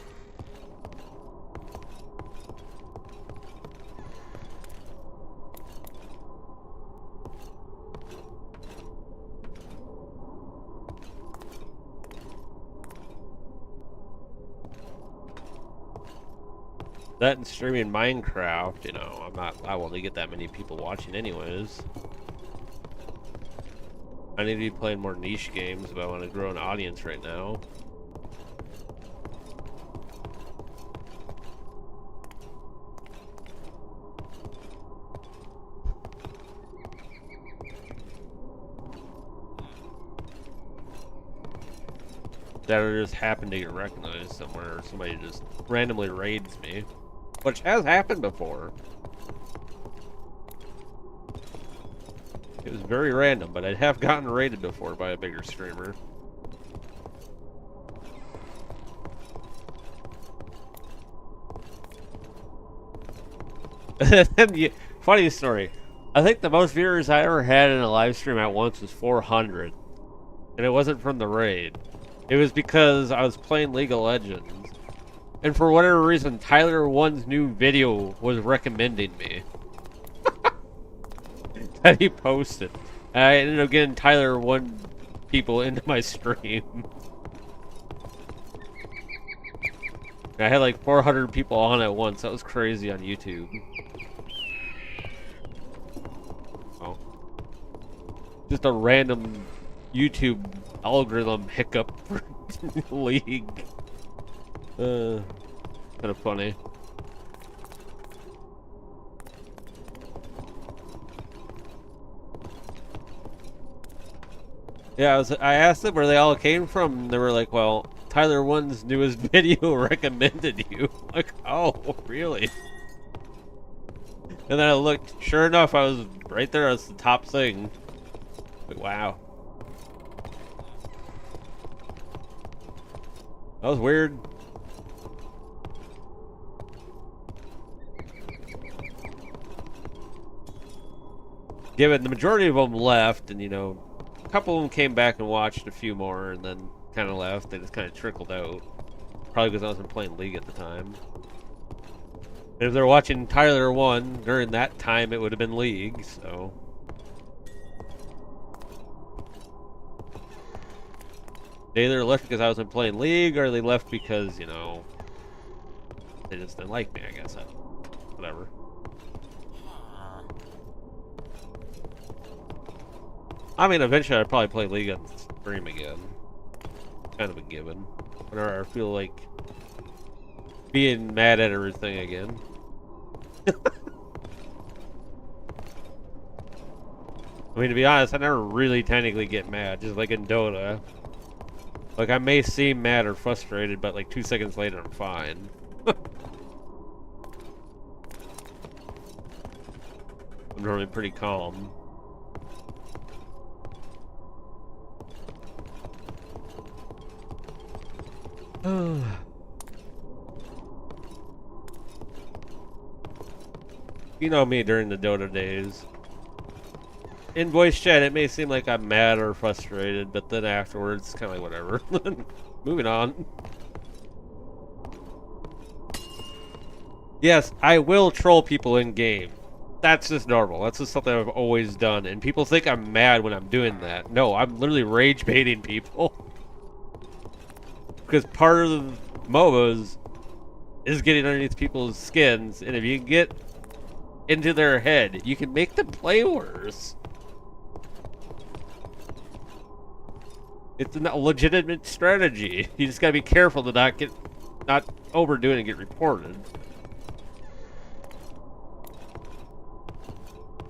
That and streaming Minecraft, you know, I'm not liable to get that many people watching anyways. I need to be playing more niche games if I want to grow an audience right now. That or just happen to get recognized somewhere, or somebody just randomly raids me. Which has happened before. It was very random, but I have gotten raided before by a bigger streamer. Funny story. I think the most viewers I ever had in a live stream at once was 400. And it wasn't from the raid. It was because I was playing League of Legends. And for whatever reason, Tyler1's new video was recommending me. That he posted. And I ended up getting Tyler1 people into my stream. I had like 400 people on at once. That was crazy on YouTube. Oh. Just a random YouTube algorithm hiccup for League. Kind of funny. Yeah, I asked them where they all came from, and they were like, well, Tyler1's newest video recommended you. Like, oh, really? And then I looked, sure enough, I was right there as the top thing. Like, wow. That was weird. Yeah, but the majority of them left, and you know, a couple of them came back and watched a few more, and then kind of left. They just kind of trickled out. Probably because I wasn't playing League at the time. And if they're watching Tyler1 during that time, it would have been League, so. They either left because I wasn't playing League, or they left because, you know, they just didn't like me, I guess. Whatever. I mean, eventually I'd probably play League on stream again. Kind of a given. Whenever I feel like being mad at everything again. I mean, to be honest, I never really technically get mad, just like in Dota. Like, I may seem mad or frustrated, but like 2 seconds later, I'm fine. I'm normally pretty calm. You know me during the Dota days. In voice chat, it may seem like I'm mad or frustrated, but then afterwards, kind of like whatever. Moving on. Yes, I will troll people in game. That's just normal. That's just something I've always done. And people think I'm mad when I'm doing that. No, I'm literally rage baiting people. Because part of the MOBAs is getting underneath people's skins, and if you get into their head, you can make them play worse. It's a legitimate strategy. You just gotta be careful to not overdo it and get reported.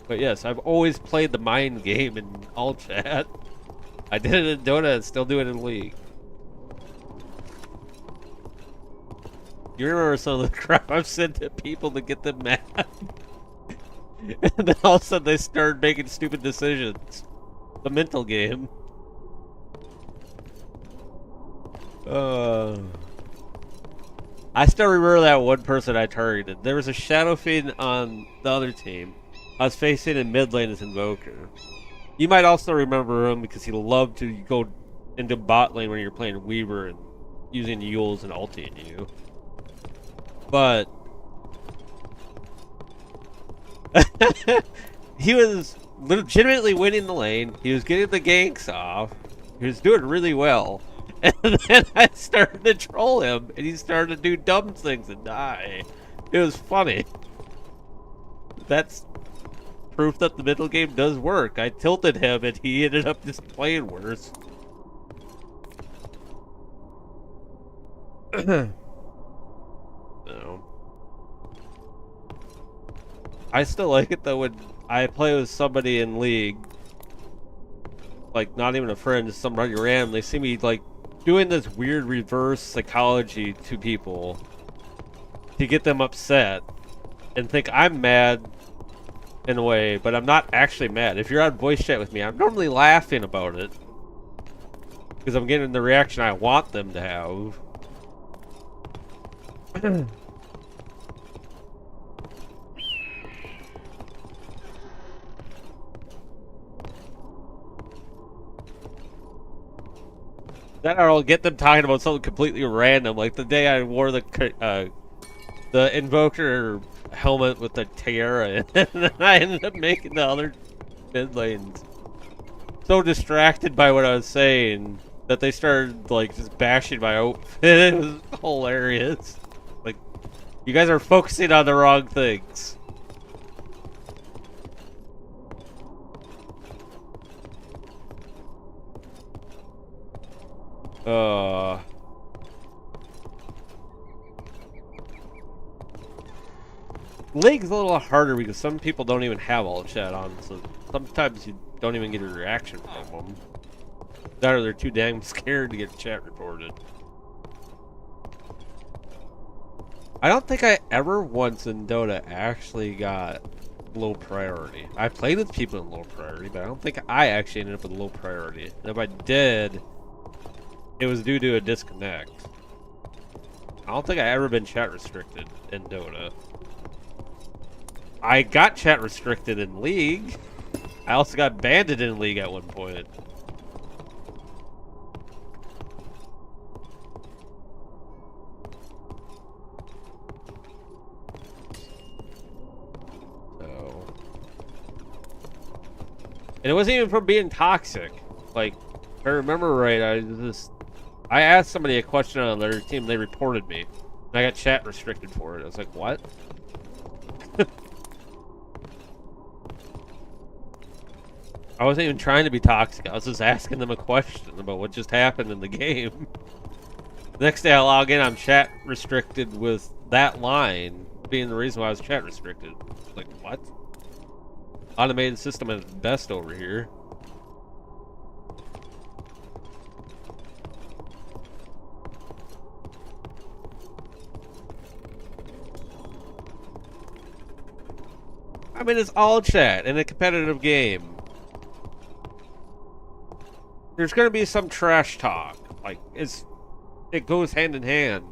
But yes, I've always played the mind game in all chat. I did it in Dota and still do it in League. You remember some of the crap I've said to people to get them mad? And then all of a sudden they started making stupid decisions. The mental game. I still remember that one person I targeted. There was a Shadow Fiend on the other team. I was facing in mid lane as Invoker. You might also remember him because he loved to go into bot lane when you're playing Weaver and using Yules and ulting you. But he was legitimately winning the lane. He was getting the ganks off. He was doing really well. And then I started to troll him, and he started to do dumb things and die. It was funny. That's proof that the middle game does work. I tilted him, and he ended up just playing worse. No. I still like it though when I play with somebody in League, like not even a friend, just somebody random. They see me like doing this weird reverse psychology to people to get them upset and think I'm mad in a way, but I'm not actually mad. If you're on voice chat with me, I'm normally laughing about it because I'm getting the reaction I want them to have. Then I'll get them talking about something completely random, like the day I wore the Invoker helmet with the tiara, and then I ended up making the other mid lanes so distracted by what I was saying that they started like just bashing my outfit. It was hilarious. Like, you guys are focusing on the wrong things. League's a little harder because some people don't even have all chat on, so sometimes you don't even get a reaction from them. That or they're too damn scared to get chat reported. I don't think I ever once in Dota actually got low priority. I played with people in low priority, but I don't think I actually ended up with low priority. And if I did, it was due to a disconnect. I don't think I ever been chat restricted in Dota. I got chat restricted in League. I also got banned in League at one point. So, and it wasn't even from being toxic. Like, if I remember right, I asked somebody a question on their team, they reported me. And I got chat restricted for it. I was like, what? I wasn't even trying to be toxic. I was just asking them a question about what just happened in the game. The next day I log in, I'm chat restricted with that line being the reason why I was chat restricted. Like, what? Automated system at its best over here. I mean, it's all chat in a competitive game. There's gonna be some trash talk. Like, it goes hand in hand.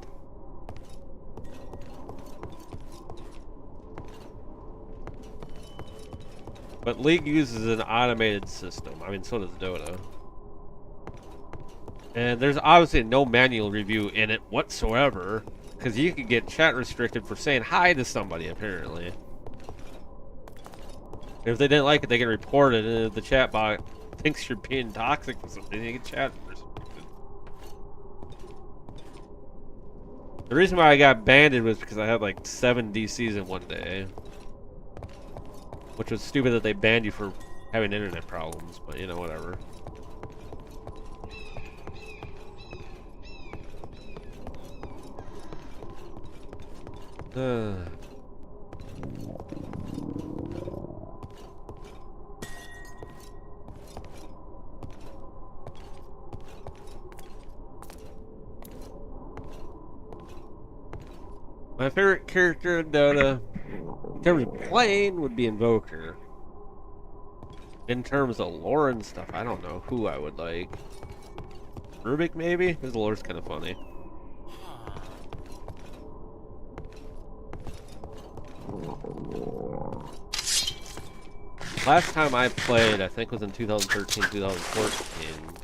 But League uses an automated system. I mean, so does Dota. And there's obviously no manual review in it whatsoever, because you can get chat restricted for saying hi to somebody, apparently. And if they didn't like it, they can report it, and if the chat bot thinks you're being toxic or something, you get chat restricted. The reason why I got banned was because I had like 7 DCs in one day. Which was stupid that they banned you for having internet problems, but you know, whatever. My favorite character in Dota, in terms of playing, would be Invoker. In terms of lore and stuff, I don't know who I would like. Rubik, maybe? His lore's kind of funny. Last time I played, I think was in 2013, 2014.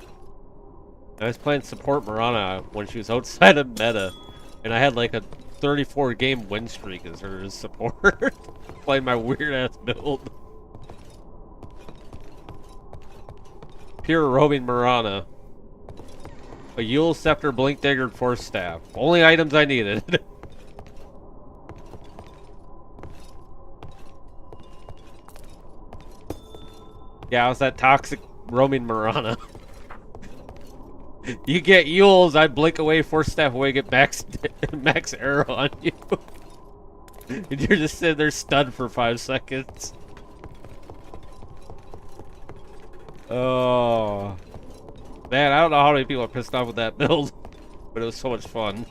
I was playing support Mirana when she was outside of meta. And I had like a 34 game win streak as her support. Playing my weird ass build. Pure roaming Mirana. A Yule Scepter, Blink Dagger, and Force Staff. Only items I needed. Yeah, I was that toxic roaming Mirana. You get Yules, I blink away, Force Staff away, get max arrow on you. And you're just sitting there stunned for 5 seconds. Oh. Man, I don't know how many people are pissed off with that build. But it was so much fun.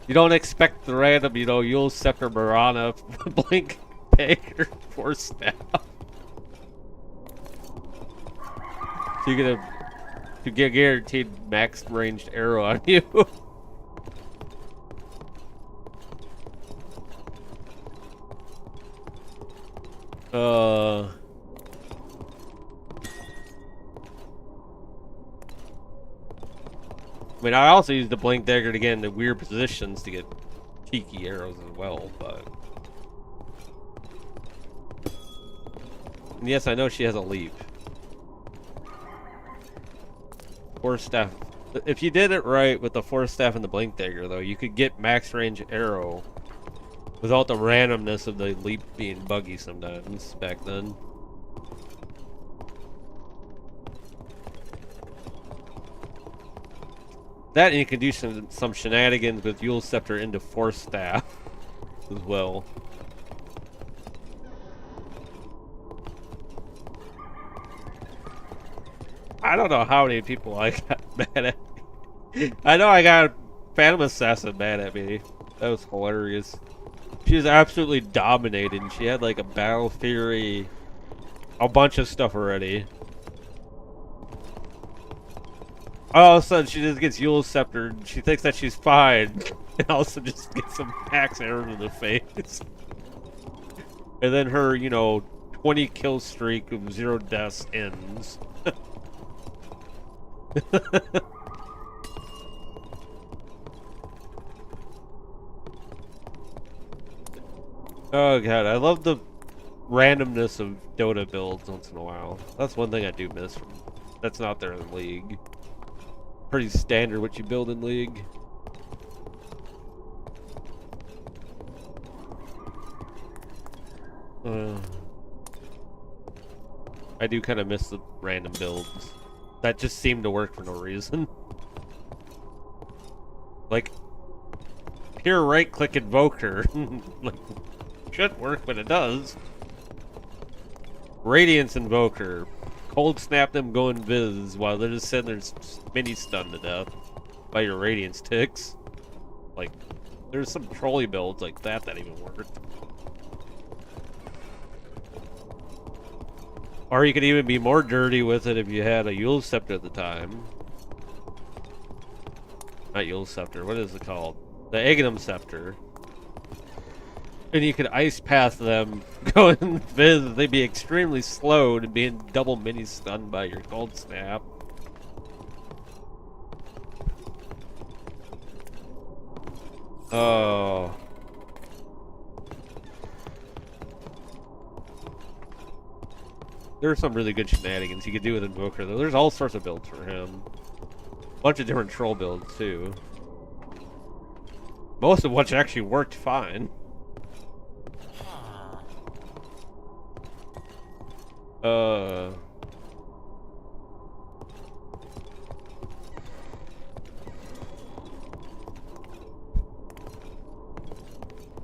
You don't expect the random, you know, Yule Scepter Mirana, Blink, Dagger, Force Staff. So you get guaranteed max ranged arrow on you. mean, I also use the blink dagger to get into weird positions to get cheeky arrows as well, but... And yes, I know she has a leap. Force staff. If you did it right with the force staff and the blink dagger, though, you could get max range arrow without the randomness of the leap being buggy sometimes back then. That, and you can do some shenanigans with Yule Scepter into force staff as well. I don't know how many people I got mad at me. I know I got Phantom Assassin mad at me. That was hilarious. She was absolutely dominating. She had like a battle theory, a bunch of stuff already. All of a sudden, she just gets Yule Scepter. She thinks that she's fine, and also just gets some axe arrow in the face. And then her, you know, 20 kill streak of 0 deaths ends. Oh god, I love the randomness of Dota builds once in a while. That's one thing I do miss. That's not there in League. Pretty standard what you build in League. I do kind of miss the random builds that just seem to work for no reason. Like, pure right-click Invoker. Like, shouldn't work, but it does. Radiance Invoker. Cold snap them, go invis while they're just sitting there mini stunned to death by your Radiance ticks. Like, there's some trolley builds like that even worked. Or you could even be more dirty with it if you had a Yule Scepter at the time. Not Yule Scepter, what is it called? The Aghanim Scepter. And you could ice path them, go and viz, they'd be extremely slowed and being double mini stunned by your cold snap. Oh. There are some really good shenanigans you could do with Invoker, though. There's all sorts of builds for him. Bunch of different troll builds, too. Most of which actually worked fine.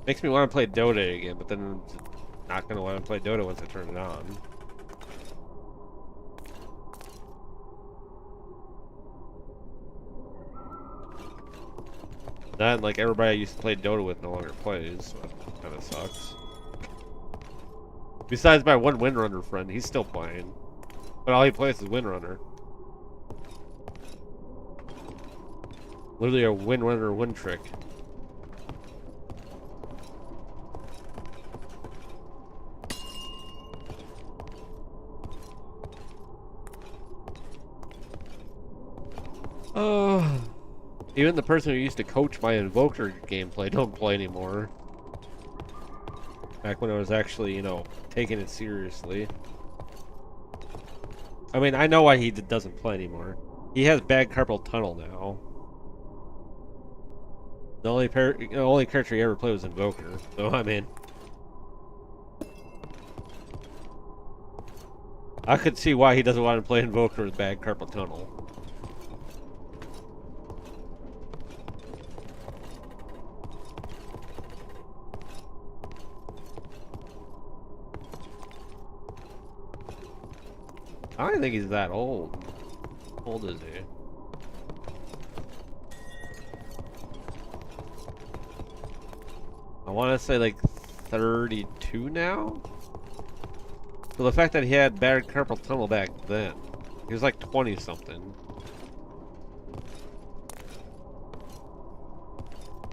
Makes me want to play Dota again, but then I'm not going to want to play Dota once I turn it on. That, like, everybody I used to play Dota with no longer plays, so that kind of sucks. Besides my one Windrunner friend, he's still playing. But all he plays is Windrunner. Literally a Windrunner win trick. Oh. Even the person who used to coach my Invoker gameplay don't play anymore. Back when I was actually, you know, taking it seriously. I mean, I know why he doesn't play anymore. He has bad carpal tunnel now. The only character he ever played was Invoker, so I mean... I could see why he doesn't want to play Invoker with bad carpal tunnel. I don't think he's that old. How old is he? I want to say like 32 now? So the fact that he had bad carpal tunnel back then, he was like 20 something.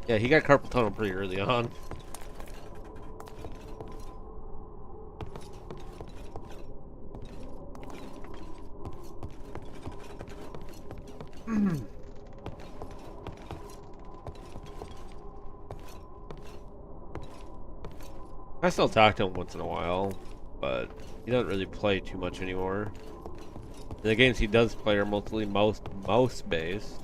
Yeah, he got carpal tunnel pretty early on. I still talk to him once in a while, but he doesn't really play too much anymore. The games he does play are mostly mouse based.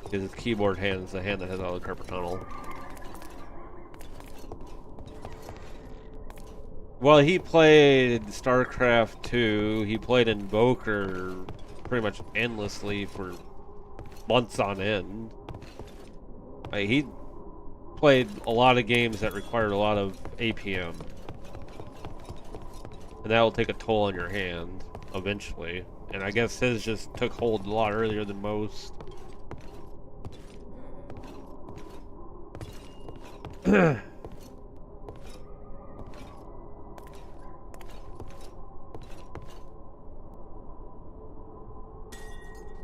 Because his keyboard hand is the hand that has all the carpal tunnel. Well, he played StarCraft 2. He played Invoker pretty much endlessly for months on end. He played a lot of games that required a lot of APM. And that will take a toll on your hand eventually. And I guess his just took hold a lot earlier than most.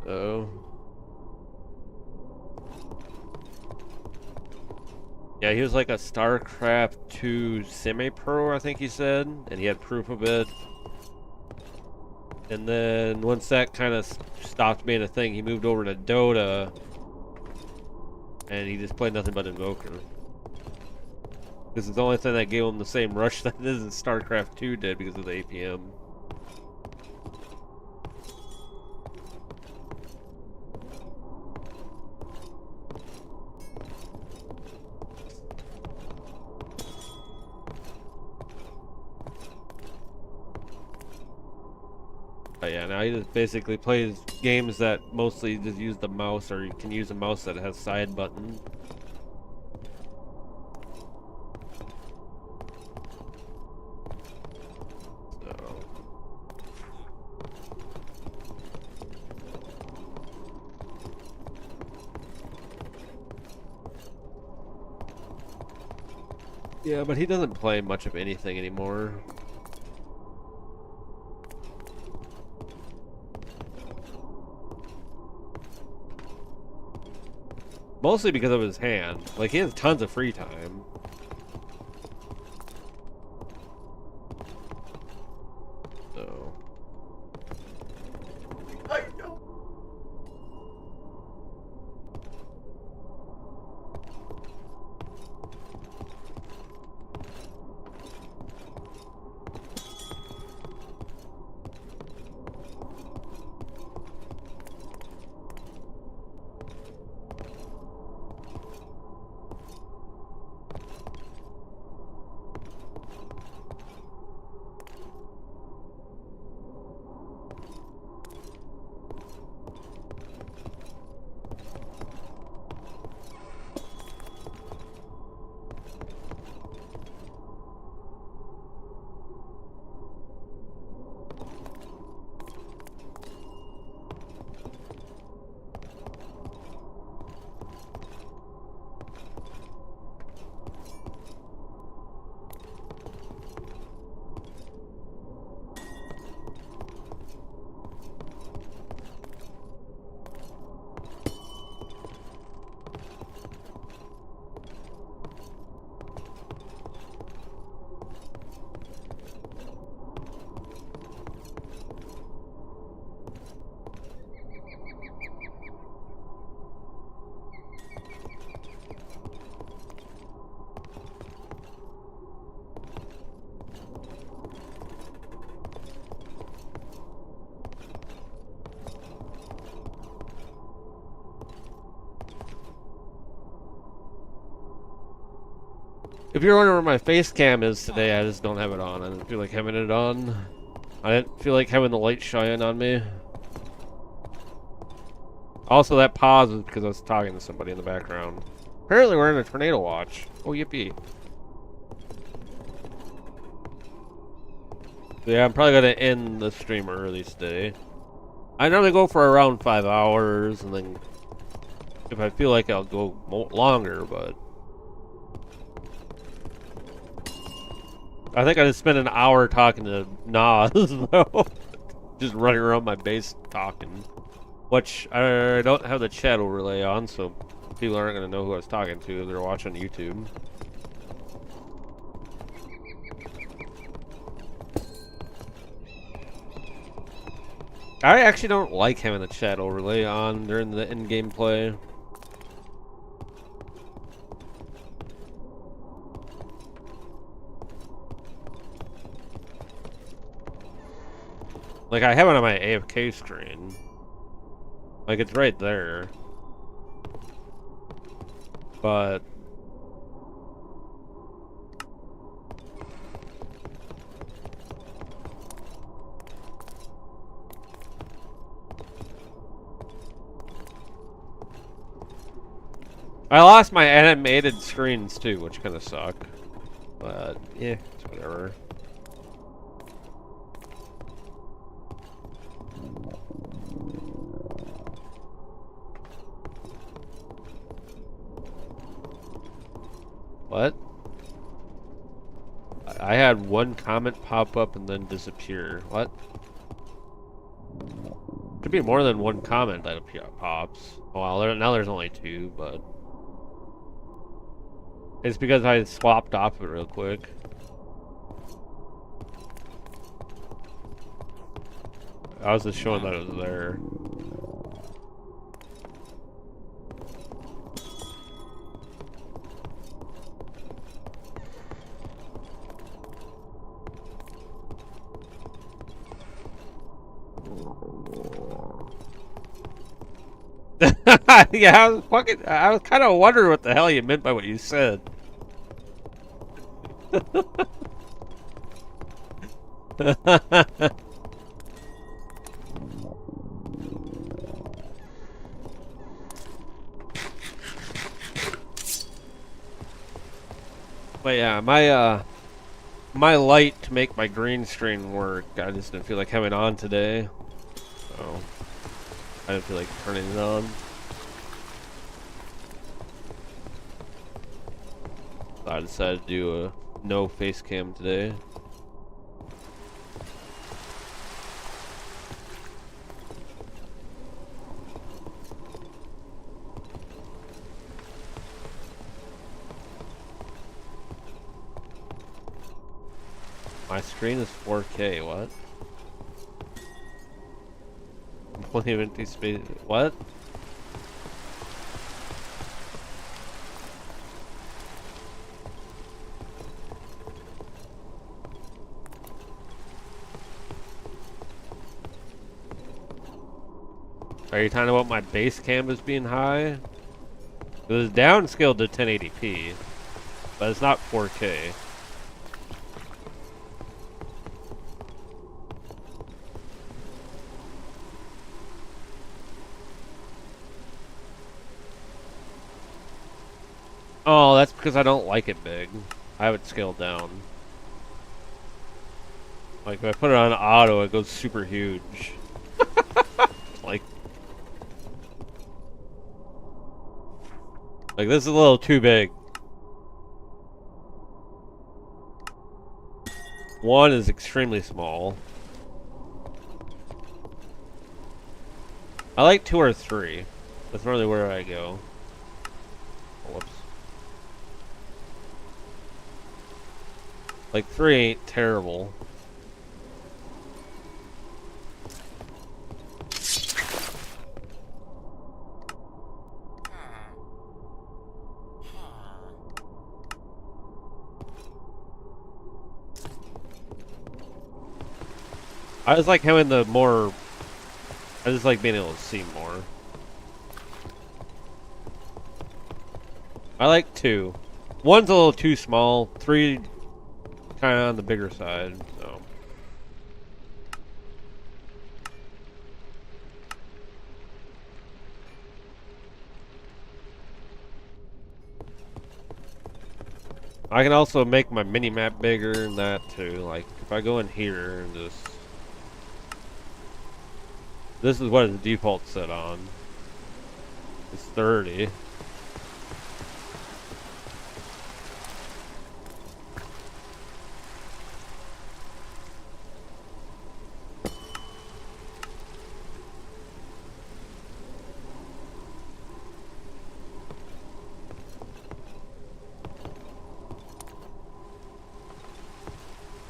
So yeah, he was like a StarCraft 2 semi-pro, I think he said, and he had proof of it. And then once that kind of stopped being a thing, he moved over to Dota, and he just played nothing but Invoker. This is the only thing that gave him the same rush that this is StarCraft 2 did because of the APM. But yeah, now he just basically plays games that mostly just use the mouse, or you can use a mouse that has side button. Yeah, but he doesn't play much of anything anymore. Mostly because of his hand. Like, he has tons of free time. So. I know. If you're wondering where my face cam is today, I just don't have it on. I didn't feel like having it on. I didn't feel like having the light shine on me. Also, that pause was because I was talking to somebody in the background. Apparently we're in a tornado watch. Oh, yippee. So yeah, I'm probably going to end the stream early today. I normally go for around 5 hours, and then if I feel like I'll go longer, but I think I just spent an hour talking to Nas, though. Just running around my base talking. Which I don't have the chat overlay on, so people aren't going to know who I was talking to if they're watching YouTube. I actually don't like having the chat overlay on during the in-game play. Like, I have it on my AFK screen. Like, it's right there. But... I lost my animated screens too, which kind of suck. But, yeah, it's whatever. What? I had one comment pop up and then disappear. What? Could be more than one comment that pops. Well, now there's only two, but... It's because I swapped off it real quick. I was just showing that it was there. Yeah, I was kind of wondering what the hell you meant by what you said. But yeah, my light to make my green screen work, I just didn't feel like having it on today. So I didn't feel like turning it on. So I decided to do a no face cam today. My screen is 4K, what? Plenty of empty space, what? Are you talking about my base canvas being high? It was downscaled to 1080p, but it's not 4K. Oh, that's because I don't like it big. I have it scaled down. Like, if I put it on auto, it goes super huge. Like, this is a little too big. One is extremely small. I like 2 or 3. That's really where I go. Oh, whoops. Like 3 ain't terrible. I just like having the more... I just like being able to see more. I like 2. 1's a little too small. 3 kind of on the bigger side, so... I can also make my mini-map bigger and that too. Like, if I go in here and just... This is what it's default set on. It's 30.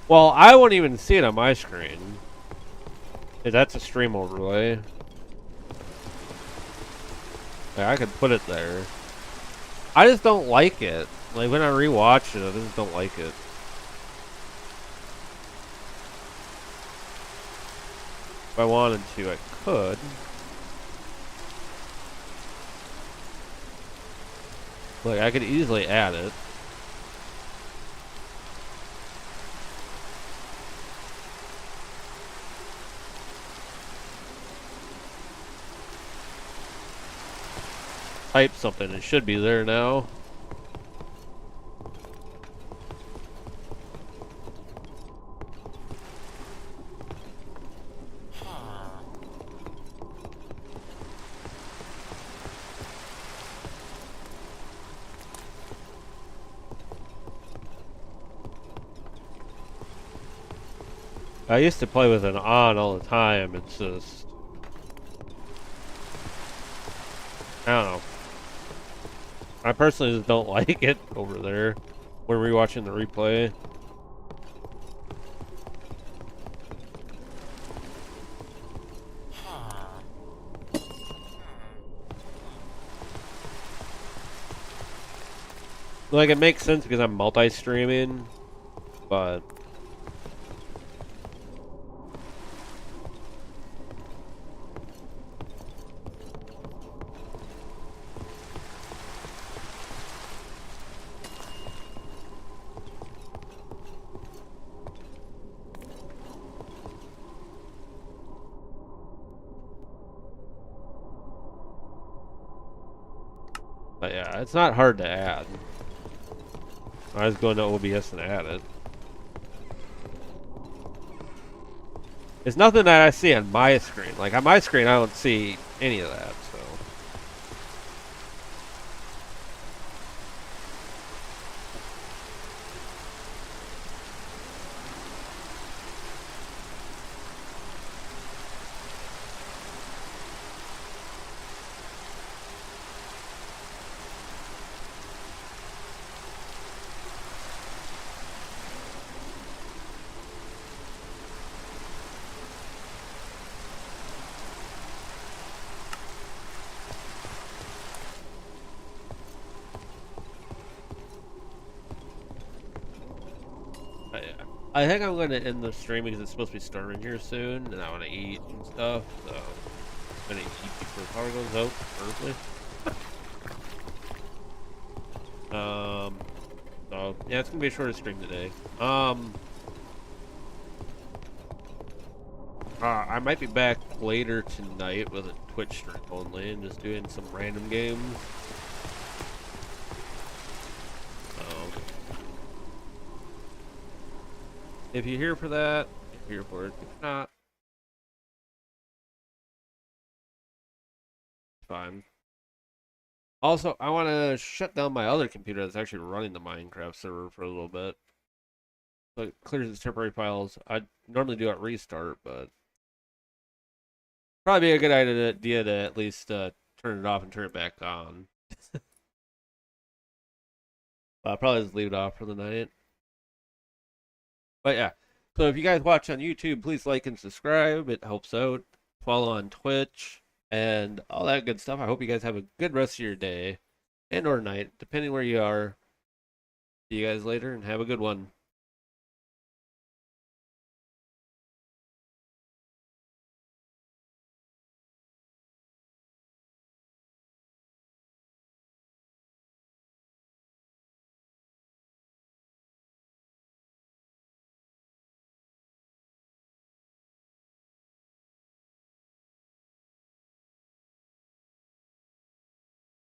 Well, I won't even see it on my screen. Yeah, that's a stream overlay. Like, I could put it there. I just don't like it. Like, when I rewatch it, I just don't like it. If I wanted to, I could. Like, I could easily add it. Type something. It should be there now. I used to play with it on all the time. It's just, I don't know. I personally just don't like it over there when rewatching the replay. Like, it makes sense because I'm multi-streaming, but yeah, it's not hard to add. I was going to OBS and add it. It's nothing that I see on my screen. Like, on my screen, I don't see any of that, so. But yeah. I think I'm going to end the stream because it's supposed to be starting here soon, and I want to eat and stuff, so. I'm going to eat before the power goes out, preferably. So, yeah, it's going to be a shorter stream today. I might be back later tonight with a Twitch stream only and just doing some random games. If you're here for that, if you're here for it. If not, it's fine. Also, I want to shut down my other computer that's actually running the Minecraft server for a little bit. So it clears its temporary files. I normally do at restart, but probably be a good idea to at least turn it off and turn it back on. I'll probably just leave it off for the night. But yeah, so if you guys watch on YouTube, please like and subscribe. It helps out. Follow on Twitch and all that good stuff. I hope you guys have a good rest of your day and or night, depending where you are. See you guys later and have a good one.